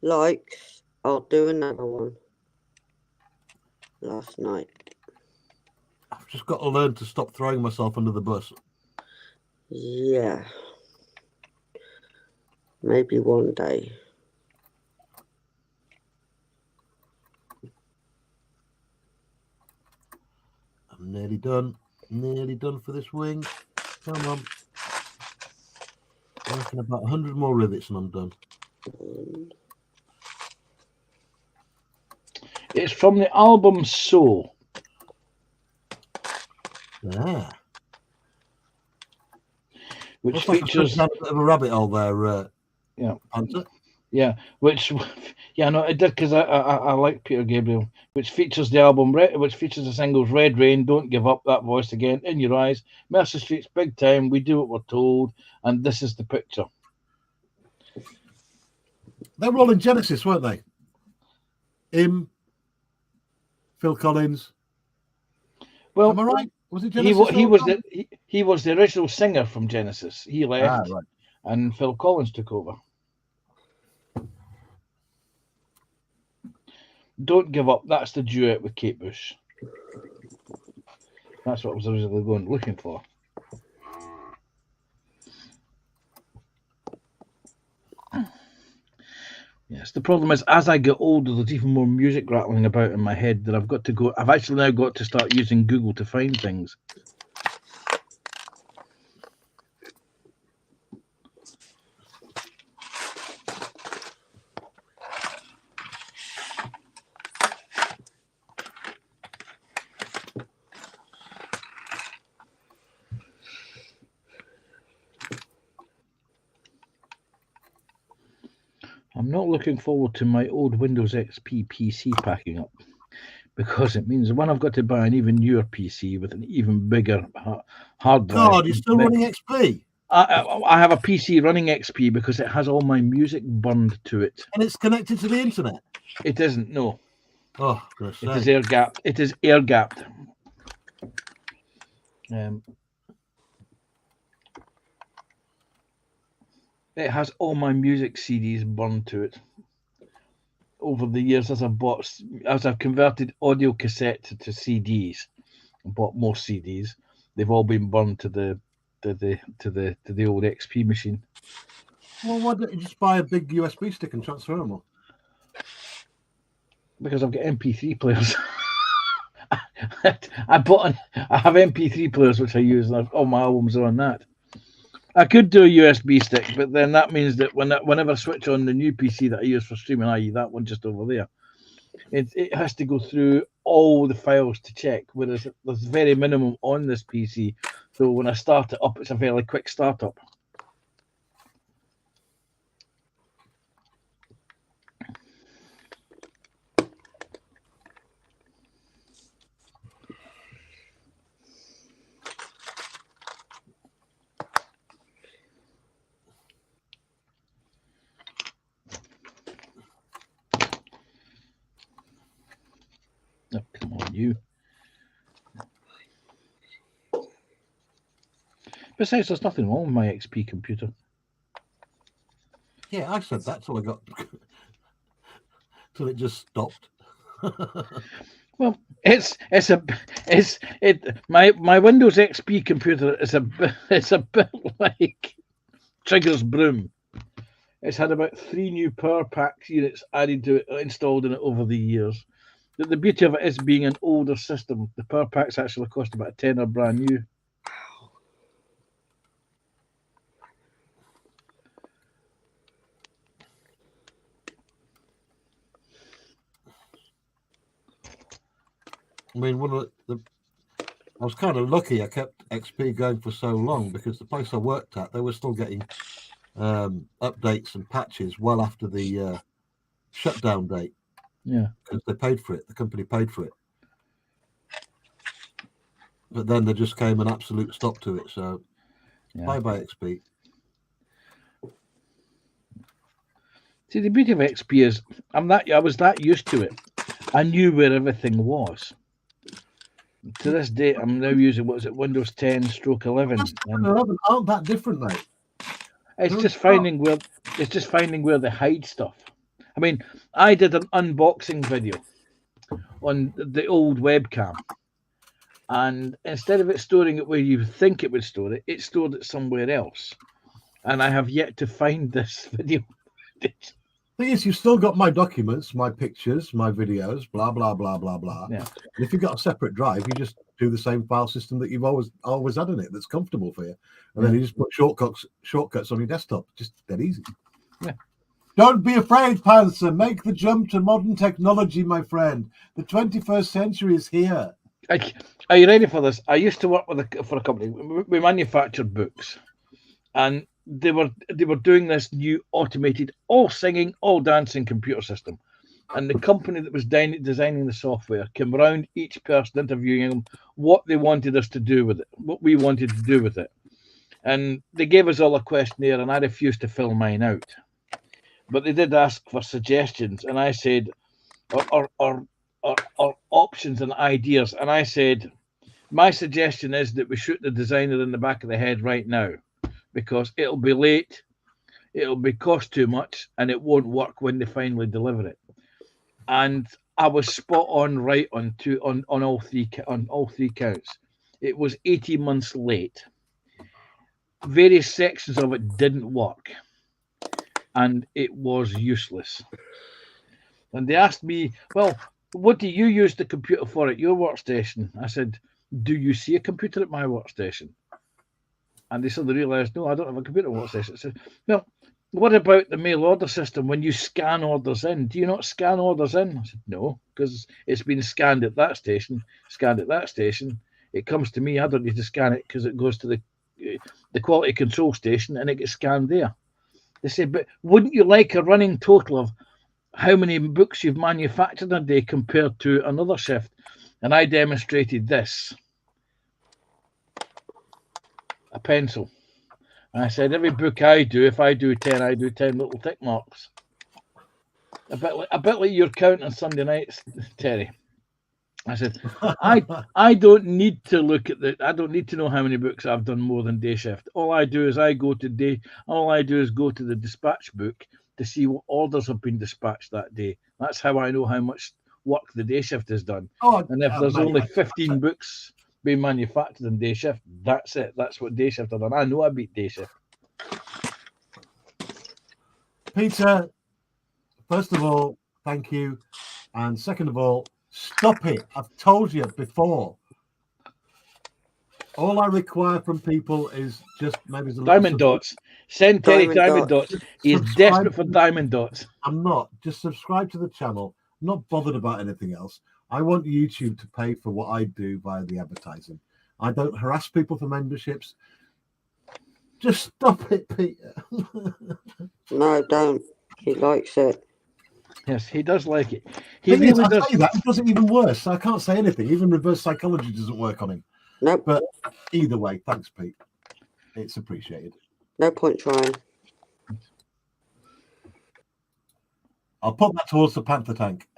B: likes, I'll do another one. Last night.
A: I've just got to learn to stop throwing myself under the bus.
B: Yeah. Maybe one day.
A: I'm nearly done. Nearly done for this wing. Come on. I reckon about 100 more rivets and I'm done.
C: It's from the album Soul.
A: Yeah.
C: Which
A: Looks like I've
C: features
A: down a bit of a rabbit hole there,
C: yeah.
A: Hunter.
C: Yeah, which yeah, no, it did because I like Peter Gabriel, which features the album which features the singles Red Rain, Don't Give Up, That Voice Again, In Your Eyes, Mercy Street's Big Time, We Do What We're Told, and This Is the Picture.
A: They were all in Genesis, weren't they? Phil Collins.
C: Well,
A: am I right? Was it Genesis?
C: He was the original singer from Genesis. He left,
A: right.
C: and Phil Collins took over. Don't Give Up. That's the duet with Kate Bush. That's what I was originally looking for. Yes, the problem is as I get older, there's even more music rattling about in my head that I've got to go. I've actually now got to start using Google to find things. I'm not looking forward to my old Windows XP PC packing up because it means when I've got to buy an even newer PC with an even bigger hard drive.
A: God, you're still running XP?
C: I have a PC running XP because it has all my music burned to it.
A: And it's connected to the internet?
C: It isn't, no.
A: Oh, gosh.
C: It is air-gapped. It is air-gapped. It has all my music CDs burned to it. Over the years, as I've converted audio cassette to CDs, and bought more CDs, they've all been burned to the old XP machine.
A: Well, why don't you just buy a big USB stick and transfer them all?
C: Because I've got MP3 players. I have MP3 players which I use, and all my albums are on that. I could do a USB stick, but then that means that whenever I switch on the new PC that I use for streaming, i.e. that one just over there, it has to go through all the files to check, whereas there's very minimum on this PC. So when I start it up, it's a fairly quick startup. Oh, come on, you. Besides, there's nothing wrong with my XP computer.
A: Yeah, I said that till I got till it just stopped.
C: Well, my Windows XP computer is a bit like Trigger's broom. It's had about 3 new power pack units added to it, installed in it over the years. The beauty of it is being an older system. The power packs actually cost about a tenner brand new.
A: I mean, I was kind of lucky I kept XP going for so long because the place I worked at, they were still getting updates and patches well after the shutdown date.
C: Yeah.
A: Because they paid for it. The company paid for it. But then there just came an absolute stop to it. So bye-bye XP.
C: See, the beauty of XP is I was that used to it. I knew where everything was. To this day, I'm now using Windows 10 stroke 11.
A: That's 10 and 11 aren't that different, mate.
C: It's
A: No,
C: just
A: it's not.
C: finding where they hide stuff. I mean, I did an unboxing video on the old webcam, and instead of it storing it where you think it would store it, it stored it somewhere else. And I have yet to find this video.
A: Thing is, you've still got my documents, my pictures, my videos, blah blah blah blah blah.
C: Yeah.
A: And if you've got a separate drive, you just do the same file system that you've always had in it. That's comfortable for you, and then you just put shortcuts on your desktop. Just that easy.
C: Yeah.
A: Don't be afraid, Panther. Make the jump to modern technology, my friend. The 21st century is here.
C: Are you ready for this? I used to work for a company. We manufactured books, and they were doing this new automated, all singing, all dancing computer system. And the company that was designing the software came around each person, interviewing them, what they wanted us to do with it, what we wanted to do with it. And they gave us all a questionnaire, and I refused to fill mine out. But they did ask for suggestions, and I said, or options and ideas. And I said, my suggestion is that we shoot the designer in the back of the head right now, because it'll be late, it'll be cost too much, and it won't work when they finally deliver it. And I was spot on, right on all three counts. It was 18 months late. Various sections of it didn't work, and it was useless. And they asked me, well, what do you use the computer for at your workstation? I said, do you see a computer at my workstation? And they suddenly realised, no, I don't have a computer workstation. I said, well, what about the mail order system when you scan orders in? Do you not scan orders in? I said, no, because it's been scanned at that station, It comes to me. I don't need to scan it because it goes to the quality control station and it gets scanned there. They said, but wouldn't you like a running total of how many books you've manufactured a day compared to another shift? And I demonstrated this. A pencil. And I said, every book I do, if I do 10, I do 10 little tick marks. A bit like you're counting Sunday nights, Terry. I said, I don't need to look at I don't need to know how many books I've done more than day shift. All I do is go to the dispatch book to see what orders have been dispatched that day. That's how I know how much work the day shift has done. And if there's only 15 books being manufactured in day shift, that's it. That's what day shift have done. I know I beat day shift.
A: Peter, first of all, thank you. And second of all, stop it. I've told you before. All I require from people is just maybe a
C: diamond dots. Send Terry diamond dots. He's desperate for diamond dots.
A: I'm not. Just subscribe to the channel. I'm not bothered about anything else. I want YouTube to pay for what I do via the advertising. I don't harass people for memberships. Just stop it, Peter.
B: No, don't. He likes it.
C: Yes, he does like it. He really does.
A: I say that, it does it even worse. So I can't say anything. Even reverse psychology doesn't work on him.
B: Nope.
A: But either way, thanks, Pete. It's appreciated.
B: No point trying.
A: I'll put that towards the Panther tank.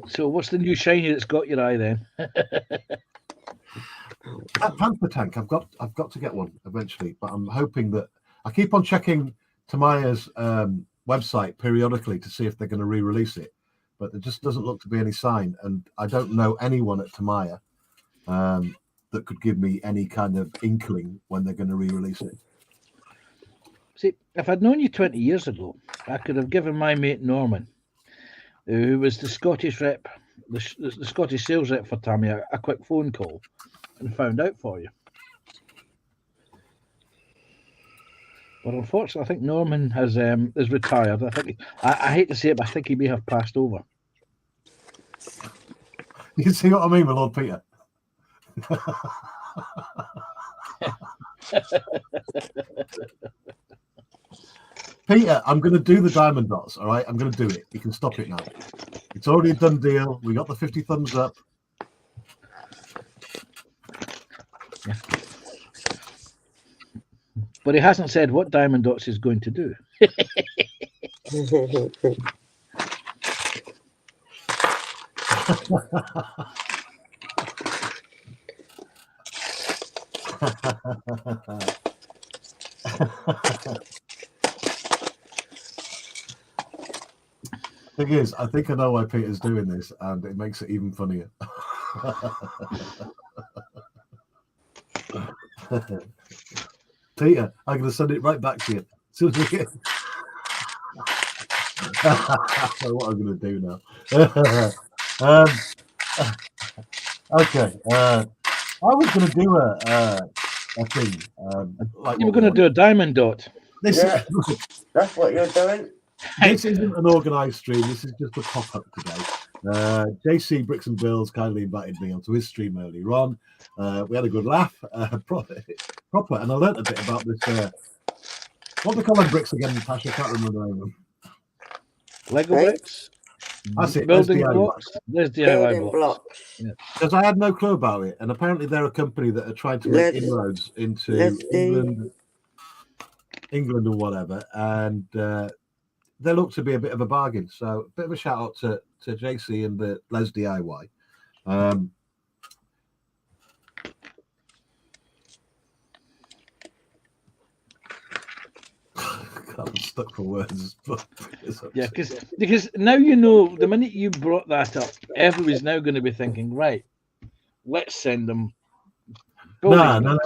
C: So what's the new shiny that's got your eye then?
A: That Panther tank, I've got to get one eventually, but I'm hoping that I keep on checking Tamiya's website periodically to see if they're going to re-release it, but there just doesn't look to be any sign, and I don't know anyone at Tamiya that could give me any kind of inkling when they're going to re-release it.
C: See, if I'd known you 20 years ago, I could have given my mate Norman, who was the Scottish rep, the Scottish sales rep for Tamiya, a quick phone call and found out for you. But unfortunately, I think Norman is retired. I hate to say it, but I think he may have passed over.
A: You see what I mean, my Lord Peter? Peter, I'm going to do the diamond dots, all right? I'm going to do it. You can stop it now. It's already a done deal. We got the 50 thumbs up.
C: Yeah. But he hasn't said what Diamond Dots is going to do.
A: Thing is, I think I know why Peter's doing this, and it makes it even funnier. Peter, I'm going to send it right back to you. So what I'm going to do now. Okay. I was going to do a thing. Like
C: You were going to do a Diamond Dot.
A: This,
B: Yeah. That's what you're doing.
A: This isn't an organised stream. This is just a pop-up today. JC Bricks and Bills kindly invited me onto his stream earlier on. We had a good laugh, proper, and I learnt a bit about this. What do they call them bricks again, Natasha? I can't remember the name of them.
C: Lego
B: Right.
C: bricks.
A: That's it.
C: Building
A: DIY.
C: blocks. There's DIY
B: Building
C: blocks.
B: blocks.
A: Because I had no clue about it, and apparently they're a company that are trying to make inroads into England or whatever, and they look to be a bit of a bargain. So, a bit of a shout out to JC and the Les DIY. I'm stuck for words.
C: Yeah, because now you know. The minute you brought that up, everybody's now going to be thinking, right, let's send them.
A: No.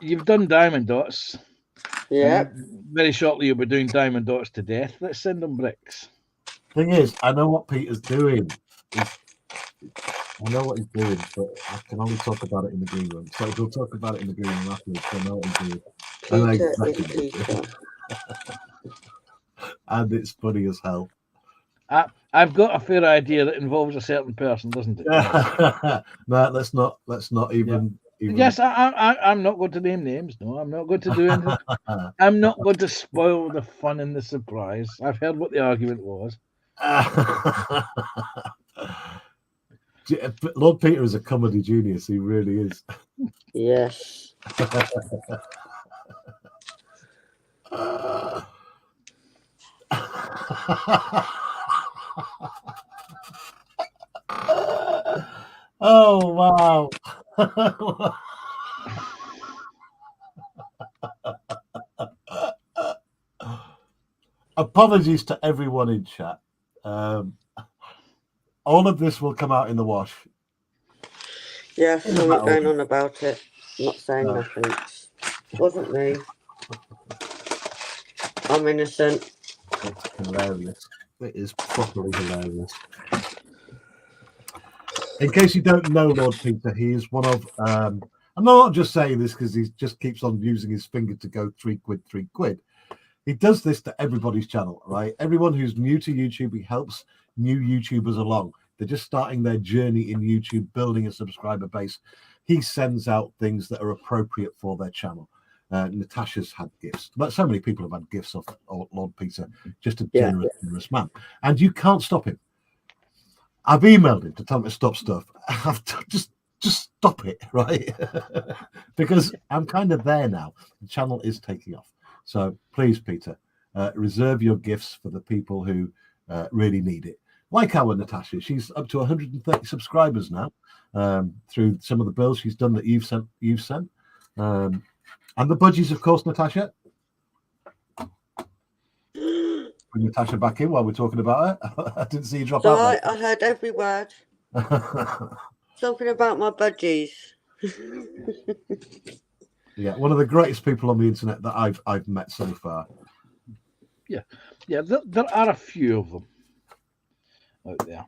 C: You've done Diamond Dots.
B: Yeah.
C: Very shortly, you'll be doing Diamond Dots to death. Let's send them bricks.
A: Thing is, I know what Peter's doing. I know what he's doing, but I can only talk about it in the green room. So we'll talk about it in the green room afterwards. So I know what he's doing.
B: Peter is Peter.
A: And it's funny as hell.
C: I've got a fair idea that involves a certain person, doesn't it?
A: No, let's not even.
C: Yes, I'm not going to name names. No, I'm not going to do anything. I'm not going to spoil the fun and the surprise. I've heard what the argument was.
A: Lord Peter is a comedy genius. He really is.
B: Yes.
A: Oh wow. Apologies to everyone in chat. All of this will come out in the wash.
B: Yes, I'm not going on about it. I'm not saying nothing. It wasn't me. I'm innocent.
A: It's hilarious. It is properly hilarious. In case you don't know Lord Peter, he is one of I'm not just saying this because he just keeps on using his finger to go 3 quid, 3 quid. He does this to everybody's channel, right? Everyone who's new to YouTube, he helps new YouTubers along. They're just starting their journey in YouTube, building a subscriber base. He sends out things that are appropriate for their channel. Natasha's had gifts, but so many people have had gifts off Lord Peter. Just a generous man, and you can't stop him. I've emailed him to tell him to stop stuff. Just stop it, right? Because I'm kind of there now. The channel is taking off. So please, Peter, reserve your gifts for the people who really need it. Like our Natasha, she's up to 130 subscribers now through some of the bills she's done that you've sent. And the budgies, of course, Natasha. Bring Natasha back in while we're talking about her. I didn't see you drop out.
B: I heard every word. Something about my budgies.
A: Yeah, one of the greatest people on the internet that I've met so far.
C: Yeah, there are a few of them out there.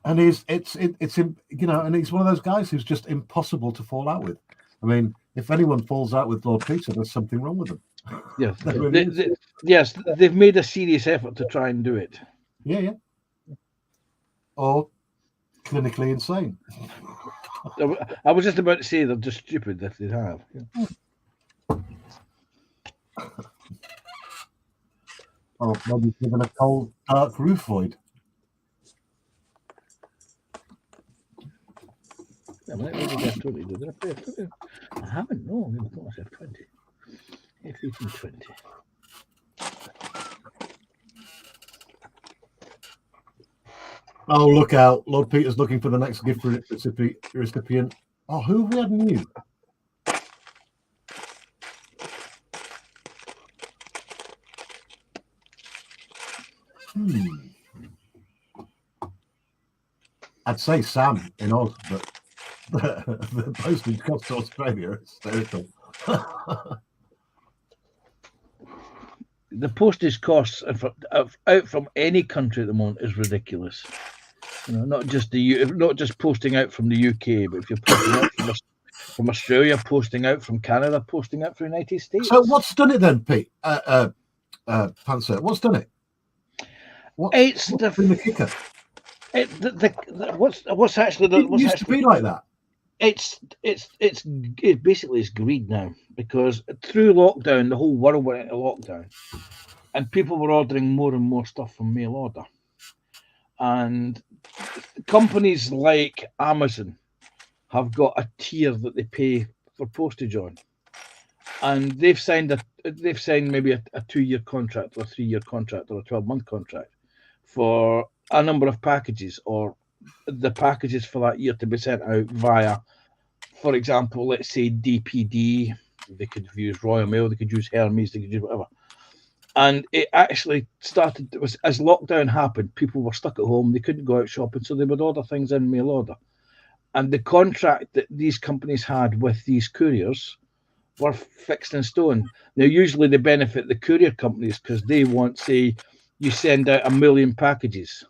A: And it's you know, and he's one of those guys who's just impossible to fall out with. I mean, if anyone falls out with Lord Peter, there's something wrong with them.
C: Yeah, yes, they've made a serious effort to try and do it.
A: Yeah. Or clinically insane.
C: I was just about to say they're just stupid if they have.
A: Or maybe given a cold, dark roof void.
C: Yeah, right, what did I have 20 do? Did I pay 20? I haven't, no. I thought I said 20. F1820.
A: Oh, look out. Lord Peter's looking for the next gift recipient. Oh, who have we had new? I'd say Sam in Oz, but the postage cost to Australia is hysterical.
C: The postage costs out from any country at the moment is ridiculous. You know, not just posting out from the UK, but if you're posting out from Australia, posting out from Canada, posting out from the United States.
A: So what's done it then, Pete? Panzer, what's done it?
C: What's
A: been the kicker?
C: What's actually the,
A: It used to be like that.
C: It's basically it's greed now, because through lockdown the whole world went into lockdown, and people were ordering more and more stuff from mail order, and companies like Amazon have got a tier that they pay for postage on, and they've signed maybe a 2-year contract or a 3-year contract or a 12-month contract for a number of packages, or the packages for that year to be sent out via, for example, let's say DPD. They could use Royal Mail, they could use Hermes, they could use whatever. And it actually started, as lockdown happened, people were stuck at home, they couldn't go out shopping, so they would order things in mail order. And the contract that these companies had with these couriers were fixed in stone. Now, usually they benefit the courier companies because they want, say, you send out 1 million packages,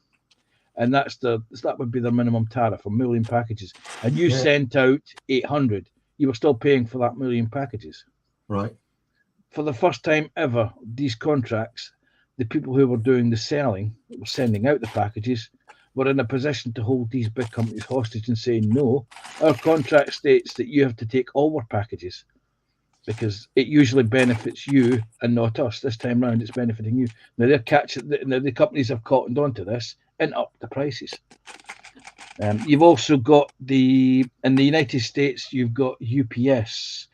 C: and that would be the minimum tariff, 1 million packages, and you sent out 800, you were still paying for that 1 million packages.
A: Right.
C: For the first time ever, these contracts, the people who were doing the selling, were sending out the packages, were in a position to hold these big companies hostage and say, no, our contract states that you have to take all our packages, because it usually benefits you and not us. This time round, it's benefiting you. Now the companies have cottoned onto this and up the prices. You've also got in the United States, you've got UPS,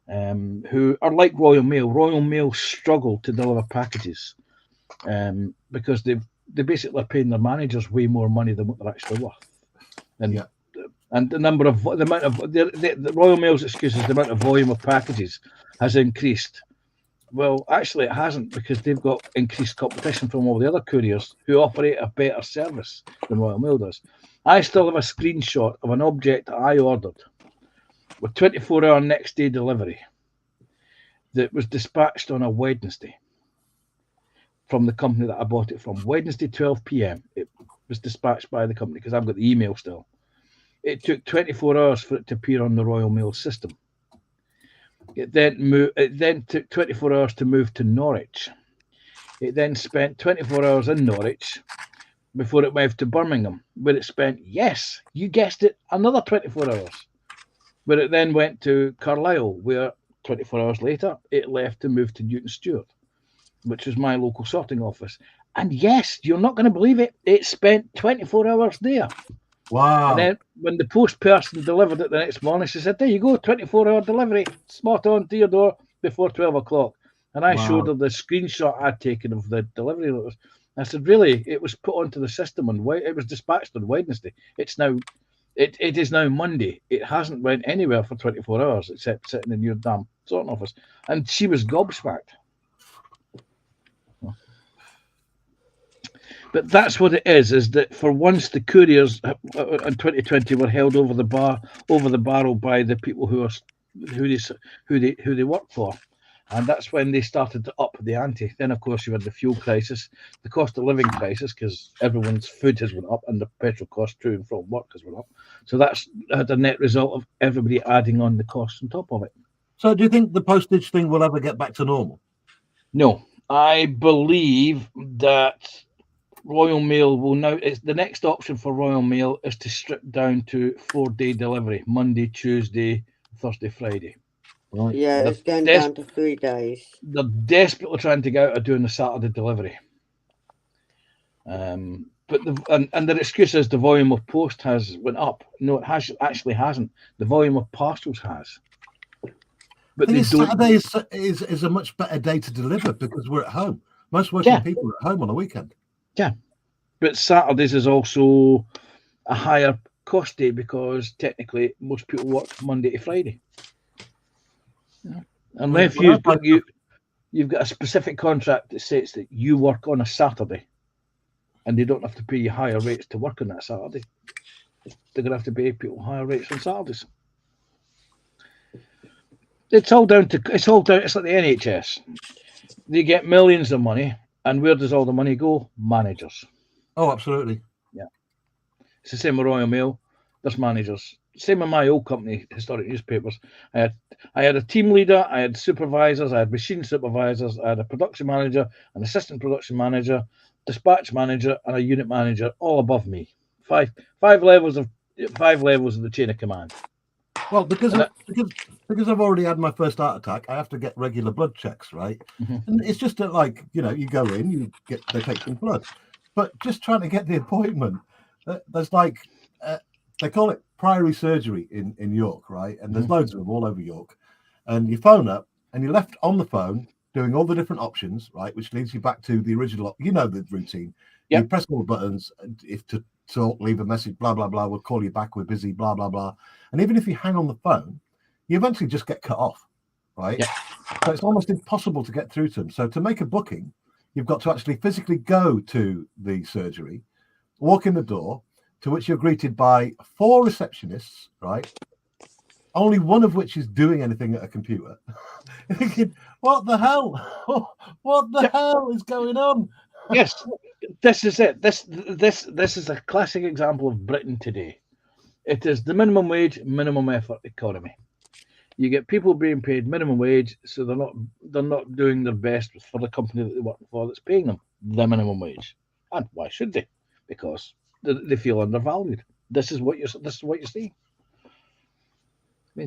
C: who are like Royal Mail. Royal Mail struggle to deliver packages because they basically are paying their managers way more money than what they're actually worth. And the amount of the Royal Mail's excuse is the amount of volume of packages has increased. Well, actually, it hasn't, because they've got increased competition from all the other couriers who operate a better service than Royal Mail does. I still have a screenshot of an object that I ordered with 24-hour next day delivery that was dispatched on a Wednesday from the company that I bought it from. Wednesday, 12 p.m. It was dispatched by the company, because I've got the email still. It took 24 hours for it to appear on the Royal Mail system. It then took 24 hours to move to Norwich. It then spent 24 hours in Norwich before it moved to Birmingham, where it spent, yes, you guessed it, another 24 hours. Where it then went to Carlisle, where 24 hours later, it left to move to Newton Stewart, which was my local sorting office. And yes, you're not going to believe it, it spent 24 hours there.
A: Wow.
C: And then when the post person delivered it the next morning, she said, there you go, 24-hour delivery, spot on to your door before 12 o'clock. And I showed her the screenshot I'd taken of the delivery. I said, really, it was put onto the system, and it was dispatched on Wednesday. It is now Monday. It hasn't went anywhere for 24 hours except sitting in your damn sorting office. And she was gobsmacked. But that's what it is that for once the couriers in 2020 were held over the barrel by the people who they work for. And that's when they started to up the ante. Then, of course, you had the fuel crisis, the cost of living crisis, because everyone's food has went up and the petrol cost to and from work has went up. So that's had a net result of everybody adding on the costs on top of it.
A: So do you think the postage thing will ever get back to normal?
C: No. I believe that Royal Mail will now, the next option for Royal Mail is to strip down to 4-day delivery, Monday, Tuesday, Thursday, Friday.
A: Right.
B: Yeah, it's going down to 3 days.
C: They're desperately trying to get out of doing the Saturday delivery. But and their excuse is the volume of post has went up. No, it actually hasn't. The volume of parcels has. But
A: thing
C: they
A: is,
C: don't.
A: Saturday is a much better day to deliver because we're at home. Most working people are at home on a weekend.
C: Yeah, but Saturdays is also a higher cost day because technically most people work Monday to Friday. Unless you've got a specific contract that states that you work on a Saturday, and they don't have to pay you higher rates to work on that Saturday. They're going to have to pay people higher rates on Saturdays. It's all down. It's like the NHS. They get millions of money, and where does all the money go? Managers.
A: Oh, absolutely.
C: Yeah. It's the same with Royal Mail. There's managers. Same with my old company, Historic Newspapers. I had a team leader, I had supervisors, I had machine supervisors, I had a production manager, an assistant production manager, dispatch manager, and a unit manager, all above me. Five levels of the chain of command.
A: Well, because I've already had my first heart attack, I have to get regular blood checks, right?
C: Mm-hmm.
A: And it's just that, like, you go in, they take some blood, but just trying to get the appointment. There's like they call it priory surgery in York, right? And there's loads of them all over York. And you phone up, and you're left on the phone doing all the different options, right? Which leads you back to the original. You know the routine. Yep. You press all the buttons. If to talk, leave a message, blah blah blah. We'll call you back. We're busy, blah blah blah. And even if you hang on the phone, you eventually just get cut off, right? Yep. So it's almost impossible to get through to them. So to make a booking, you've got to actually physically go to the surgery, walk in the door, to which you're greeted by 4 receptionists, right? Only one of which is doing anything at a computer. You're thinking, what the hell? What the hell is going on?
C: Yes, this is it. This is a classic example of Britain today. It is the minimum wage, minimum effort economy. You get people being paid minimum wage, so they're not doing their best for the company that they work for that's paying them the minimum wage. And why should they? Because they feel undervalued. This is what you're seeing.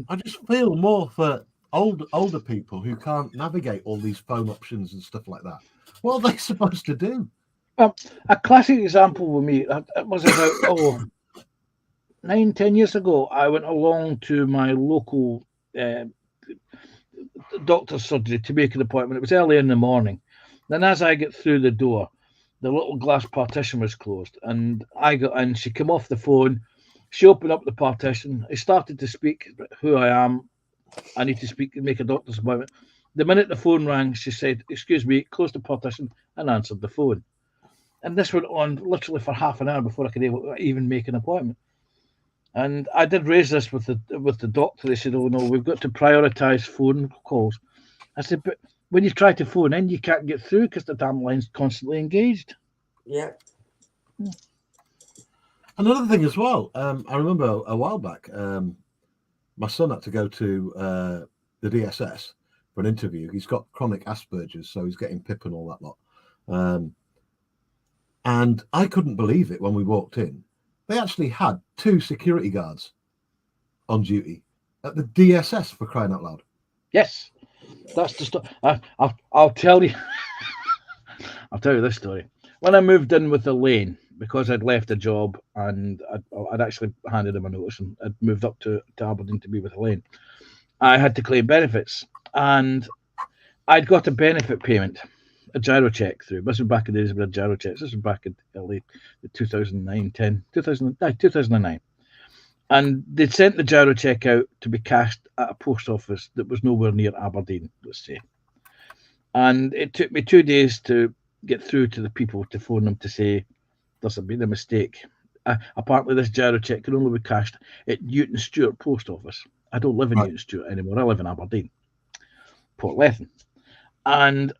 A: I just feel more for older people who can't navigate all these phone options and stuff like that. What are they supposed to do?
C: A classic example with me, it was about 9-10 years ago. I went along to my local doctor's surgery to make an appointment. It was early in the morning. Then as I get through the door, the little glass partition was closed, and I got in. She came off the phone. She opened up the partition. I started to speak who I am. I need to speak and make a doctor's appointment. The minute the phone rang, she said, "Excuse me," closed the partition and answered the phone. And this went on literally for half an hour before I could even make an appointment. And I did raise this with the doctor. They said, "Oh no, we've got to prioritise phone calls." I said, "But when you try to phone in, you can't get through because the damn line's constantly engaged."
B: Yeah.
A: Another thing as well, I remember a while back, my son had to go to the DSS for an interview. He's got chronic Asperger's, so he's getting PIP and all that lot. And I couldn't believe it when we walked in. They actually had 2 security guards on duty at the DSS, for crying out loud.
C: Yes, that's the story. I'll tell you. I'll tell you this story. When I moved in with Elaine, because I'd left a job and I'd actually handed him a notice and I'd moved up to Aberdeen to be with Elaine, I had to claim benefits. And I'd got a benefit payment, a gyro check through. This was back in the days with gyro checks. This was back in early 2009. And they'd sent the gyro check out to be cashed at a post office that was nowhere near Aberdeen, let's say. And it took me 2 days to get through to the people to phone them to say, "There's been a mistake. Apparently this gyro check can only be cashed at Newton Stewart Post Office." I don't live in Newton Stewart anymore. I live in Aberdeen, Portlethen. And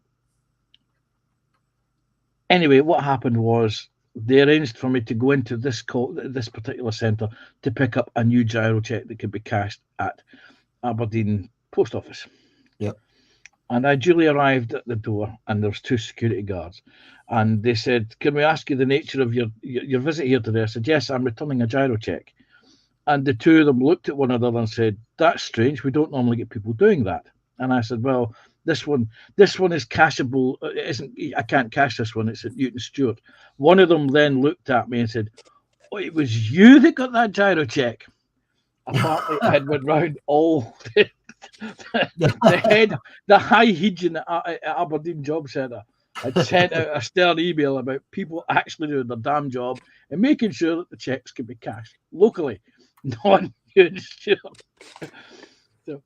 C: anyway, what happened was they arranged for me to go into this particular centre to pick up a new gyro check that could be cashed at Aberdeen Post Office.
A: Yep.
C: And I duly arrived at the door, and there was 2 security guards, and they said, "Can we ask you the nature of your visit here today?" I said, "Yes, I'm returning a gyro check." And the 2 of them looked at one another and said, "That's strange. We don't normally get people doing that." And I said, "Well, This one is cashable. It isn't. I can't cash this one. It's at Newton Stewart. One of them then looked at me and said, "Oh, it was you that got that gyro check." Apparently, it had went round all the high Hegian at Aberdeen Job Centre had sent out a stern email about people actually doing their damn job and making sure that the checks can be cashed locally, not Newton Stewart. So,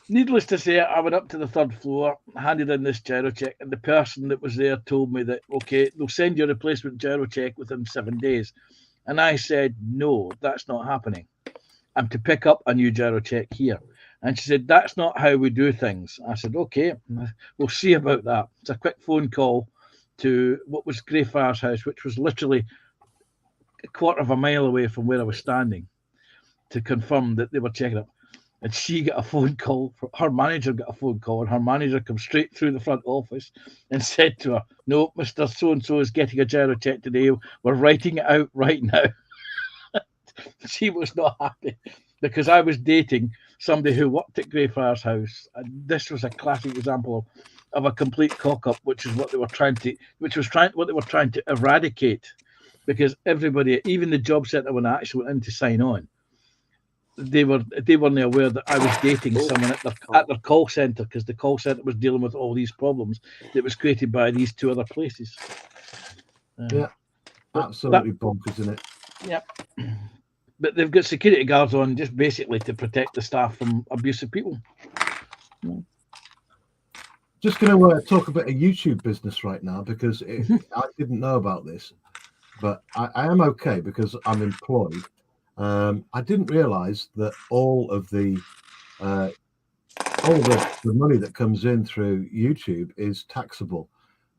C: needless to say, I went up to the third floor, handed in this gyro check, and the person that was there told me that, okay, they'll send you a replacement gyro check within 7 days. And I said, no, that's not happening. I'm to pick up a new gyro check here. And she said, that's not how we do things. I said, okay, we'll see about that. It's a quick phone call to what was Greyfriars House, which was literally a quarter of a mile away from where I was standing, to confirm that they were checking up. And she got a phone call, her manager got a phone call, and her manager come straight through the front office and said to her, no, Mr. So-and-so is getting a gyro check today. We're writing it out right now. She was not happy because I was dating somebody who worked at Greyfriars House. And this was a classic example of a complete cock-up, which is what they were trying to eradicate, because everybody, even the job centre, when I actually went in to sign on, they weren't aware that I was dating someone at their call centre, because the call centre was dealing with all these problems that was created by these two other places.
A: Yeah, absolutely bonkers, isn't it?
C: Yeah. But they've got security guards on just basically to protect the staff from abusive people.
A: Just going to talk a bit of YouTube business right now, because I didn't know about this, but I am okay because I'm employed. I didn't realise that all the money that comes in through YouTube is taxable,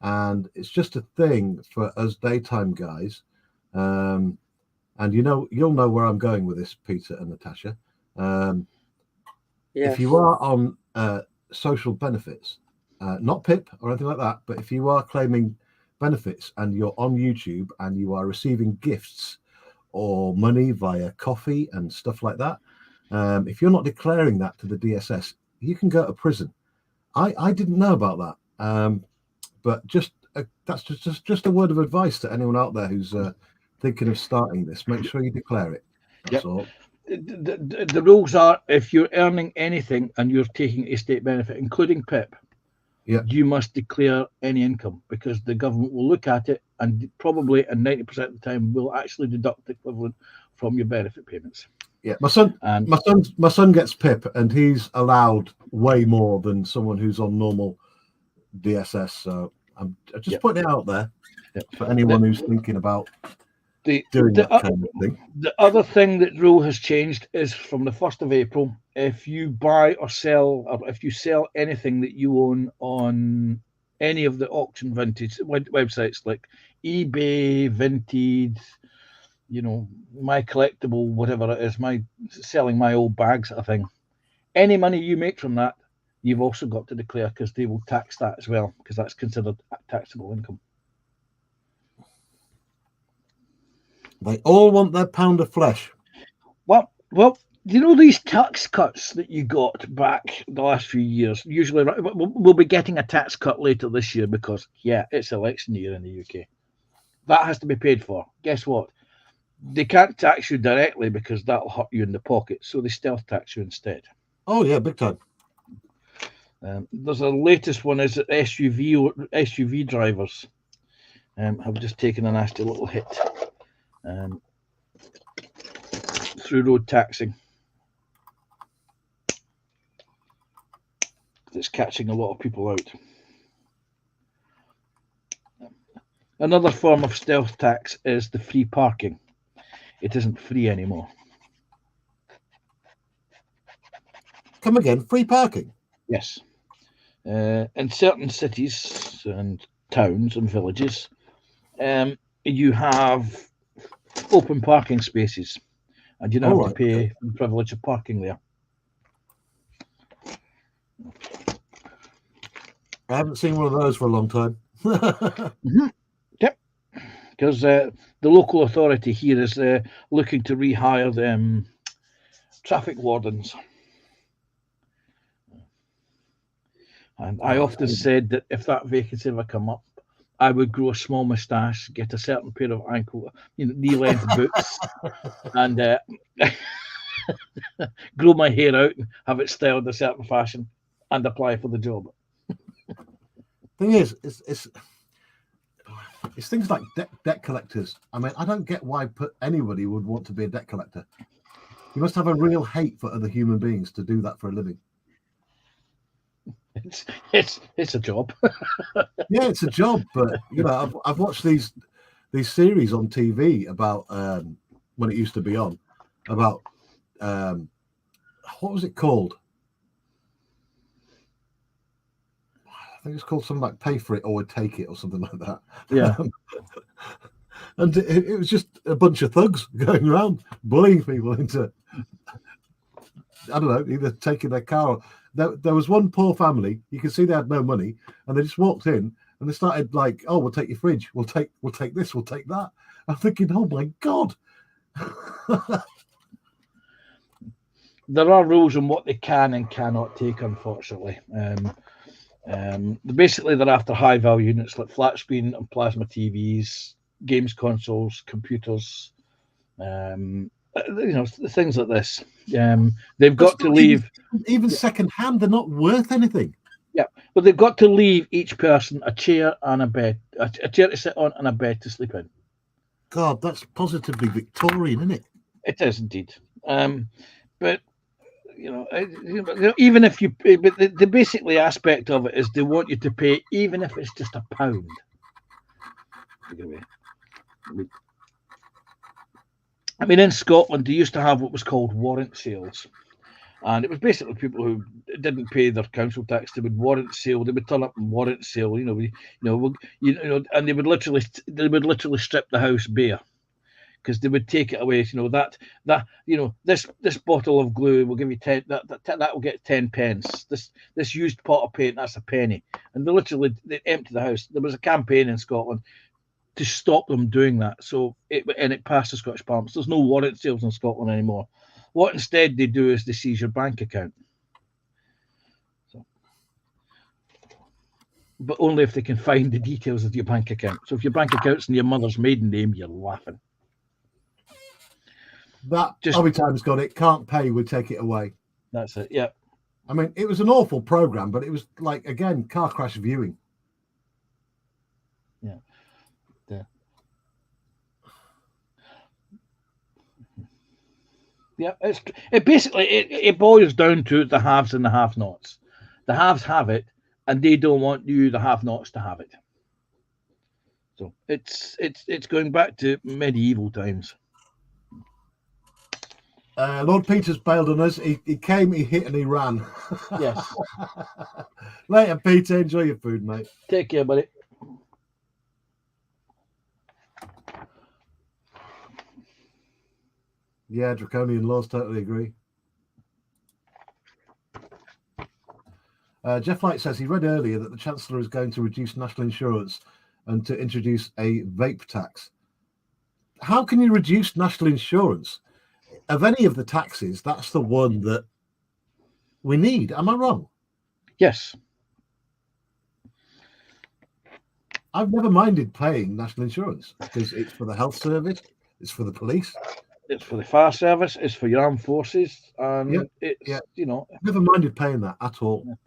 A: and it's just a thing for us daytime guys. And you'll know where I'm going with this, Peter and Natasha.
B: Yes.
A: If you are on social benefits, not PIP or anything like that, but if you are claiming benefits and you're on YouTube and you are receiving gifts or money via coffee and stuff like that, if you're not declaring that to the DSS, you can go to prison. I didn't know about that, but that's just a word of advice to anyone out there who's thinking of starting this. Make sure you declare it. That's all.
C: The rules are, if you're earning anything and you're taking a state benefit, including PIP, you must declare any income, because the government will look at it and probably, and 90% of the time, will actually deduct the equivalent from your benefit payments.
A: Yeah, my son gets PIP, and he's allowed way more than someone who's on normal DSS. So I'm just putting it out there for anyone who's thinking about doing that kind of thing.
C: The other thing that rule has changed is from the 1st of April, if you buy or sell, or if you sell anything that you own on any of the auction vintage websites like eBay, Vinted, My Collectible, whatever it is, selling my old bags, I think, any money you make from that, you've also got to declare, because they will tax that as well, because that's considered taxable income.
A: They all want their pound of flesh.
C: Well, these tax cuts that you got back the last few years, usually we'll be getting a tax cut later this year because, it's election year in the UK. That has to be paid for. Guess what? They can't tax you directly because that'll hurt you in the pocket, so they stealth tax you instead.
A: Oh, yeah, big time.
C: There's a latest one is that SUV drivers have just taken a nasty little hit through road taxing. It's catching a lot of people out. Another form of stealth tax is the free parking. It isn't free anymore.
A: Come again, free parking?
C: Yes. In certain cities and towns and villages, you have open parking spaces, and you don't have to pay for the privilege of parking there.
A: I haven't seen one of those for a long time.
C: Yep, because the local authority here is looking to rehire them traffic wardens. And I often said that if that vacancy ever come up, I would grow a small moustache, get a certain pair of knee-length boots, and grow my hair out and have it styled a certain fashion and apply for the job.
A: Thing is, it's things like debt collectors. I mean, I don't get why anybody would want to be a debt collector. You must have a real hate for other human beings to do that for a living.
C: It's a job.
A: Yeah, it's a job, but I've watched these series on TV about when it used to be on about what was it called? I think it's called something like "Pay for It or Take It" or something like that.
C: Yeah.
A: And it was just a bunch of thugs going around bullying people into, I don't know, either taking their car. There was one poor family. You could see they had no money, and they just walked in and they started like, "Oh, we'll take your fridge. We'll take this. We'll take that." I'm thinking, "Oh my God."
C: There are rules on what they can and cannot take, unfortunately. Basically, they're after high-value units like flat screen and plasma TVs, games consoles, computers, things like this. They've got to leave.
A: Even second-hand, they're not worth anything.
C: Yeah, but they've got to leave each person a chair and a bed, a chair to sit on and a bed to sleep in.
A: God, that's positively Victorian, isn't it?
C: It is indeed. But even if you, but the basically aspect of it is they want you to pay, even if it's just £1. I mean, in Scotland, they used to have what was called warrant sales. And it was basically people who didn't pay their council tax. They would warrant sale. They would turn up and warrant sale. And they would literally strip the house bare, because they would take it away. This bottle of glue will give you 10. That will get 10 pence. This used pot of paint, that's a penny. And they empty the house. There was a campaign in Scotland to stop them doing that. So it passed the Scottish Parliament. There's no warrant sales in Scotland anymore. What instead they do is they seize your bank account. But only if they can find the details of your bank account. So if your bank account's in your mother's maiden name, you're laughing.
A: That every time's got it. Can't pay, we take it away.
C: That's it. Yeah.
A: I mean, it was an awful program, but it was like, again, car crash viewing.
C: Yeah. Yeah, it basically boils down to the haves and the have-nots. The haves have it, and they don't want you, the have-nots, to have it. So it's going back to medieval times.
A: Lord Peter's bailed on us. He came, he hit, and he ran.
C: Yes.
A: Later, Peter. Enjoy your food, mate.
C: Take care, buddy.
A: Yeah, draconian laws, totally agree. Jeff Light says he read earlier that the Chancellor is going to reduce national insurance and to introduce a vape tax. How can you reduce national insurance? Of any of the taxes, that's the one that we need. Am I wrong?
C: Yes.
A: I've never minded paying national insurance because it's for the health service, it's for the police.
C: It's for the fire service. It's for your armed forces, and
A: Never minded paying that at all.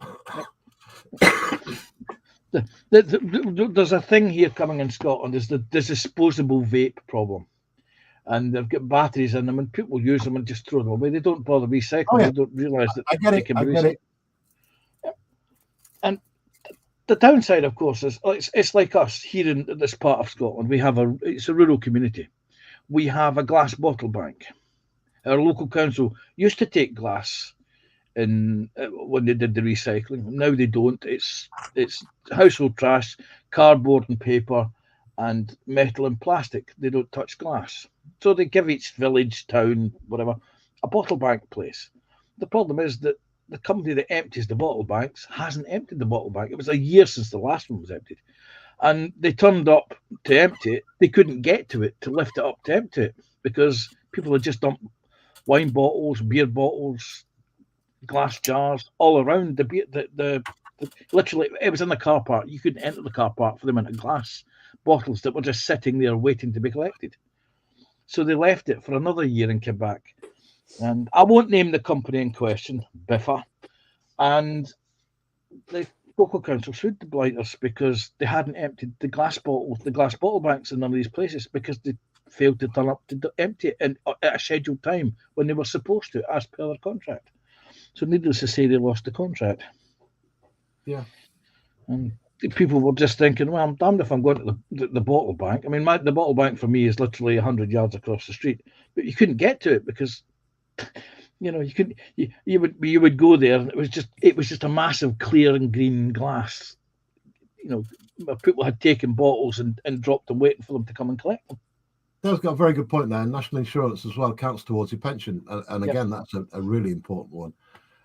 C: There's a thing here coming in Scotland. Is the disposable vape problem, and they've got batteries in them, and people use them and just throw them away. They don't bother recycling.
A: Oh, yeah.
C: They don't realise that
A: I get it. I get it.
C: And the downside, of course, is it's like us here in this part of Scotland. It's a rural community. We have a glass bottle bank. Our local council used to take glass in when they did the recycling. Now they don't. It's household trash, cardboard and paper, and metal and plastic. They don't touch glass. So they give each village, town, whatever, a bottle bank place. The problem is that the company that empties the bottle banks hasn't emptied the bottle bank. It was a year since the last one was emptied. And they turned up to empty it. They couldn't get to it to lift it up to empty it because people had just dumped wine bottles, beer bottles, glass jars all around the Literally, it was in the car park. You couldn't enter the car park for the amount of glass bottles that were just sitting there waiting to be collected. So they left it for another year and came back. And I won't name the company in question, Biffa. And the local council sued the blighters because they hadn't emptied the glass bottle banks in none of these places because they failed to turn up to empty it at a scheduled time when they were supposed to, as per their contract. So needless to say, they lost the contract.
A: Yeah.
C: And people were just thinking, well, I'm damned if I'm going to the bottle bank. I mean, the bottle bank for me is literally 100 yards across the street, but you couldn't get to it because, you couldn't. You would go there, and it was just a massive clear and green glass. People had taken bottles and dropped them, waiting for them to come and collect them.
A: Dale's got a very good point there. And national insurance as well counts towards your pension, and again, that's a really important one.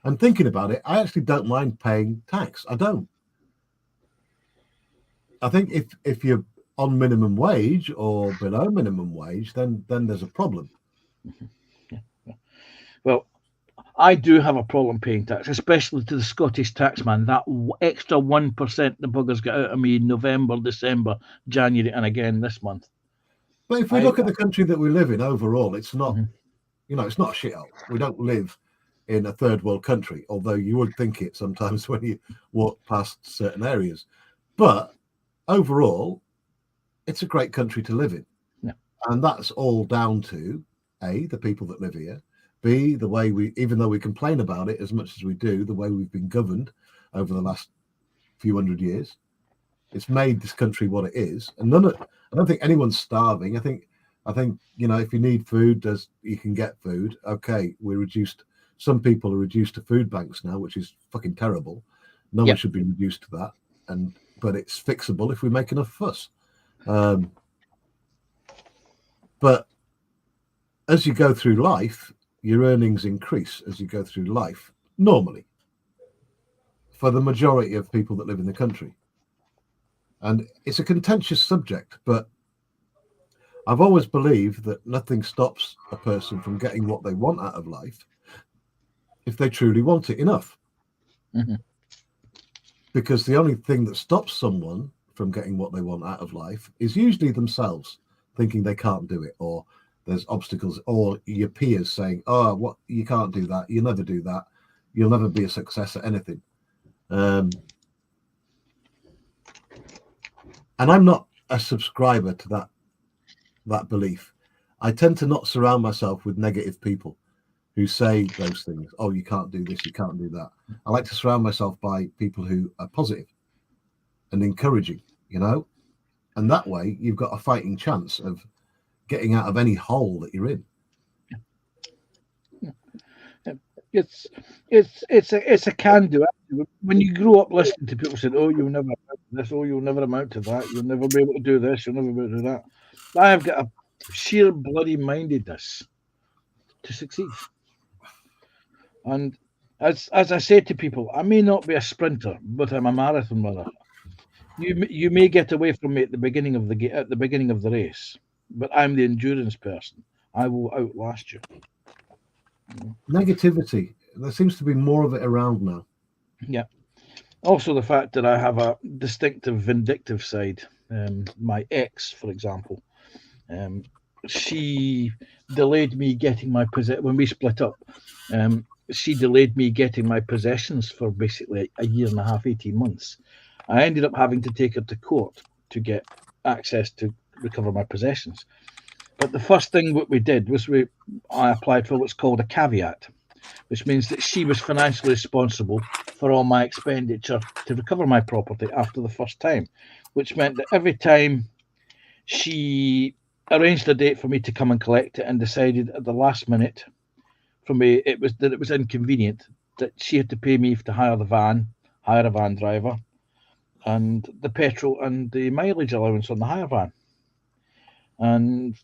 A: And thinking about it, I actually don't mind paying tax. I don't. I think if you're on minimum wage or below minimum wage, then there's a problem.
C: Well, I do have a problem paying tax, especially to the Scottish taxman. That extra 1% the buggers get out of me in November, December, January, and again this month.
A: But if we look at the country that we live in overall, it's not, it's not a shithole. We don't live in a third world country, although you would think it sometimes when you walk past certain areas. But overall, it's a great country to live in.
C: Yeah.
A: And that's all down to A, the people that live here, B, the way even though we complain about it as much as we do, the way we've been governed over the last few hundred years. It's made this country what it is. And I don't think anyone's starving. I think, if you need food, you can get food. Okay, some people are reduced to food banks now, which is fucking terrible. No one should be reduced to that. But it's fixable if we make enough fuss. But as you go through life, your earnings increase as you go through life, normally, for the majority of people that live in the country. And it's a contentious subject, but I've always believed that nothing stops a person from getting what they want out of life if they truly want it enough.
C: Mm-hmm.
A: Because the only thing that stops someone from getting what they want out of life is usually themselves thinking they can't do it, or there's obstacles, or your peers saying, oh, what, you can't do that, you'll never do that, you'll never be a success at anything. And I'm not a subscriber to that belief. I tend to not surround myself with negative people who say those things. Oh, you can't do this, you can't do that. I like to surround myself by people who are positive and encouraging, and that way you've got a fighting chance of getting out of any hole that you're in.
C: It's a can-do. When you grow up listening to people saying, "Oh, you'll never amount to this. Oh, you'll never amount to that. You'll never be able to do this. You'll never be able to do that," I have got a sheer bloody mindedness to succeed. And as I say to people, I may not be a sprinter, but I'm a marathon runner. You may get away from me at the beginning of the race, but I'm the endurance person. I will outlast you.
A: Negativity. There seems to be more of it around now.
C: Yeah. Also, the fact that I have a distinctive vindictive side. My ex, for example, she delayed me getting my possessions when we split up. She delayed me getting my possessions for basically a year and a half, 18 months. I ended up having to take her to court to get access to recover my possessions. But the first thing what we did was I applied for what's called a caveat, which means that she was financially responsible for all my expenditure to recover my property after the first time, which meant that every time she arranged a date for me to come and collect it and decided at the last minute for me it was inconvenient, that she had to pay me to hire a van driver, and the petrol and the mileage allowance on the hire van. And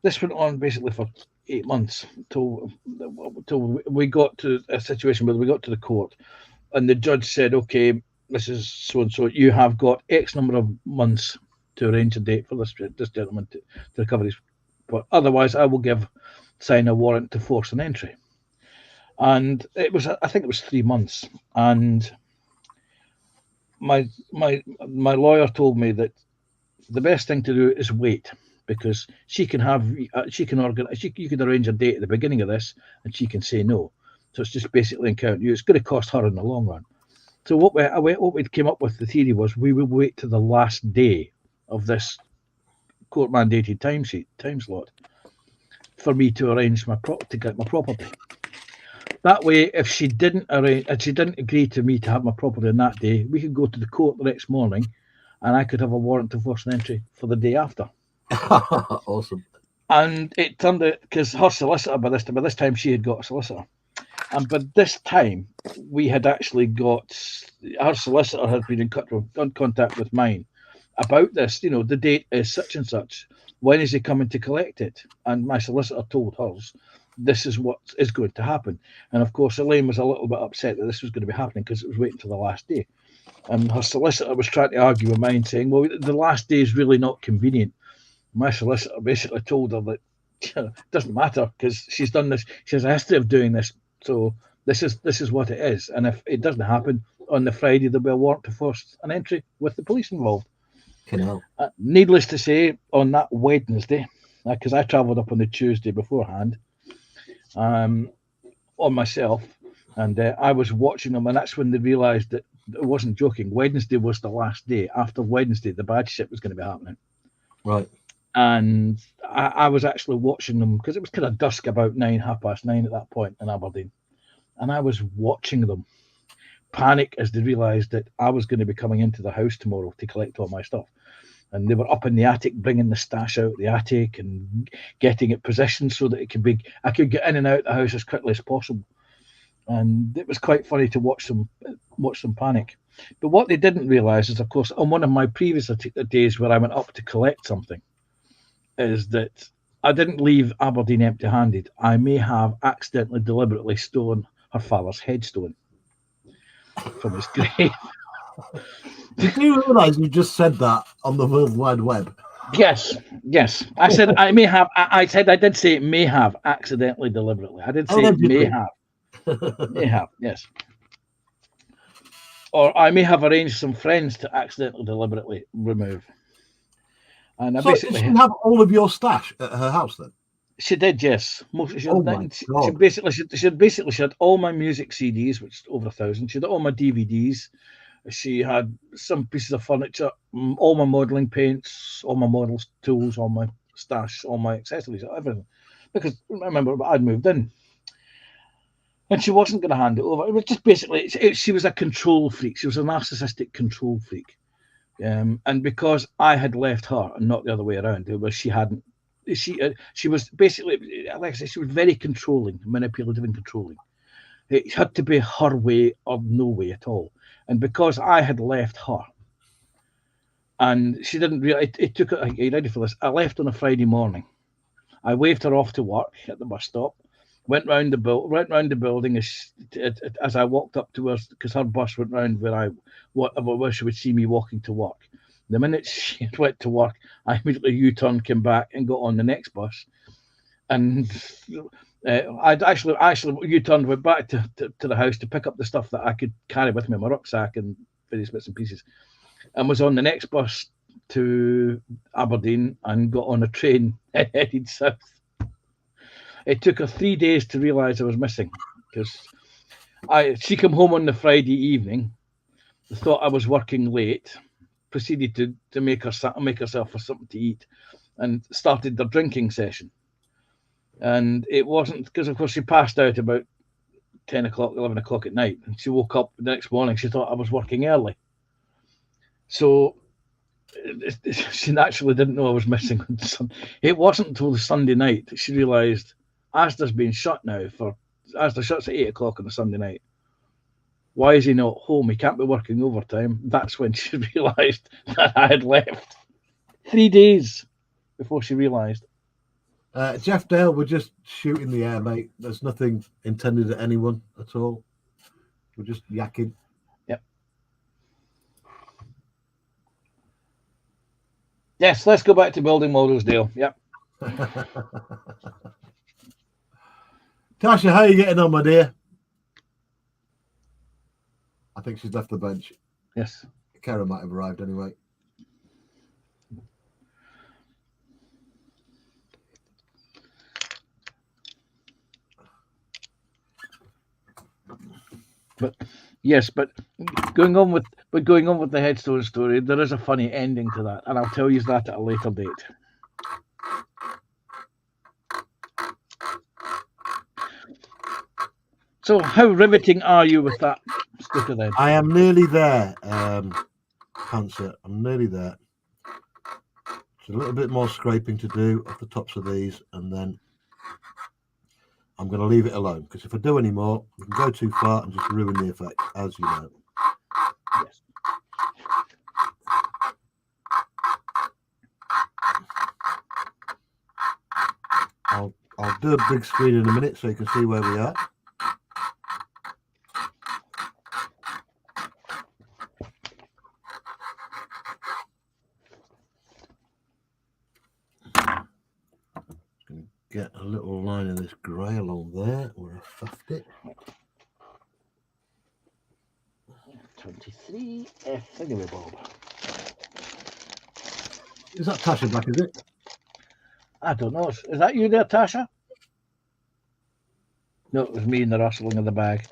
C: this went on basically for 8 months till we got to a situation where we got to the court, and the judge said, "Okay, this is so and so. You have got X number of months to arrange a date for this gentleman to recover his, but otherwise, I will sign a warrant to force an entry." And I think it was 3 months, and my lawyer told me that the best thing to do is wait, because she can organize. You could arrange a date at the beginning of this, and she can say no. So it's just basically encounter you. It's going to cost her in the long run. So what we came up with, the theory was we would wait to the last day of this court mandated time slot for me to arrange to get my property. That way, if she didn't agree to me to have my property on that day, we could go to the court the next morning, and I could have a warrant of forced entry for the day after.
A: Awesome.
C: And it turned out, because her solicitor by this time she had got a solicitor, and by this time we had actually got, her solicitor had been in contact with mine about this. The date is such and such. When is he coming to collect it? And my solicitor told hers, this is what is going to happen. And of course, Elaine was a little bit upset that this was going to be happening because it was waiting till the last day. And her solicitor was trying to argue with mine, saying, well, the last day is really not convenient. My solicitor basically told her that it doesn't matter, because she's done this. She has a history of doing this. So this is what it is. And if it doesn't happen on the Friday, there'll be a warrant to force an entry with the police involved. Needless to say, on that Wednesday, because I travelled up on the Tuesday beforehand, on myself, and I was watching them, and that's when they realised that it wasn't joking. Wednesday was the last day. After Wednesday, the bad shit was going to be happening.
A: Right.
C: And I was actually watching them, because it was kind of dusk, about 9:30 at that point in Aberdeen, and I was watching them panic as they realised that I was going to be coming into the house tomorrow to collect all my stuff. And they were up in the attic, bringing the stash out of the attic and getting it positioned so that I could get in and out of the house as quickly as possible. And it was quite funny to watch them panic. But what they didn't realise is, of course, on one of my previous days where I went up to collect something, is that I didn't leave Aberdeen empty-handed. I may have accidentally, deliberately stolen her father's headstone from his grave.
A: Did you realise you just said that on the World Wide Web?
C: Yes. I said I may have. I said I did say it may have accidentally, deliberately. I did say it may have. May have, yes. Or I may have arranged some friends to accidentally, deliberately remove. And
A: so did she have all of your stash at her house then?
C: She did, yes. She had all my music CDs, which is over 1,000. She had all my DVDs. She had some pieces of furniture, all my modelling paints, all my models tools, all my stash, all my accessories, everything. Because remember, I'd moved in. And she wasn't going to hand it over. It was just basically, she was a control freak. She was a narcissistic control freak. And because I had left her and not the other way around, she was basically, like I said, she was very controlling, manipulative and controlling. It had to be her way or no way at all. And because I had left her, and she didn't really, it took, are you ready for this? I left on a Friday morning. I waved her off to work at the bus stop, went round the building as I walked up to her, because her bus went round where she would see me walking to work. The minute she went to work, I immediately U-turned, came back, and got on the next bus. And I'd actually U-turned, went back to the house to pick up the stuff that I could carry with me, my rucksack and various bits and pieces, and was on the next bus to Aberdeen and got on a train headed south. It took her 3 days to realise I was missing, because she came home on the Friday evening, thought I was working late, proceeded to make herself for something to eat, and started their drinking session. And it wasn't, because of course she passed out about 10 o'clock, 11 o'clock at night, and she woke up the next morning, she thought I was working early. So she naturally didn't know I was missing. It wasn't until the Sunday night that she realised Asda's been shut now Asda shuts at 8 o'clock on a Sunday night. Why is he not home? He can't be working overtime. That's when she realised that I had left. 3 days before she realised.
A: Jeff Dale, we're just shooting the air, mate. There's nothing intended at anyone at all. We're just yakking.
C: Yep. Yes, let's go back to building models, Dale. Yep.
A: Tasha, how are you getting on, my dear? I think she's left the bench.
C: Yes.
A: Kara might have arrived anyway.
C: But yes, but going on with the headstone story, there is a funny ending to that, and I'll tell you that at a later date. So, how riveting are you with that sticker then?
A: I am nearly there, Panzer. I'm nearly there. There's a little bit more scraping to do off the tops of these, and then I'm going to leave it alone, because if I do any more, you can go too far and just ruin the effect, as you know.
C: Yes.
A: I'll do a big screen in a minute so you can see where we are. Get a little line of this grey along there where I fuffed it.
C: 23 thingamabob.
A: Is that Tasha back, is it?
C: I don't know. Is that you there, Tasha? No, it was me in the rustling of the bag.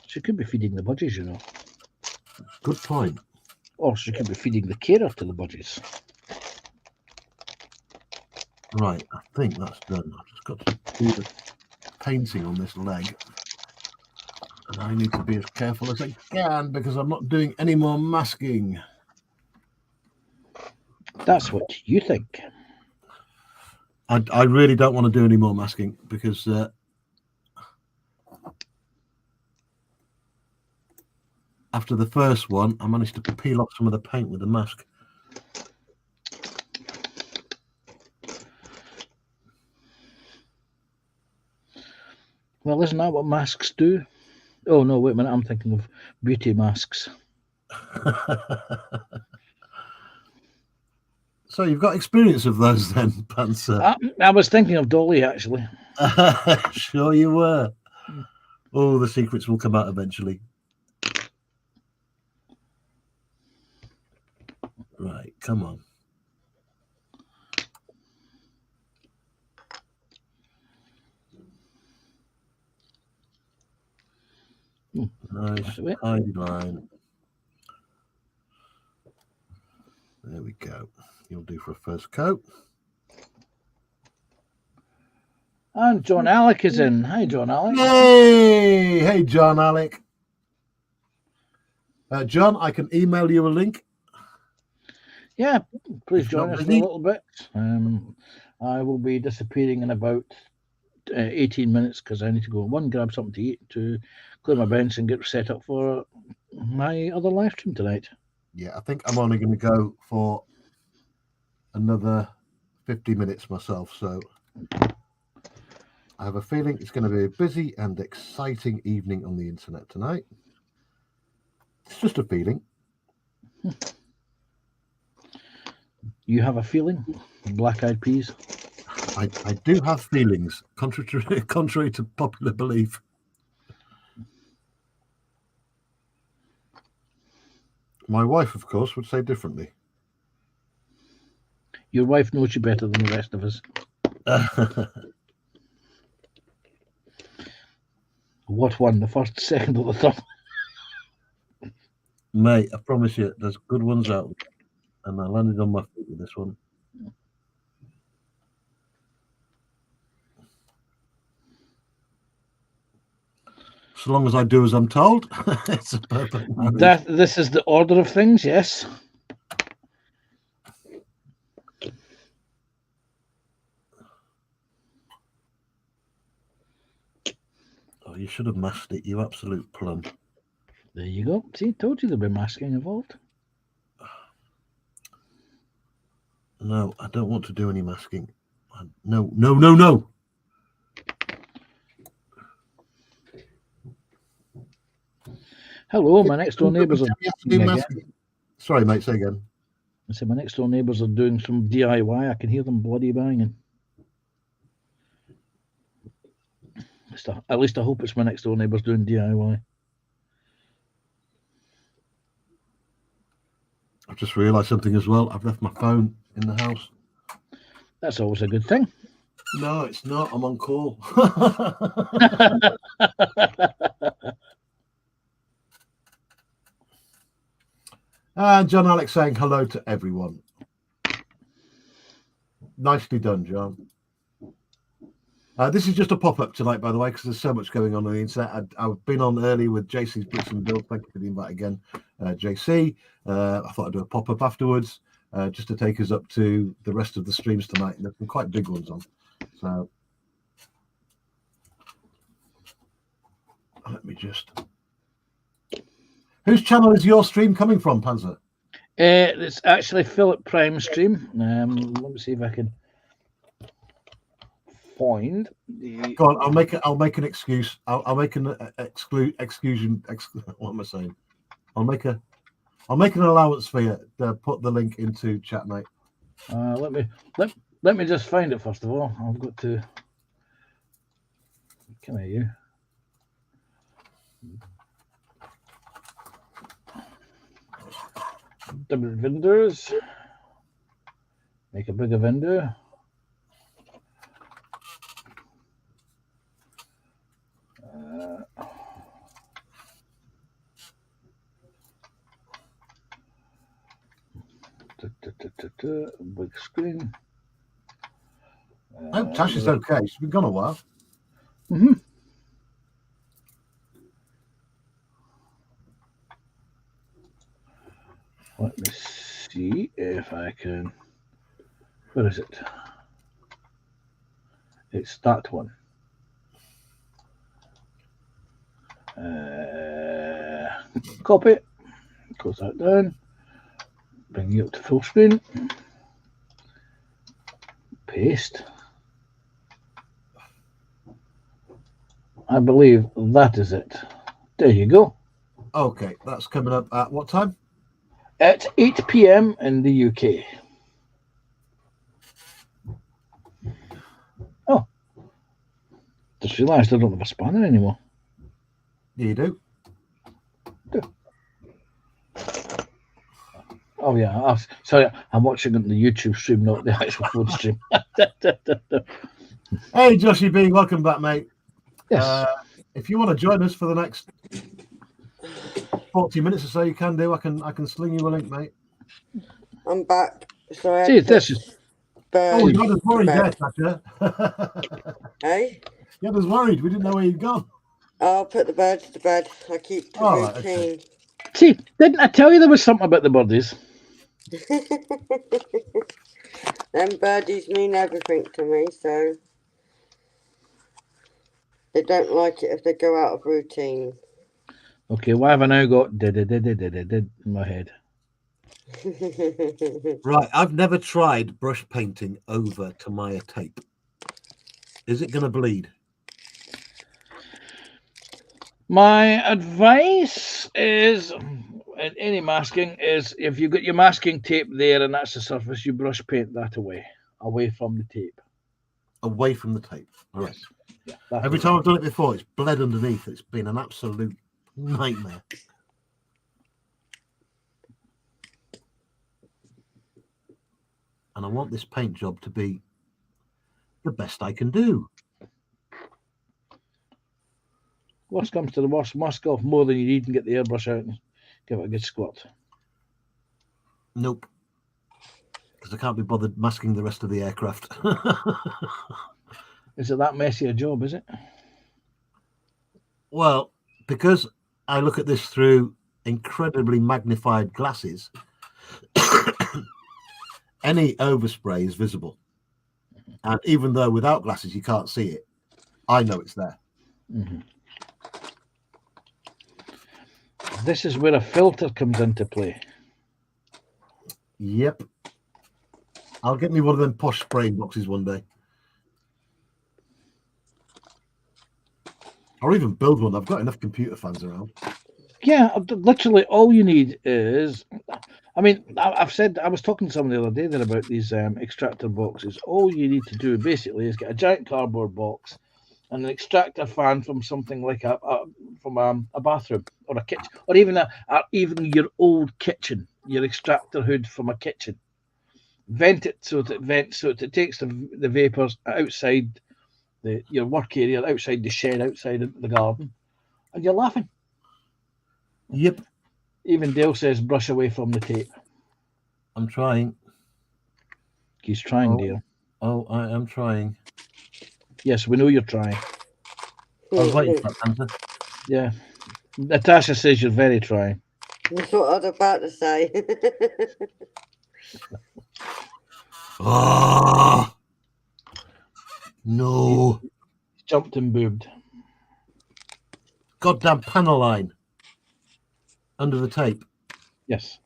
C: She could be feeding the budgies, you know.
A: Good point.
C: Or she could be feeding the carer to the budgies.
A: Right, I think that's done. I've just got to do the painting on this leg. And I need to be as careful as I can because I'm not doing any more masking.
C: That's what you think.
A: I really don't want to do any more masking because after the first one, I managed to peel off some of the paint with the mask.
C: Well, isn't that what masks do? Oh, no, wait a minute. I'm thinking of beauty masks.
A: So you've got experience of those then, Panzer?
C: I was thinking of Dolly, actually.
A: Sure you were. Oh, the secrets will come out eventually. Right, come on. Nice, tidy line. There we go. You'll do for a first coat.
C: And John Alec is in. Hi, John Alec.
A: Hey! Hey, John Alec. John, I can email you a link.
C: Yeah, please
A: If
C: join
A: not
C: us for a
A: busy.
C: little bit. I will be disappearing in about 18 minutes because I need to go, one, grab something to eat, to clear my bench and get set up for my other live stream tonight.
A: Yeah, I think I'm only going to go for another 50 minutes myself. So I have a feeling it's going to be a busy and exciting evening on the internet tonight. It's just a feeling.
C: You have a feeling? Black-eyed peas?
A: I do have feelings, contrary to popular belief. My wife, of course, would say differently.
C: Your wife knows you better than the rest of us. What one? The first, second, or the third?
A: Mate, I promise you, there's good ones out there. And I landed on my feet with this one. So long as I do as I'm told, it's a perfect marriage.
C: This is the order of things, yes.
A: Oh, you should have masked it, you absolute plum.
C: There you go. See, told you there'd be masking involved.
A: No, I don't want to do any masking. No, no, no, no.
C: Hello, my next door neighbours are doing again.
A: Sorry, mate, say again.
C: I said my next door neighbours are doing some DIY. I can hear them bloody banging. At least I hope it's my next door neighbours doing DIY.
A: I've just realised something as well. I've left my phone in the house.
C: That's always a good thing.
A: No, it's not. I'm on call. And John Alex saying hello to everyone. Nicely done, John. This is just a pop-up tonight, by the way, because there's so much going on the internet. I've been on early with JC's Books and Build. Thank you for the invite again, JC. I thought I'd do a pop-up afterwards, just to take us up to the rest of the streams tonight. And there's some quite big ones on. So let me just... Whose channel is your stream coming from, Panzer?
C: It's actually Philip Prime stream. Let me see if I can find the.
A: Go on, I'll make an excuse. I'll make an exclusion. What am I saying? I'll make an allowance for you to put the link into chat, mate.
C: Let me just find it first of all. I've got to. Come here, you. Double vendors. Make a bigger window. Big screen.
A: I hope Tash is okay. She's been gone a while.
C: Mm-hmm. Let me see if I can. Where is it? It's that one. Copy. Close that down. Bring you up to full screen. Paste. I believe that is it. There you go.
A: Okay, that's coming up at what time?
C: At 8 p.m. in the UK. Oh. Just realised I don't have a spanner anymore.
A: You do.
C: Oh, yeah. Sorry, I'm watching on the YouTube stream, not the actual phone stream.
A: Hey, Joshy B, welcome back, mate.
C: Yes.
A: If you want to join us for the next 40 minutes or so, you can do. I can sling you a link, mate.
B: I'm back. Sorry.
C: See, this is.
A: Oh, you had us worried there, Thatcher.
B: Hey?
A: You had us worried. We didn't know where you'd gone.
B: I'll put the birds to bed. I keep the
A: All right,
B: routine.
A: okay.
C: See, didn't I tell you there was something about the birdies?
B: Them birdies mean everything to me, so they don't like it if they go out of routine.
C: Okay, why have I now got did in my head?
A: Right, I've never tried brush painting over Tamiya tape. Is it going to bleed?
C: My advice is, in any masking, is if you've got your masking tape there and that's the surface, you brush paint that away from the tape.
A: Away from the tape. All right.
C: Yeah,
A: Every time I've done it before, it's bled underneath. It's been an absolute nightmare. And I want this paint job to be the best I can do.
C: Worst comes to the worst, mask off more than you need and get the airbrush out and give it a good squirt.
A: Nope. Because I can't be bothered masking the rest of the aircraft.
C: Is it that messy a job, is it?
A: Well, because I look at this through incredibly magnified glasses, any overspray is visible. And even though without glasses you can't see it, I know it's there.
C: Mm-hmm. This is where a filter comes into play.
A: Yep. I'll get me one of them posh spraying boxes one day. Or even build one. I've got enough computer fans around.
C: Yeah, literally all you need is, I mean, I've said, I was talking to someone the other day there about these extractor boxes. All you need to do basically is get a giant cardboard box and an extractor fan from something like a bathroom or a kitchen, or even even your old kitchen, your extractor hood from a kitchen. Vent it so that it vents, so that it takes the vapors outside your work area, outside the shed, outside the garden, and you're laughing.
A: Yep,
C: Even Dale says, brush away from the tape.
A: I'm trying.
C: He's trying, Dale.
A: Oh, I am trying.
C: Yes, we know you're trying.
A: I was waiting for that answer.
C: Yeah. Natasha says you're very trying.
B: That's what I was about to say.
A: Ah, no.
C: He's jumped and boobed.
A: Goddamn panel line under the tape.
C: Yes.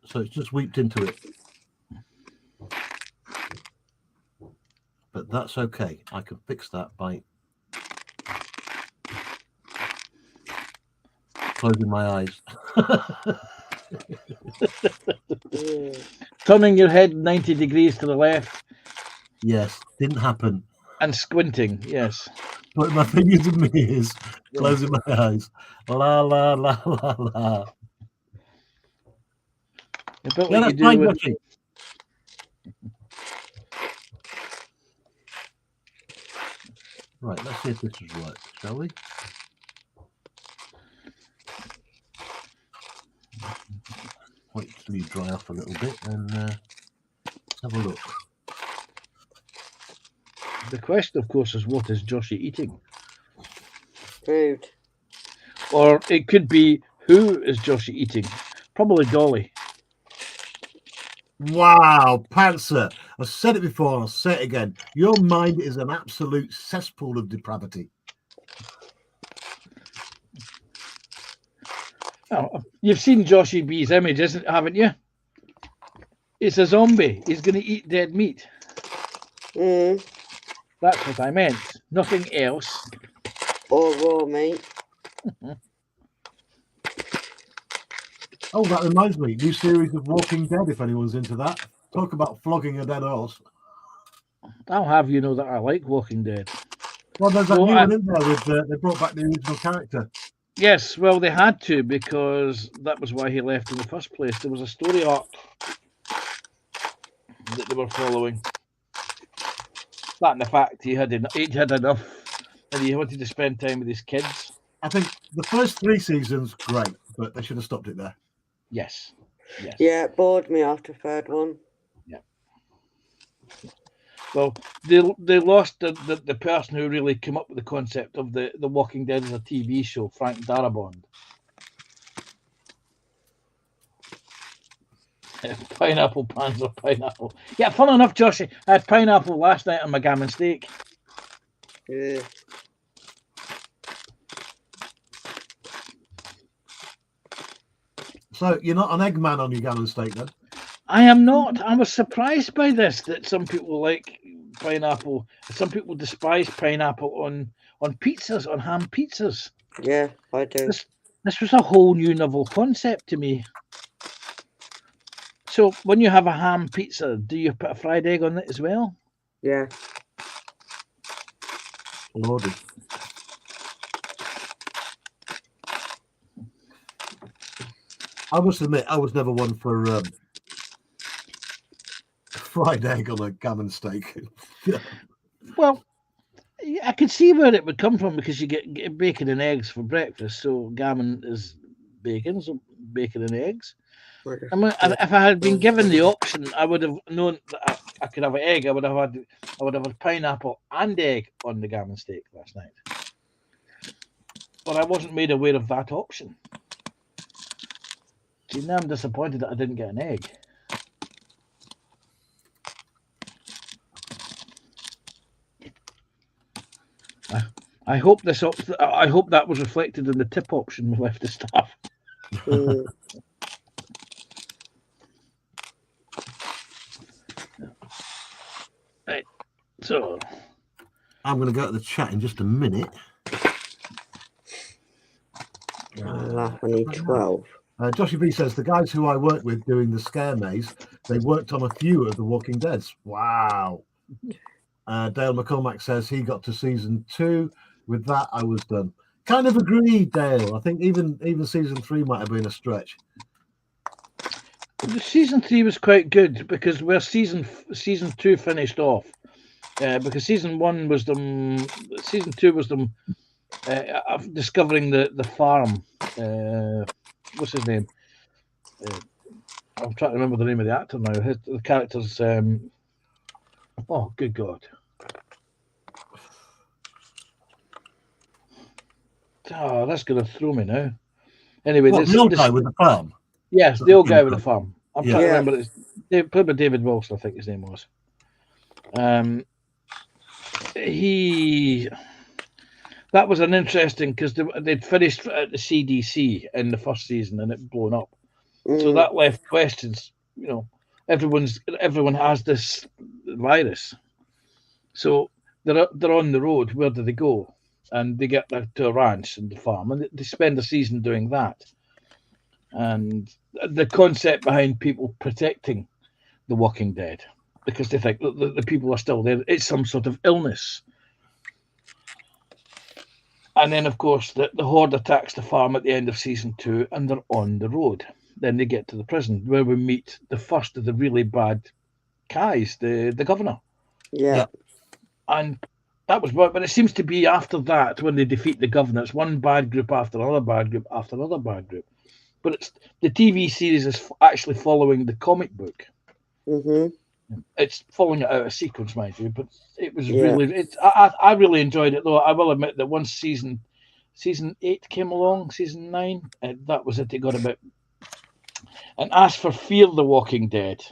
A: So it's just weeped into it. But that's okay. I can fix that by closing my eyes.
C: Turning your head 90 degrees to the left.
A: Yes, didn't happen.
C: And squinting, yes.
A: Putting my fingers in my ears, closing my eyes. La la la la la.
C: About
A: Yeah,
C: what
A: that's
C: you do
A: fine,
C: with...
A: Joshie. Right, let's see if this has worked, shall we? Wait till you dry off a little bit and let's have a look.
C: The question, of course, is what is Joshie eating?
B: Food.
C: Or it could be, who is Joshie eating? Probably Dolly.
A: Wow, Panzer. I've said it before, I'll say it again. Your mind is an absolute cesspool of depravity.
C: Oh, you've seen Joshie B's image, haven't you? It's a zombie. He's going to eat dead meat.
B: Mm.
C: That's what I meant. Nothing else.
B: Or raw meat.
A: Oh, that reminds me. New series of Walking Dead, if anyone's into that. Talk about flogging a dead horse.
C: I'll have you know that I like Walking Dead.
A: Well, there's that new one in there with they brought back the original character.
C: Yes, well, they had to, because that was why he left in the first place. There was a story arc that they were following. That and the fact he had enough and he wanted to spend time with his kids.
A: I think the first 3 seasons, great, but they should have stopped it there.
C: Yes.
B: Yeah, it bored me after the 3rd one.
C: Yeah. Well, they lost the person who really came up with the concept of the Walking Dead as a TV show, Frank Darabont. Pineapple, Panzer, pineapple. Yeah, fun enough, Joshie. I had pineapple last night on my gammon steak.
B: Yeah.
A: So you're not an Eggman on your gammon steak then?
C: I am not. I was surprised by this, that some people like pineapple. Some people despise pineapple on pizzas, on ham pizzas.
B: Yeah, I do.
C: This was a whole new novel concept to me. So when you have a ham pizza, do you put a fried egg on it as well?
B: Yeah.
A: Lordy. I must admit, I was never one for fried egg on a gammon steak.
C: Well, I could see where it would come from, because you get bacon and eggs for breakfast. So gammon is bacon, so bacon and eggs. I mean, if I had been given the option, I would have known that I could have an egg. I would have had pineapple and egg on the gammon steak last night. But I wasn't made aware of that option. See, now I'm disappointed that I didn't get an egg. I hope that was reflected in the tip option we left the staff. Right, so
A: I'm going to go to the chat in just a minute.
B: Only 12.
A: Joshie B says, the guys who I work with doing the scare maze, they worked on a few of the Walking Deads. Wow. Dale McCormack says he got to season 2. With that, I was done. Kind of agree, Dale. I think even season 3 might have been a stretch.
C: Season 3 was quite good because where season 2 finished off, because season 1 was them, season 2 was them discovering the farm. What's his name? I'm trying to remember the name of the actor now. The character's oh, good God. Oh, that's going to throw me now. Anyway,
A: The old guy with the farm?
C: Yes, the old guy with the farm. I'm trying to remember. It's played by David Wilson, I think his name was. That was an interesting, because they'd finished at the CDC in the first season and it blown up. So that left questions. You know, everyone has this virus. So they're on the road. Where do they go? And they get to a ranch and the farm, and they spend a season doing that. And the concept behind people protecting the Walking Dead, because they think the people are still there, it's some sort of illness. And then, of course, the Horde attacks the farm at the end of season 2, and they're on the road. Then they get to the prison, where we meet the first of the really bad guys, the governor.
B: Yeah.
C: And that was, but it seems to be after that, when they defeat the governor, it's one bad group after another bad group after another bad group. But it's the TV series is actually following the comic book. It's following it out of sequence, mind you, but it was really. I really enjoyed it, though. I will admit that once season 8 came along, season 9, that was it. It got a bit. And as for Fear the Walking Dead,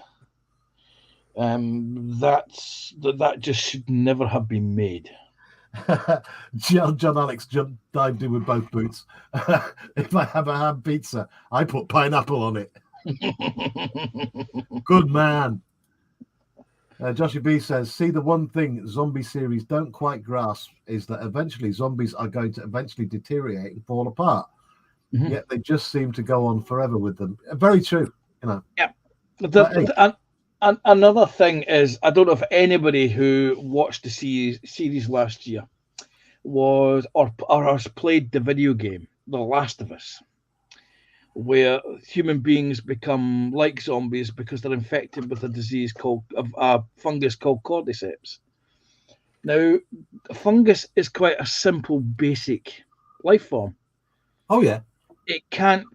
C: that just should never have been made.
A: John Alex dived in with both boots. If I have a ham pizza, I put pineapple on it. Good man. Joshua B says, see, the one thing zombie series don't quite grasp is that eventually zombies are going to eventually deteriorate and fall apart. Yet they just seem to go on forever with them. Very true, you know. Yeah.
C: Another thing is, I don't know if anybody who watched the series last year was or has played the video game The Last of Us, where human beings become like zombies because they're infected with a disease called a fungus called cordyceps. Now, fungus is quite a simple, basic life form.
A: Oh yeah,
C: it can't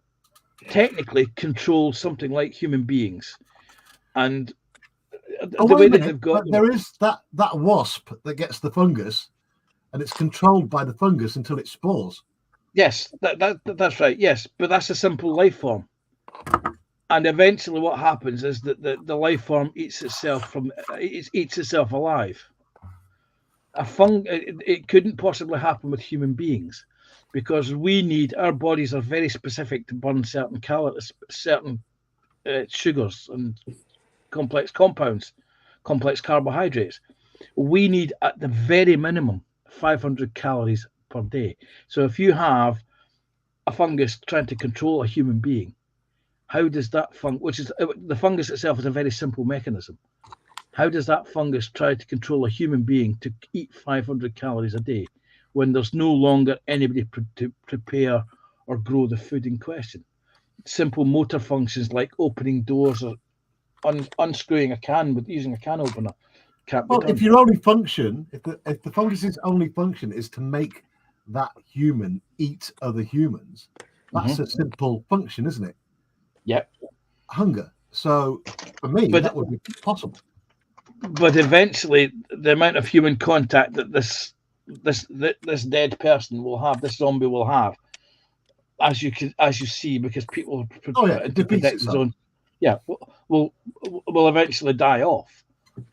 C: technically control something like human beings, and the way that they've got
A: there is that wasp that gets the fungus, and it's controlled by the fungus until it spores.
C: Yes, that's right. Yes, but that's a simple life form. And eventually what happens is that the life form eats itself alive. It couldn't possibly happen with human beings, because our bodies are very specific to burn certain calories, certain sugars and complex compounds, complex carbohydrates. We need at the very minimum 500 calories per day. So if you have a fungus trying to control a human being, how does that the fungus itself is a very simple mechanism. How does that fungus try to control a human being to eat 500 calories a day when there's no longer anybody to prepare or grow the food in question? Simple motor functions like opening doors or unscrewing a can with using a can opener can't be done.
A: If your only function, if the fungus's only function is to make that human eat other humans, that's a simple function, isn't it?
C: Yep.
A: Hunger. So for me, that would be possible.
C: But eventually, the amount of human contact that this dead person will have, this zombie will have, as you see, because people protect the zone, will eventually die off.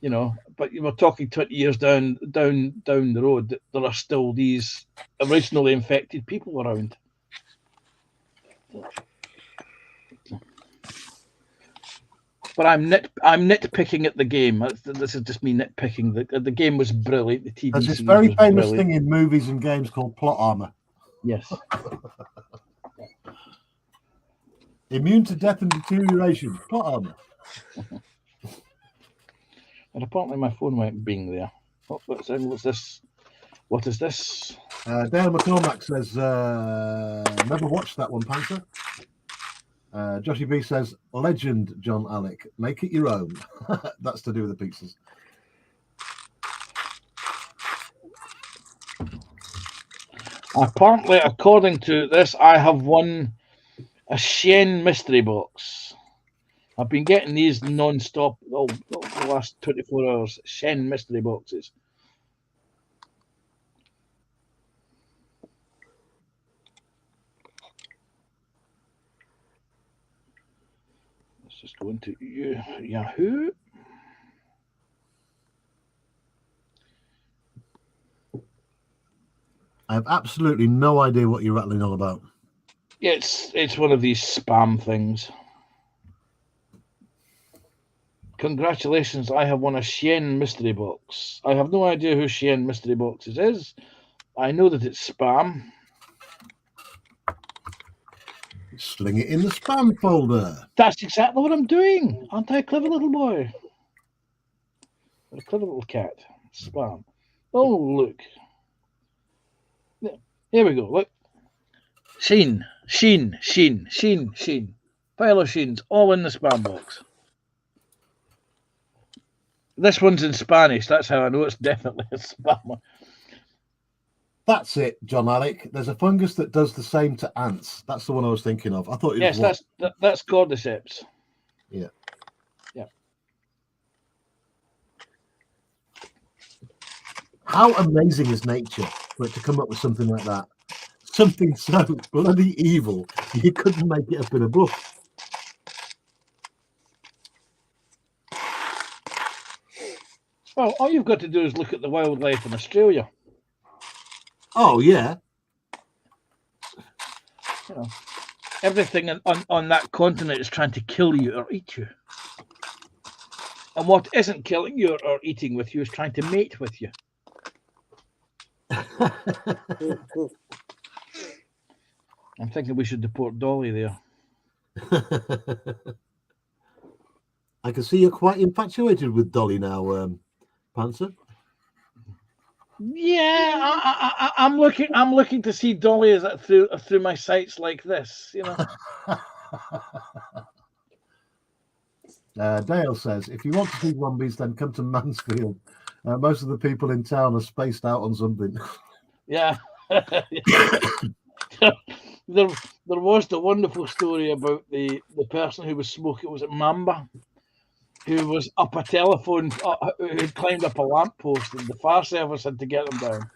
C: You know, but we're talking 20 years down the road that there are still these originally infected people around. But I'm nitpicking at the game. This is just me nitpicking. The game was brilliant. The TV
A: There's this
C: series
A: very
C: was
A: famous
C: brilliant.
A: thing in movies and games called plot armor.
C: Yes.
A: Immune to death and deterioration. Plot armor.
C: And apparently my phone went bing there. What's this? What is this?
A: Dale McCormack says, never watched that one, Panther. Joshy B says, legend, John Alec. Make it your own. That's to do with the pizzas.
C: Apparently, according to this, I have won a Shen mystery box. I've been getting these non-stop the last 24 hours. Shen mystery boxes. Let's just go into Yahoo.
A: I have absolutely no idea what you're rattling on about.
C: It's one of these spam things. Congratulations, I have won a Shen mystery box. I have no idea who Shen mystery boxes is. I know that it's spam.
A: Sling it in the spam folder.
C: That's exactly what I'm doing. Aren't I a clever little boy? Or a clever little cat. Spam. Oh, look. Here we go. Look. Sheen. Pile of sheens, all in the spam box. This one's in Spanish. That's how I know it's definitely a spam.
A: That's it, John Alec. There's a fungus that does the same to ants. That's the one I was thinking of. I thought it was
C: that's cordyceps.
A: Yeah.
C: Yeah.
A: How amazing is nature for it to come up with something like that? Something so bloody evil, you couldn't make it up in a book.
C: Well, all you've got to do is look at the wildlife in Australia.
A: Oh, yeah.
C: You know, everything on that continent is trying to kill you or eat you. And what isn't killing you or eating with you is trying to mate with you. I'm thinking we should deport Dolly there.
A: I can see you're quite infatuated with Dolly now, Panzer.
C: Yeah, I'm looking to see Dolly through my sights like this, you know.
A: Dale says, if you want to see zombies, then come to Mansfield. Most of the people in town are spaced out on something.
C: Yeah. There was the wonderful story about the person who was smoking. Was it Mamba? Who was up a telephone, who had climbed up a lamppost, and the fire service had to get them down.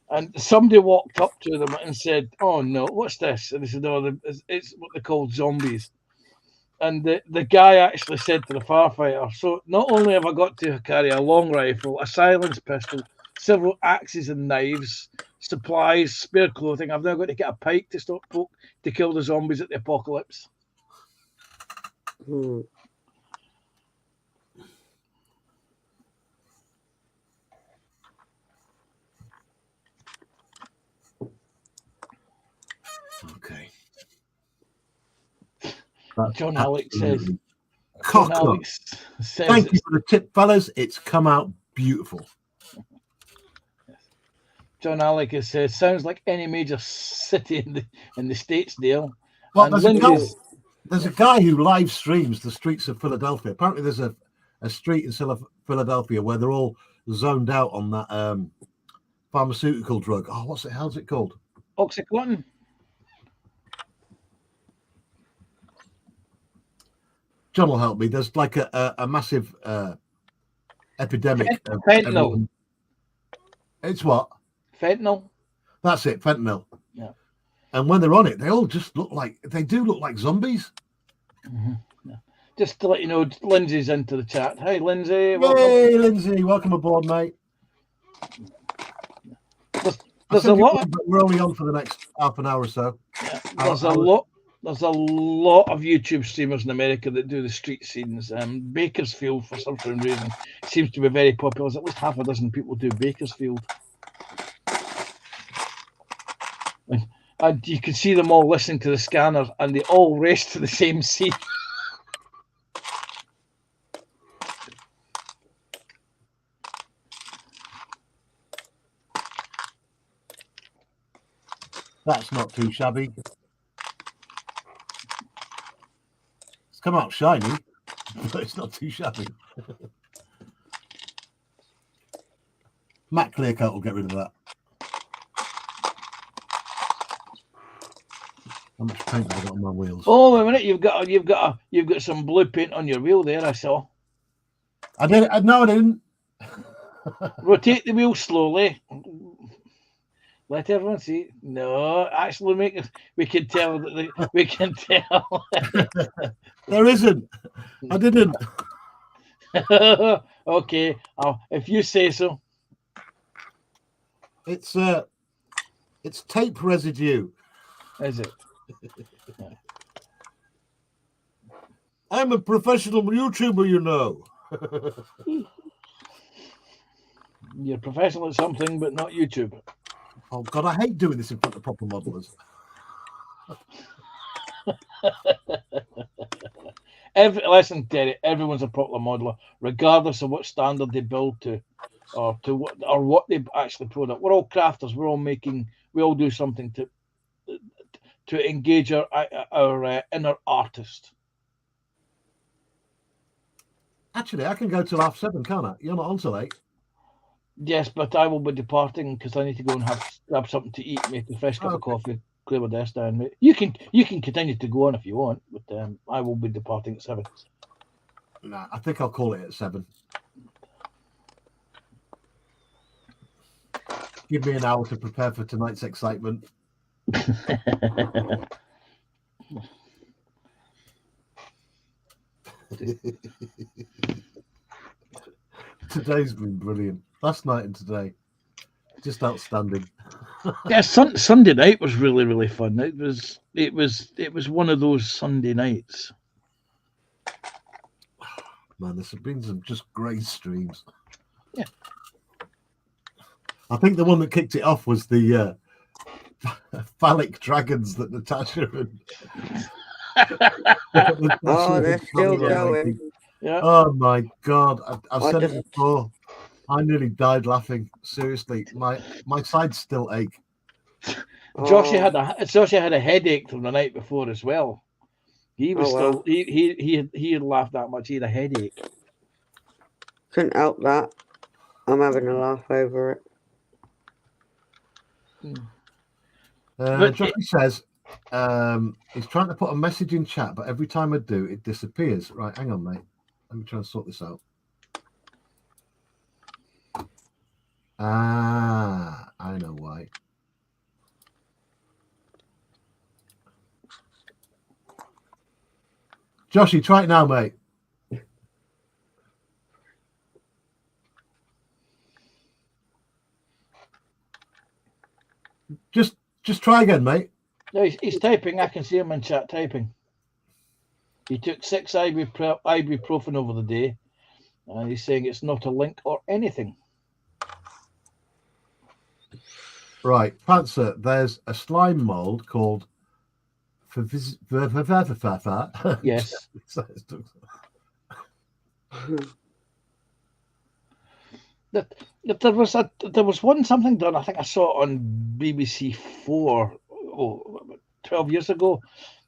C: And somebody walked up to them and said, "Oh no, what's this?" And they said, "Oh, it's what they call zombies." And the guy actually said to the firefighter, "So not only have I got to carry a long rifle, a silenced pistol, several axes and knives, supplies, spare clothing, I've now got to get a pike to stop folk to kill the zombies at the apocalypse."
A: Okay.
C: John Alex says,
A: Thank you for the tip, fellas. It's come out beautiful.
C: John Alec says, sounds like any major city in the States, Dale.
A: Well, there's a guy who live streams the streets of Philadelphia. Apparently there's a street in Philadelphia where they're all zoned out on that pharmaceutical drug. Oh, how's it called?
C: Oxycontin.
A: John will help me. There's like a massive epidemic.
C: Fentanyl.
A: It's what?
C: Fentanyl.
A: That's it, fentanyl.
C: Yeah.
A: And when they're on it, they all just look like zombies.
C: Mm-hmm. Yeah. Just to let you know, Lindsay's into the chat. Hey, Lindsay.
A: Hey, Lindsay, welcome aboard, mate.
C: There's a lot.
A: We're only on for the next half an hour or so.
C: Yeah, There's a lot of YouTube streamers in America that do the street scenes. Bakersfield, for some reason, seems to be very popular. There's at least half a dozen people do Bakersfield. And you can see them all listening to the scanner, and they all race to the same scene.
A: That's not too shabby. It's come out shiny, but it's not too shabby. Matte clear coat will get rid of that. How much paint have I got on my wheels?
C: Oh, wait a minute! You've got some blue paint on your wheel there. I saw.
A: I did. No, I didn't.
C: Rotate the wheel slowly. Let everyone see. No, actually, make it. We can tell that we can tell.
A: There isn't. I didn't.
C: Okay, if you say so.
A: It's tape residue.
C: Is it?
A: I'm a professional YouTuber, you know.
C: You're professional at something, but not YouTube.
A: Oh God, I hate doing this in front of proper modelers.
C: Listen, Terry. Everyone's a proper modeler, regardless of what standard they build to, or what they actually product. We're all crafters. We're all making. We all do something to engage our inner artist.
A: Actually, I can go till 7:30, can't I? You're not on till 8.
C: Yes, but I will be departing because I need to go and grab something to eat, make a fresh cup of coffee, clear my desk down. You can continue to go on if you want, but I will be departing at 7.
A: Nah, I think I'll call it at 7. Give me an hour to prepare for tonight's excitement. Today's been brilliant. Last night and today, just outstanding.
C: Yeah, Sunday night was really, really fun. It was one of those Sunday nights.
A: Man, there's been some just great streams.
C: Yeah.
A: I think the one that kicked it off was the phallic dragons that Natasha and
B: Oh, they're still going.
C: Yeah.
A: Oh my God. I've said it before. I nearly died laughing. Seriously, my sides still ache.
C: Joshie had a headache from the night before as well. He was still he had laughed that much. He had a headache.
B: Couldn't help that. I'm having a laugh over it.
A: Joshie says he's trying to put a message in chat, but every time I do, it disappears. Right, hang on, mate. Let me try and sort this out. Ah, I know why. Joshie, try it now, mate. Just try again, mate.
C: No, he's typing. I can see him in chat typing. He took 6 ibuprofen over the day, and he's saying it's not a link or anything.
A: Right, Panzer, there's a slime mold called
C: Yes. There was something done. I think I saw it on BBC 4 12 years ago,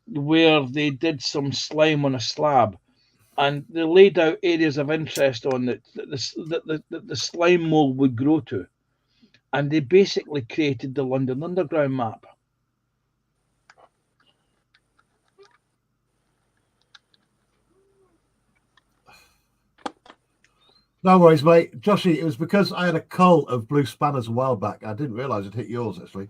C: where they did some slime on a slab, and they laid out areas of interest on that the slime mold would grow to, and they basically created the London Underground map.
A: No worries, mate. Joshie, it was because I had a cull of blue spanners a while back. I didn't realise it hit yours, actually.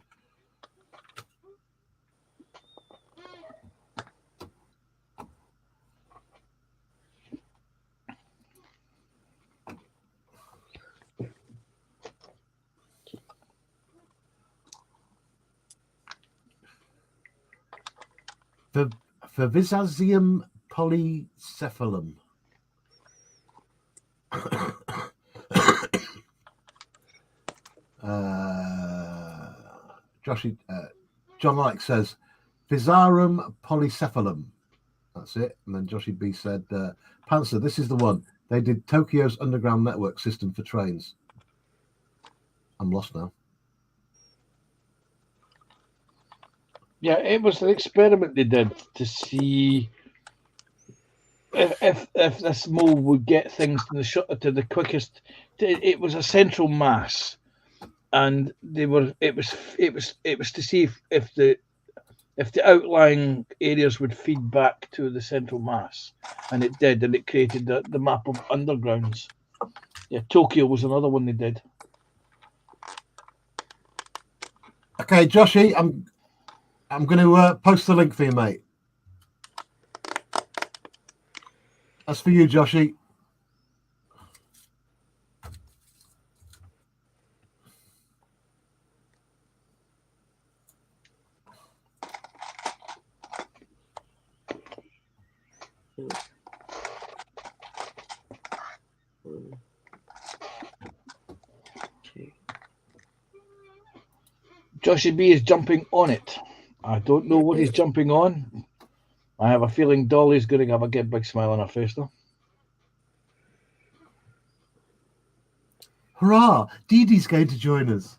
A: Favisazium polycephalum. John Alex says Visarum polycephalum. That's it. And then Joshie B said, Panzer, this is the one. They did Tokyo's underground network system for trains. I'm lost now.
C: Yeah, it was an experiment they did to see if this mold would get things to the quickest. It was a central mass, and it was to see if the outlying areas would feed back to the central mass, and it did, and it created the map of undergrounds. Yeah, Tokyo was another one they did.
A: Okay, Joshy, I'm going to post the link for you, mate. That's for you, Joshy.
C: Joshy B is jumping on it. I don't know what he's jumping on. I have a feeling Dolly's going to have a big smile on her face, though.
A: Hurrah! Dee Dee's going to join us.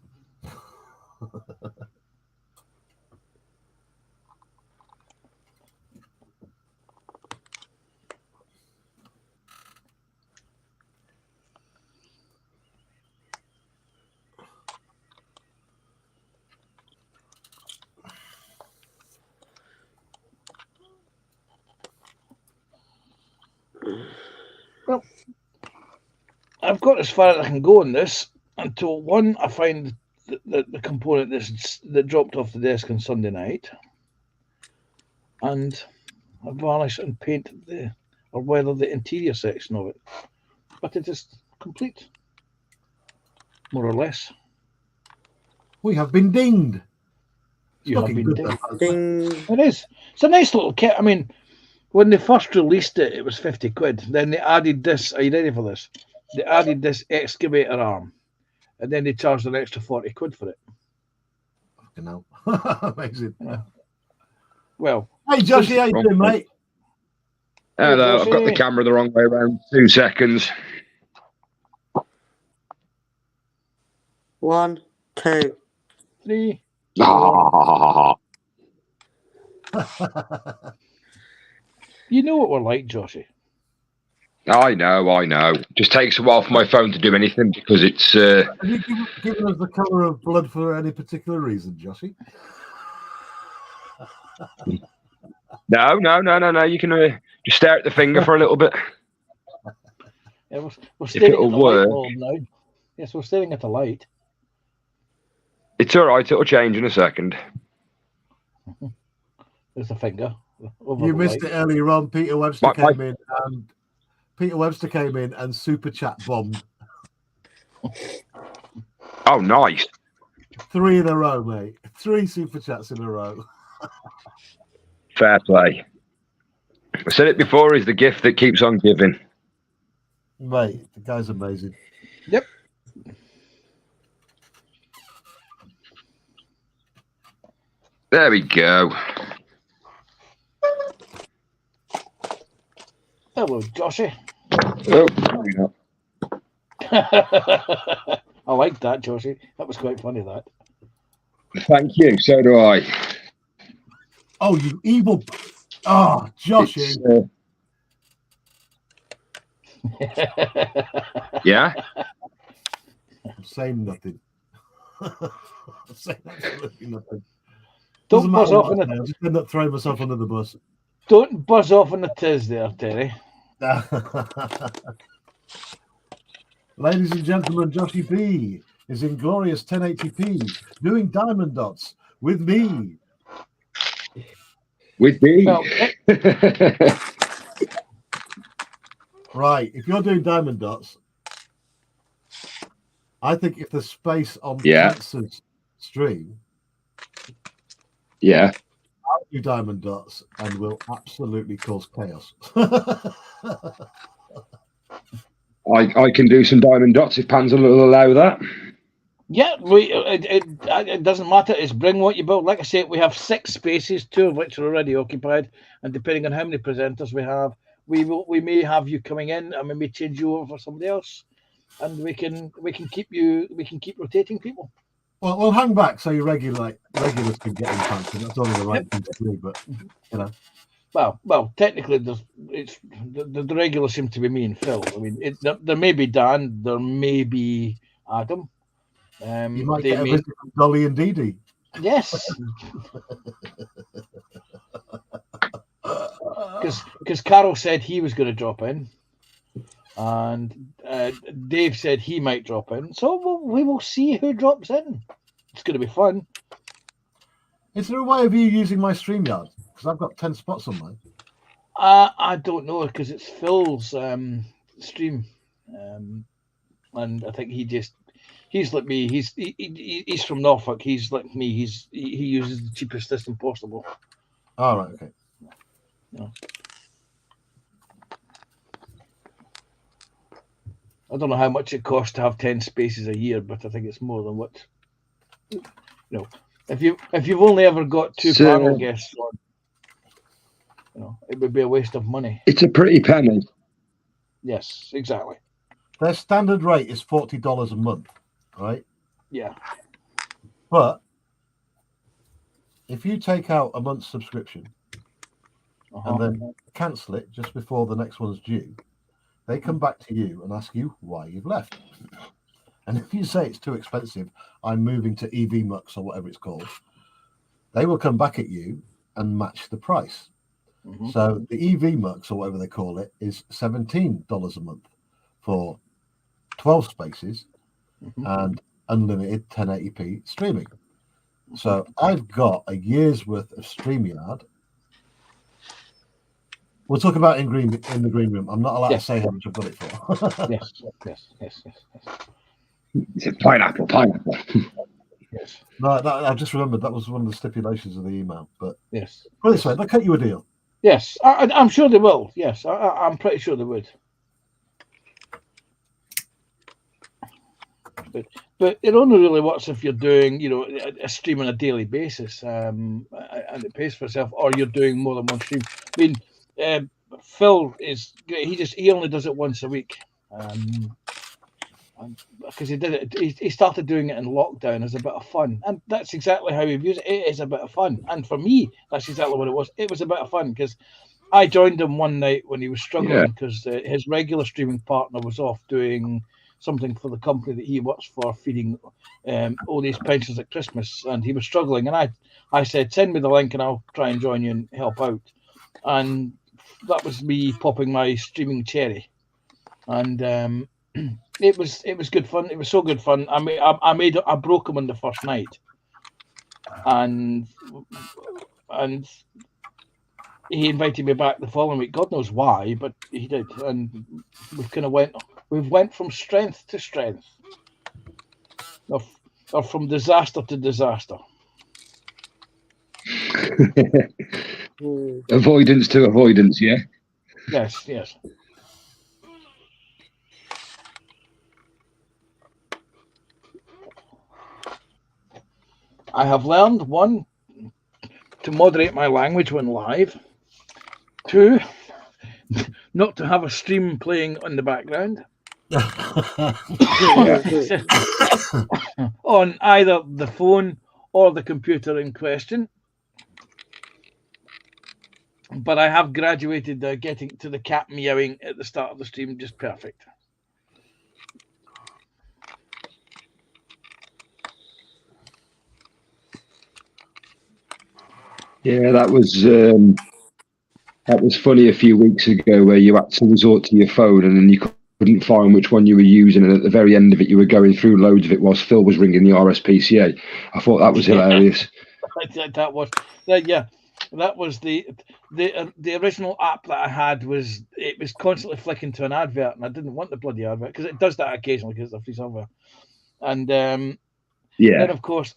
C: Well, I've got as far as I can go on this until one, I find the component that dropped off the desk on Sunday night, and I varnish and paint or weather the interior section of it. But it is complete, more or less.
A: We have been dinged.
C: You have been dinged. It is. It's a nice little kit. I mean, when they first released it, it was 50 quid. Then they added this. Are you ready for this? They added this excavator arm, and then they charged an extra 40 quid for it.
A: Fucking hell. Amazing.
C: Yeah. Well,
A: hey, Joshy, how you doing, mate?
D: Hello, I've got the camera the wrong way around. 2 seconds.
B: 1, 2,
C: 3. You know what we're like, Joshy.
D: I know. Just takes a while for my phone to do anything because it's.
A: Have you given us the colour of blood for any particular reason, Joshy?
D: No. You can just stare at the finger for a little bit.
C: Yeah, we're staring at the
D: work.
C: light bulb now. Yes, we're staring at the light.
D: It's all right. It'll change in a second.
C: There's the finger.
A: You missed it earlier on. Peter Webster came in and super chat bombed.
D: Oh, nice.
A: 3 in a row, mate. 3 super chats in a row.
D: Fair play. I said it before, he's the gift that keeps on giving.
A: Mate, the guy's amazing.
C: Yep.
D: There we go.
C: Hello, Joshy.
D: Oh,
C: I like that, Joshy. That was quite funny, that.
D: thank you. So do I.
A: Oh, you evil... Oh, Joshy.
D: Yeah?
A: I'm saying nothing. I'm saying absolutely nothing.
C: Don't buzz off on
A: I just end up throwing myself under the bus.
C: Don't buzz off on the tiz there, Terry.
A: Ladies and gentlemen, Joshy B is in glorious 1080p doing diamond dots with me.
D: With me.
C: Well,
A: Right, if you're doing diamond dots, I think if there's space on Pence's stream, I'll do diamond dots and will absolutely cause chaos.
D: I can do some diamond dots if Panzer will allow that.
C: yeah, it doesn't matter. It's bring what you build. Like I say, we have 6 spaces, 2 of which are already occupied, and depending on how many presenters we have, we may have you coming in, and we may change you over for somebody else, and we can keep rotating people.
A: Well, we'll hang back so your regulars can get in touch, and that's only the right thing to do. But
C: Well, technically, the regulars seem to be me and Phil. I mean, there may be Dan, there may be Adam.
A: you might get a visit from Dolly and Dee Dee.
C: Yes. Because Carol said he was going to drop in, and Dave said he might drop in. So we will see who drops in. It's going to be fun.
A: Is there a way of you using my StreamYard? Because I've got 10 spots on mine.
C: I don't know, because it's Phil's stream, and I think he's like me. He's from Norfolk. He's like me. He uses the cheapest system possible.
A: All right. Okay.
C: Yeah. I don't know how much it costs to have 10 spaces a year, but I think it's more than what. If you've only ever got two panel guests on, it would be a waste of money.
D: It's a pretty penny.
C: Yes, exactly.
A: Their standard rate is $40 a month, right?
C: Yeah.
A: But if you take out a month's subscription and then cancel it just before the next one's due, they come back to you and ask you why you've left. And if you say it's too expensive, I'm moving to EV Mux or whatever it's called, they will come back at you and match the price. Mm-hmm. So the EV Mux or whatever they call it is $17 a month for 12 spaces and unlimited 1080p streaming. So I've got a year's worth of StreamYard. We'll talk about in the green room. I'm not allowed to say how much I've got it for.
C: Yes.
D: It's a pineapple.
C: Yes.
A: No, I just remembered that was one of the stipulations of the email. But
C: yes,
A: put it this way, they'll cut you a deal.
C: Yes, I'm sure they will. Yes, I'm pretty sure they would. But it only really works if you're doing, a stream on a daily basis, and it pays for itself, or you're doing more than one stream. I mean, Phil is great. He only does it once a week, because he started doing it in lockdown as a bit of fun, and that's exactly how he views it. It is a bit of fun, and for me, that's exactly what it was. It was a bit of fun because I joined him one night when he was struggling because his regular streaming partner was off doing something for the company that he works for, feeding all these pensions at Christmas, and he was struggling. And I said, send me the link and I'll try and join you and help out. And that was me popping my streaming cherry, and it was good fun. It was so good fun. I broke him on the first night, and he invited me back the following week. God knows why, but he did, and we've went from strength to strength, or from disaster to disaster.
D: Avoidance to avoidance, yeah.
C: Yes. I have learned, 1, to moderate my language when live. 2, not to have a stream playing on the background on either the phone or the computer in question. But I have graduated getting to the cat meowing at the start of the stream just perfect.
D: Yeah, that was funny a few weeks ago where you had to resort to your phone and then you couldn't find which one you were using, and at the very end of it you were going through loads of it whilst Phil was ringing the RSPCA. I thought that was hilarious.
C: That was the original app that I had. Was constantly flicking to an advert, and I didn't want the bloody advert because it does that occasionally because it's a free software. And then of course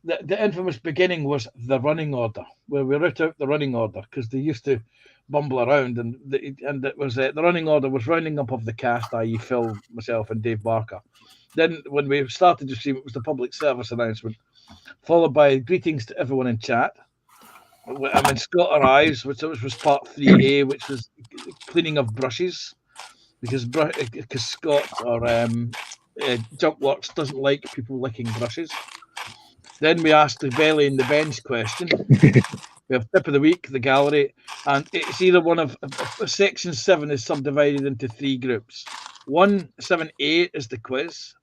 C: the infamous beginning was the running order, where we wrote out the running order because they used to bumble around, and it was the running order was rounding up of the cast, i.e. Phil, myself, and Dave Barker. Then when we started to stream, it was the public service announcement, followed by greetings to everyone in chat. And then Scott arrives, which was part 3A, which was cleaning of brushes, because Scott or Junkworks doesn't like people licking brushes. Then we asked the belly and the bench question. We have tip of the week, the gallery, and it's either one of section 7 is subdivided into 3 groups. 7A is the quiz,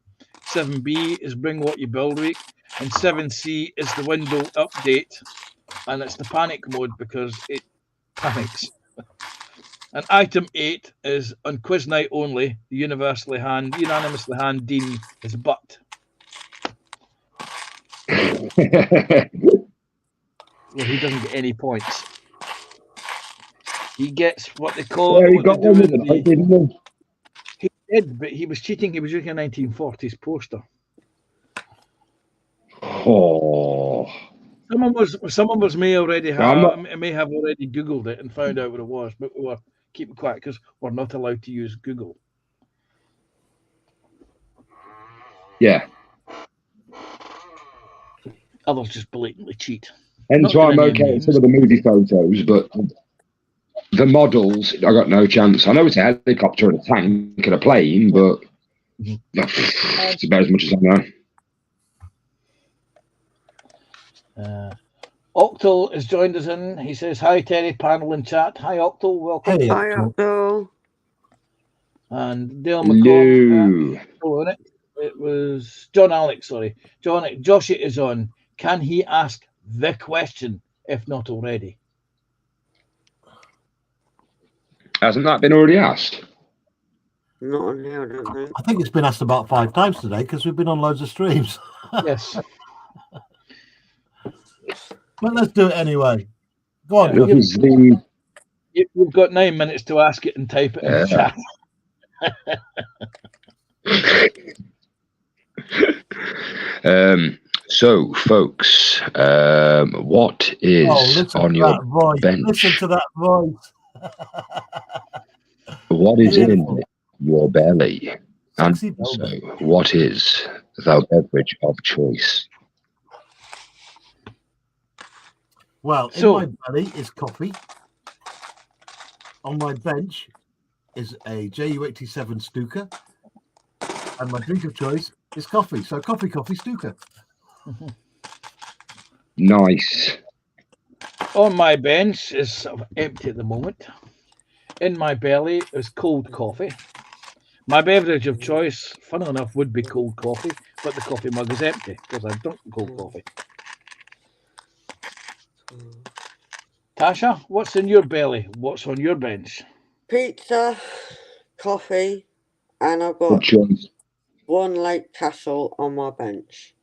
C: 7B is bring what you build week, and 7C is the window update, and it's the panic mode because it panics. And item 8 is on quiz night only, unanimously hand Dean his butt. Well, he doesn't get any points. He gets what they call
D: Well, he
C: what
D: got
C: they do
D: one
C: in
D: with
C: the,
D: it, didn't he?
C: He did, but he was cheating. He was using a 1940s poster.
D: Oh,
C: Some of us may already
D: I'm not-
C: have already Googled it and found out what it was, but we were keeping quiet because we're not allowed to use Google.
D: yeah.
C: Others just blatantly cheat.
D: Hence
C: Not
D: why I'm
C: doing any
D: okay at some of the movie photos, but the models, I got no chance. I know it's a helicopter and a tank and a plane, but it's about as much as I know.
C: Octal has joined us in. He says, hi, Terry, panel and chat. Hi, Octal, welcome.
A: Hey,
B: Hi, Abdul.
C: And Dale McCall.
D: Hello.
C: It was John Alex, sorry. Joshie is on. Can he ask the question, if not already?
D: Hasn't that been already asked?
B: Not on here, I don't think.
A: I think it's been asked about 5 times today because we've been on loads of streams.
C: Yes.
A: But let's do it anyway. Go on.
C: Yeah,
D: You've
C: you've got 9 minutes to ask it and type it in the chat.
D: So, folks, what is on your bench?
A: Listen to that voice.
D: What is in your belly? And
A: Sexy
D: so,
A: velvet.
D: what is the beverage of choice?
A: Well, in my belly is coffee. On my bench is a JU87 Stuka. And my drink of choice is coffee. So coffee, Stuka.
D: Nice.
C: On my bench is sort of empty at the moment. In my belly is cold coffee. My beverage of choice, funnily enough, would be cold coffee, but the coffee mug is empty because I've drunk cold coffee. Tasha, what's in your belly? What's on your bench?
B: Pizza, coffee, and I've
D: Good
B: got
D: choice.
B: one Lake Castle on my bench.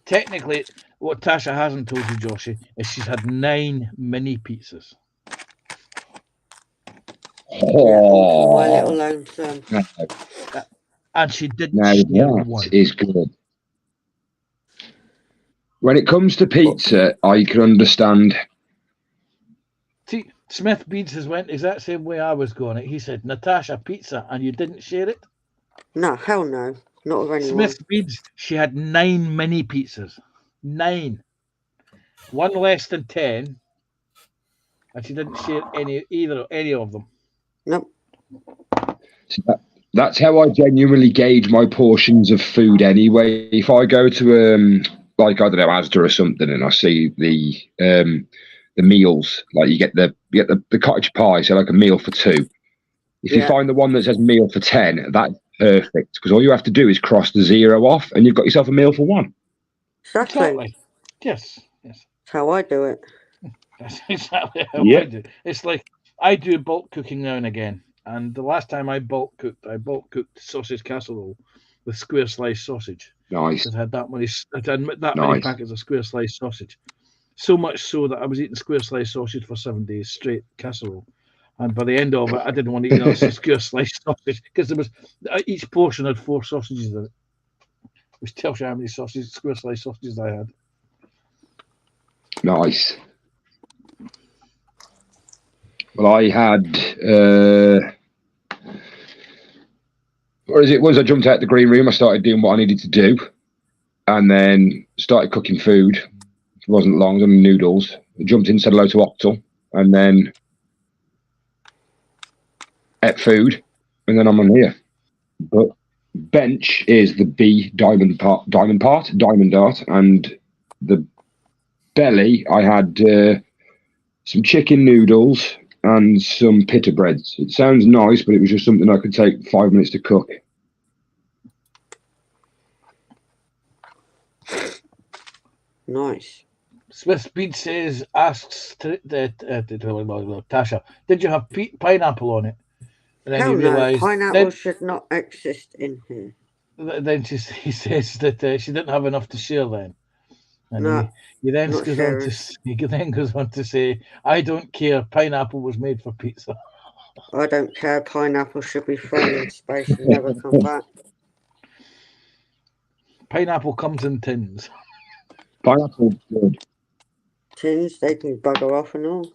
C: Technically, what Tasha hasn't told you, Joshie, is she's had 9 mini pizzas.
D: Oh,
B: My little lonesome.
C: And she didn't
D: now
C: share one.
D: that is good. When it comes to pizza, I can understand.
C: See, Smith Beads has went exact same way I was going. He said, Natasha, pizza, and you didn't share it?
B: No, hell no. Not with anyone.
C: Smith Beads, she had 9 mini pizzas. 9. One less than 10. And she didn't share any of them.
B: Nope.
D: That's how I genuinely gauge my portions of food anyway. If I go to like, I don't know, Asda or something, and I see the meals, like you get the cottage pie, so like a meal for 2. If you find the one that says meal for 10, that's perfect, because all you have to do is cross the 0 off and you've got yourself a meal for 1.
B: Exactly.
C: Yes.
B: That's how I do it.
C: That's exactly how I do. It's like I do bulk cooking now and again. And the last time I bulk cooked sausage casserole with square sliced sausage.
D: Nice.
C: I had that many packets of square sliced sausage. So much so that I was eating square sliced sausage for 7 days straight, casserole. And by the end of it, I didn't want to eat another square sliced sausage because each portion had 4 sausages in it. Which tells you how many square sliced sausages I had.
D: Nice. Well, I had, once I jumped out the green room, I started doing what I needed to do, and then started cooking food. It wasn't long, on noodles. I jumped in, said hello to Octal, and then ate food, and then I'm on here. But bench is the B diamond dart, and the belly I had some chicken noodles and some pita breads. It sounds nice, but it was just something I could take 5 minutes to cook.
B: Nice.
C: Smith Speed says, asks Tasha, did you have pineapple on it? And then
B: Hell
C: you
B: no,
C: realise.
B: pineapple should not exist in here.
C: Then he says that she didn't have enough to share then. And
B: No,
C: he then
B: not
C: goes
B: sharing.
C: he then goes on to say, I don't care, pineapple was made for pizza.
B: I don't care, pineapple should be thrown in space and never come back.
C: Pineapple comes in tins.
D: Pineapple's good.
B: Tins, they can bugger off and all.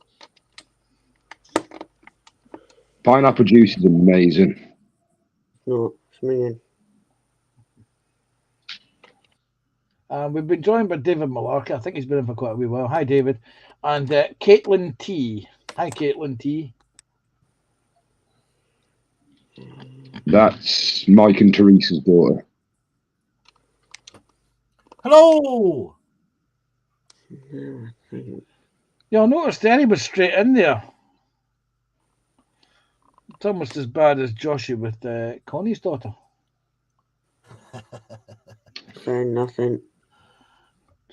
D: Pineapple juice is amazing.
B: No, it's minging.
C: We've been joined by David Malarkey. I think he's been in for quite a wee while. Hi, David. And Caitlin T. Hi, Caitlin T.
D: That's Mike and Teresa's daughter.
A: Hello.
C: You'll notice Danny was straight in there. It's almost as bad as Joshy with Connie's daughter.
B: Saying nothing.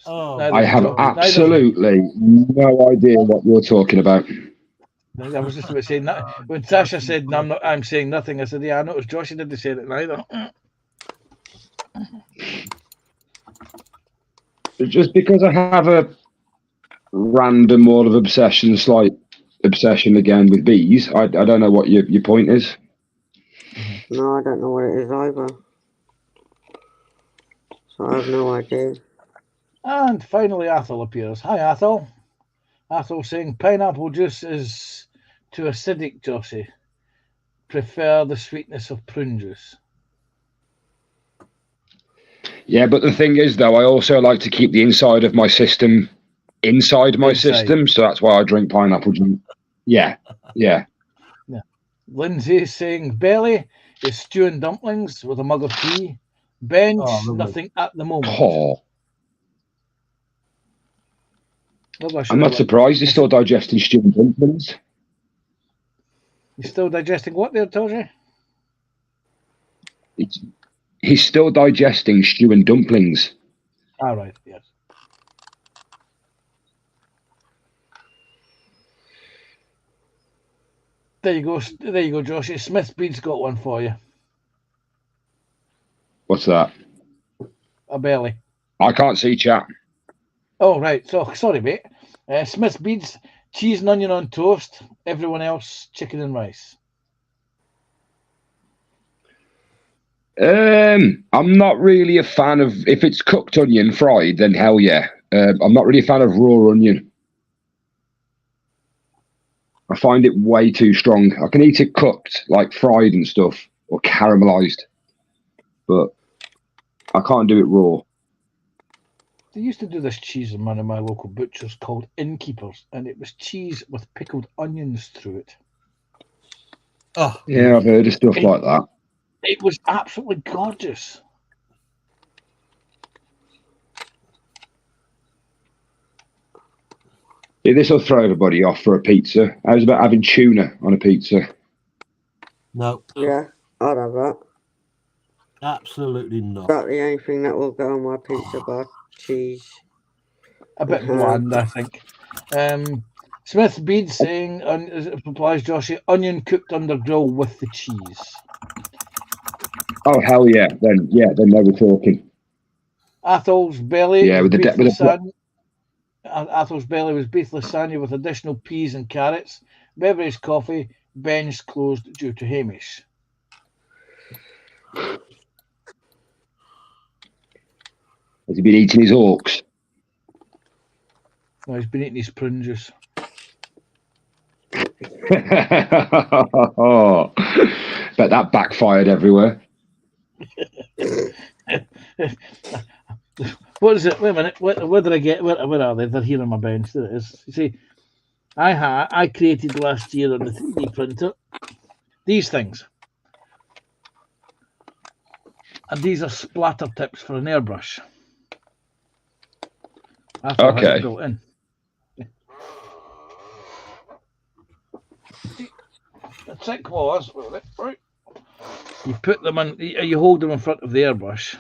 A: Oh,
D: I have absolutely no idea what you're talking about.
C: I was just about to say that. When Tasha said, no, I'm saying nothing, I said, yeah, I noticed Joshy didn't say it neither.
D: Just because I have a random wall of obsession, slight obsession again with bees, I don't know what your point is.
B: No, I don't know what it is either. So I have no idea.
C: And finally, Athel appears. Hi, Athel. Athel saying, pineapple juice is too acidic, Joshy. Prefer the sweetness of prune juice.
D: Yeah, but the thing is, though, I also like to keep the inside of my system inside my system, so that's why I drink pineapple juice. Yeah.
C: Lindsay saying, belly is stew and dumplings with a mug of tea. Bench, nothing at the moment.
D: Oh. I'm not surprised he's still digesting stew and dumplings.
C: He's still digesting what there, Toshi?
D: He's still digesting stew and dumplings.
C: All right, yes. There you go, Joshi. Smith Bean's got one for you.
D: What's that?
C: A belly.
D: I can't see chat.
C: Oh, right. So, sorry, mate. Smith Beans, cheese and onion on toast. Everyone else, chicken and rice.
D: I'm not really a fan of, if it's cooked onion fried, then hell yeah. I'm not really a fan of raw onion. I find it way too strong. I can eat it cooked, like fried and stuff, or caramelized, but I can't do it raw.
C: They used to do this cheese in one of my local butchers called Innkeepers, and it was cheese with pickled onions through it.
A: Oh,
D: yeah, I've heard of stuff like that.
C: It was absolutely gorgeous.
D: Yeah, this will throw everybody off for a pizza. How's about having tuna on a pizza?
A: No.
B: Yeah, I'd have that.
A: Absolutely not.
B: About the only thing that will go on my pizza, but cheese.
C: A bit bland, I think. Smith Bead saying, replies Joshy, onion cooked under grill with the cheese.
D: Oh hell yeah! Then they were talking.
C: Athel's belly.
D: Yeah, with the
C: Athel's belly was beef lasagna with additional peas and carrots. Beverage coffee. Bench closed due to Hamish.
D: Has he been eating his orcs?
C: No, he's been eating his prune juice.
D: Oh, bet that backfired everywhere.
C: What is it? Wait a minute. Where did I get? Where are they? They're here on my bench. There it is. You see, I created last year on the 3D printer these things. And these are splatter tips for an airbrush. That's what has
D: Okay.
C: it built in. The trick was, right? You put them in, you hold them in front of the airbrush,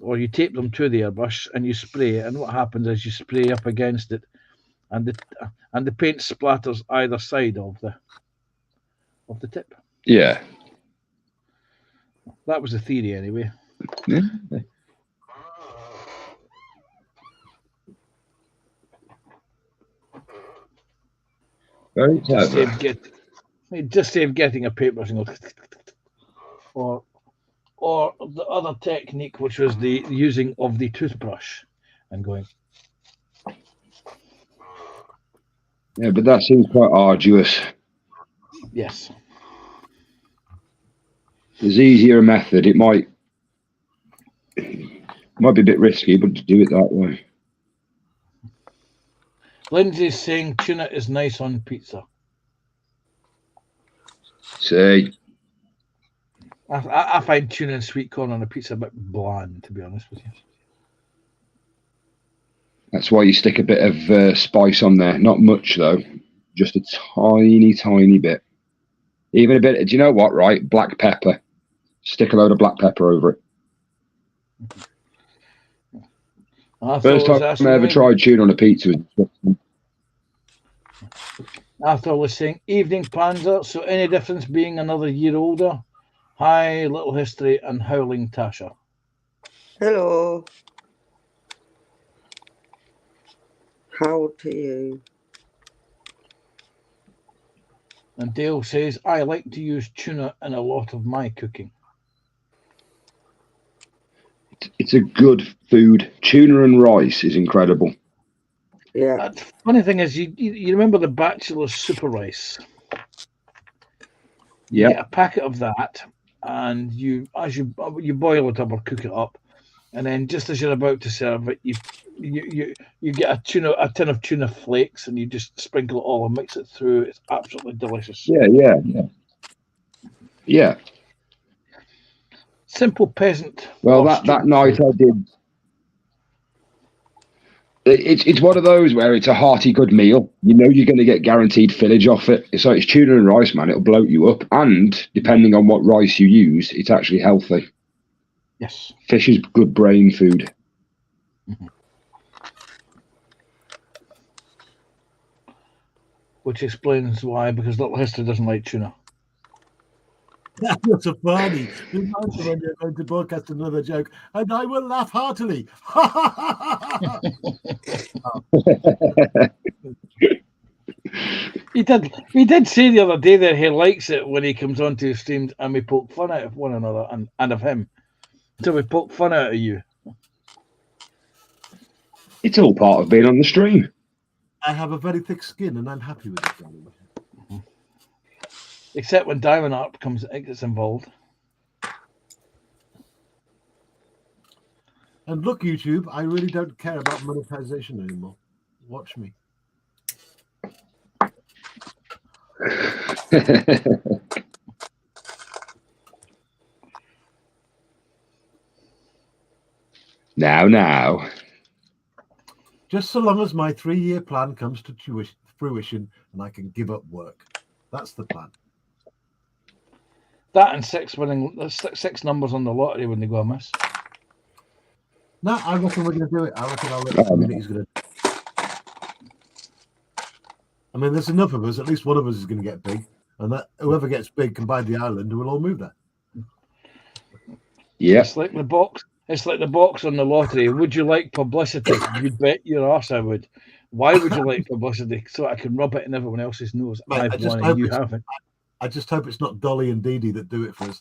C: or you tape them to the airbrush, and you spray. And what happens is you spray up against it, and the paint splatters either side of the tip.
D: Yeah.
C: That was the theory, anyway.
D: Yeah. Very clever.
C: It just saved getting a paintbrush and go, or the other technique, which was the using of the toothbrush and going.
D: Yeah, but that seems quite arduous.
C: Yes.
D: There's easier method. It might be a bit risky, but to do it that way.
C: Lindsay's saying tuna is nice on pizza.
D: Say,
C: I find tuna and sweet corn on a pizza a bit bland, to be honest with you.
D: that's why you stick a bit of spice on there. Not much though, just a tiny bit. Even a bit. Do you know what? Right, black pepper. Stick a load of black pepper over it. First time I ever tried tuna on a pizza.
C: Arthur was saying, evening Panzer, so any difference being another year older? Hi, Little History and Howling Tasha.
B: Hello. How to you?
C: And Dale says, I like to use tuna in a lot of my cooking.
D: It's a good food. Tuna and rice is incredible.
B: Yeah.
C: The funny thing is, you remember the Bachelor Super Rice? You get a packet of that, and you boil it up or cook it up, and then just as you're about to serve it, you get a tin of tuna flakes, and you just sprinkle it all and mix it through. It's absolutely delicious.
D: Yeah.
C: Simple peasant.
D: Well, that night I did. It's one of those where it's a hearty good meal. You know you're going to get guaranteed fillage off it. So it's tuna and rice, man. It'll bloat you up. And depending on what rice you use, it's actually healthy.
C: Yes.
D: Fish is good brain food.
C: Mm-hmm. Which explains why, because Little History doesn't like tuna.
A: That was so funny. Reminds me when you're going to broadcast another joke, and I will laugh heartily.
C: He did say the other day that he likes it when he comes onto his streams and we poke fun out of one another and of him. So we poke fun out of you.
D: It's all part of being on the stream.
A: I have a very thick skin, and I'm happy with it.
C: Mm-hmm. Except when Diamond Art gets involved.
A: And look, YouTube, I really don't care about monetization anymore. Watch me.
D: Now.
A: Just so long as my 3-year plan comes to fruition and I can give up work. That's the plan.
C: That and six numbers on the lottery when they go amiss.
A: No, I reckon we're going to do it. I reckon our community's going to. I mean, there's enough of us. At least one of us is going to get big, and that whoever gets big can buy the island, and we'll all move there.
D: Yeah,
C: it's like the box. It's like the box on the lottery. Would you like publicity? You'd bet your arse I would. Why would you like publicity? So I can rub it in everyone else's nose.
A: Mate,
C: I've won and you haven't.
A: I just hope it's not Dolly and Dee Dee that do it for us.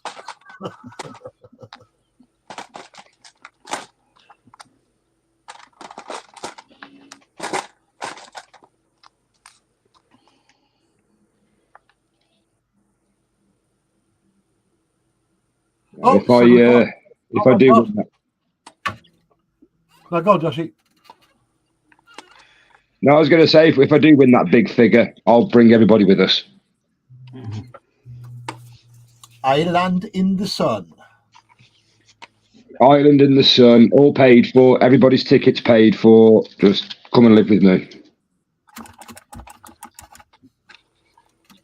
D: If I do win that.
A: Now go on, Joshy.
D: No, I was going to say, if I do win that big figure, I'll bring everybody with us.
A: I land in the sun.
D: Island in the sun, all paid for. Everybody's tickets paid for. Just come and live with me.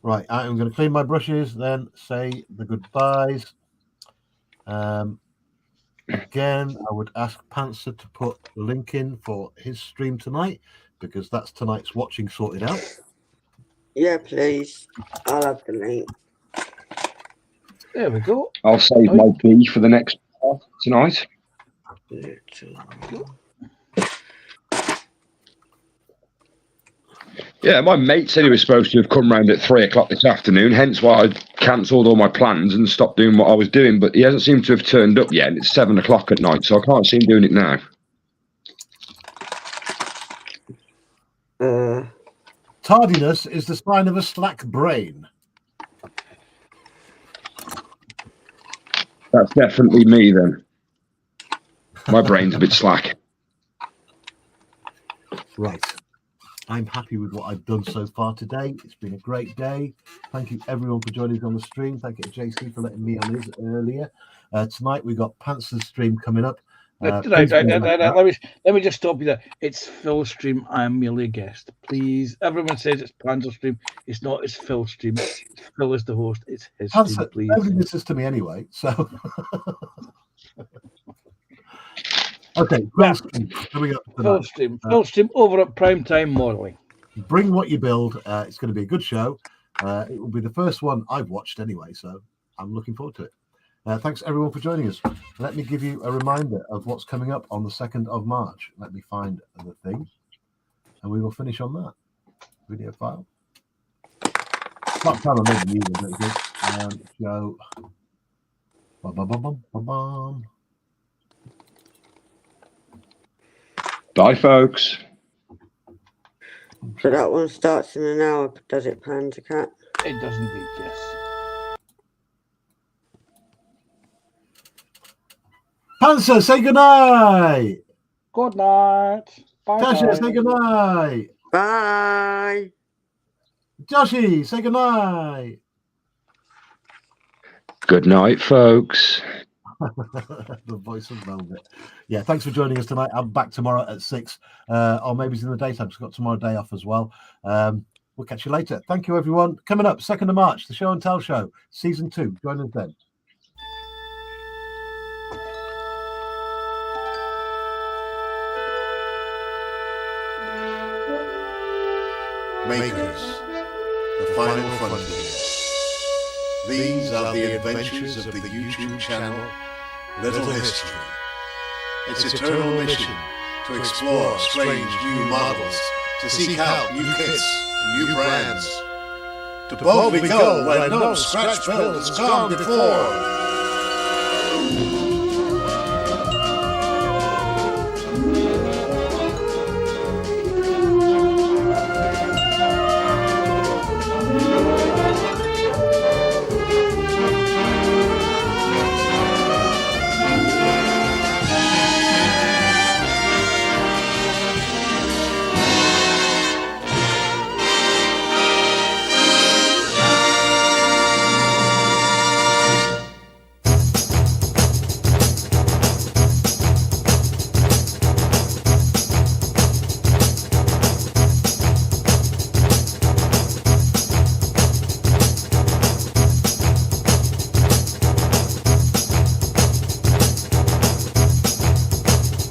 A: Right, I'm going to clean my brushes, then say the goodbyes. Again, I would ask Panther to put the link in for his stream tonight, because that's tonight's watching sorted out.
B: Yeah, please. I'll have the link.
C: There we go.
D: I'll save my B for the next part tonight. Yeah, my mate said he was supposed to have come round at 3 o'clock this afternoon, hence why I cancelled all my plans and stopped doing what I was doing, but he hasn't seemed to have turned up yet, and it's 7 o'clock at night, so I can't see him doing it now.
A: Tardiness is the sign of a slack brain.
D: That's definitely me, then. My brain's a bit slack.
A: Right. I'm happy with what I've done so far today. It's been a great day. Thank you, everyone, for joining us on the stream. Thank you to JC for letting me on his earlier. Tonight, we've got Panther's stream coming up.
C: Let me just stop you there. It's Phil's stream. I'm merely a guest. Please, everyone says it's Panther's stream. It's not. It's Phil's stream. Phil is the host. It's his stream, please.
A: Nobody listens to me anyway, so... Okay, Phil's stream coming up tonight.
C: Phil's stream over at Primetime Modelling.
A: Bring what you build. It's going to be a good show. It will be the first one I've watched anyway, so I'm looking forward to it. Thanks, everyone, for joining us. Let me give you a reminder of what's coming up on the 2nd of March. Let me find the thing, and we will finish on that. Video file. Not time I made the music, very good. Show. Bum.
D: Bye, folks.
B: So that one starts in an hour, does it, Panda Cat?
C: It does indeed, yes.
A: Panther, say goodnight.
C: Good night. Bye.
A: Tasha, say goodnight.
B: Bye.
A: Joshi, say goodnight.
D: Good night, folks.
A: The voice of Velvet. Yeah, thanks for joining us tonight. I'm back tomorrow at 6, or maybe it's in the daytime. I've got tomorrow day off as well. We'll catch you later. Thank you, everyone. Coming up, 2nd of March, the Show and Tell Show, Season 2. Join us then.
E: Makers, the final frontier. These are the adventures of the YouTube channel Little History. Its eternal mission to explore strange new models, to seek out new kits and new brands, to boldly go where no scratch build has gone before.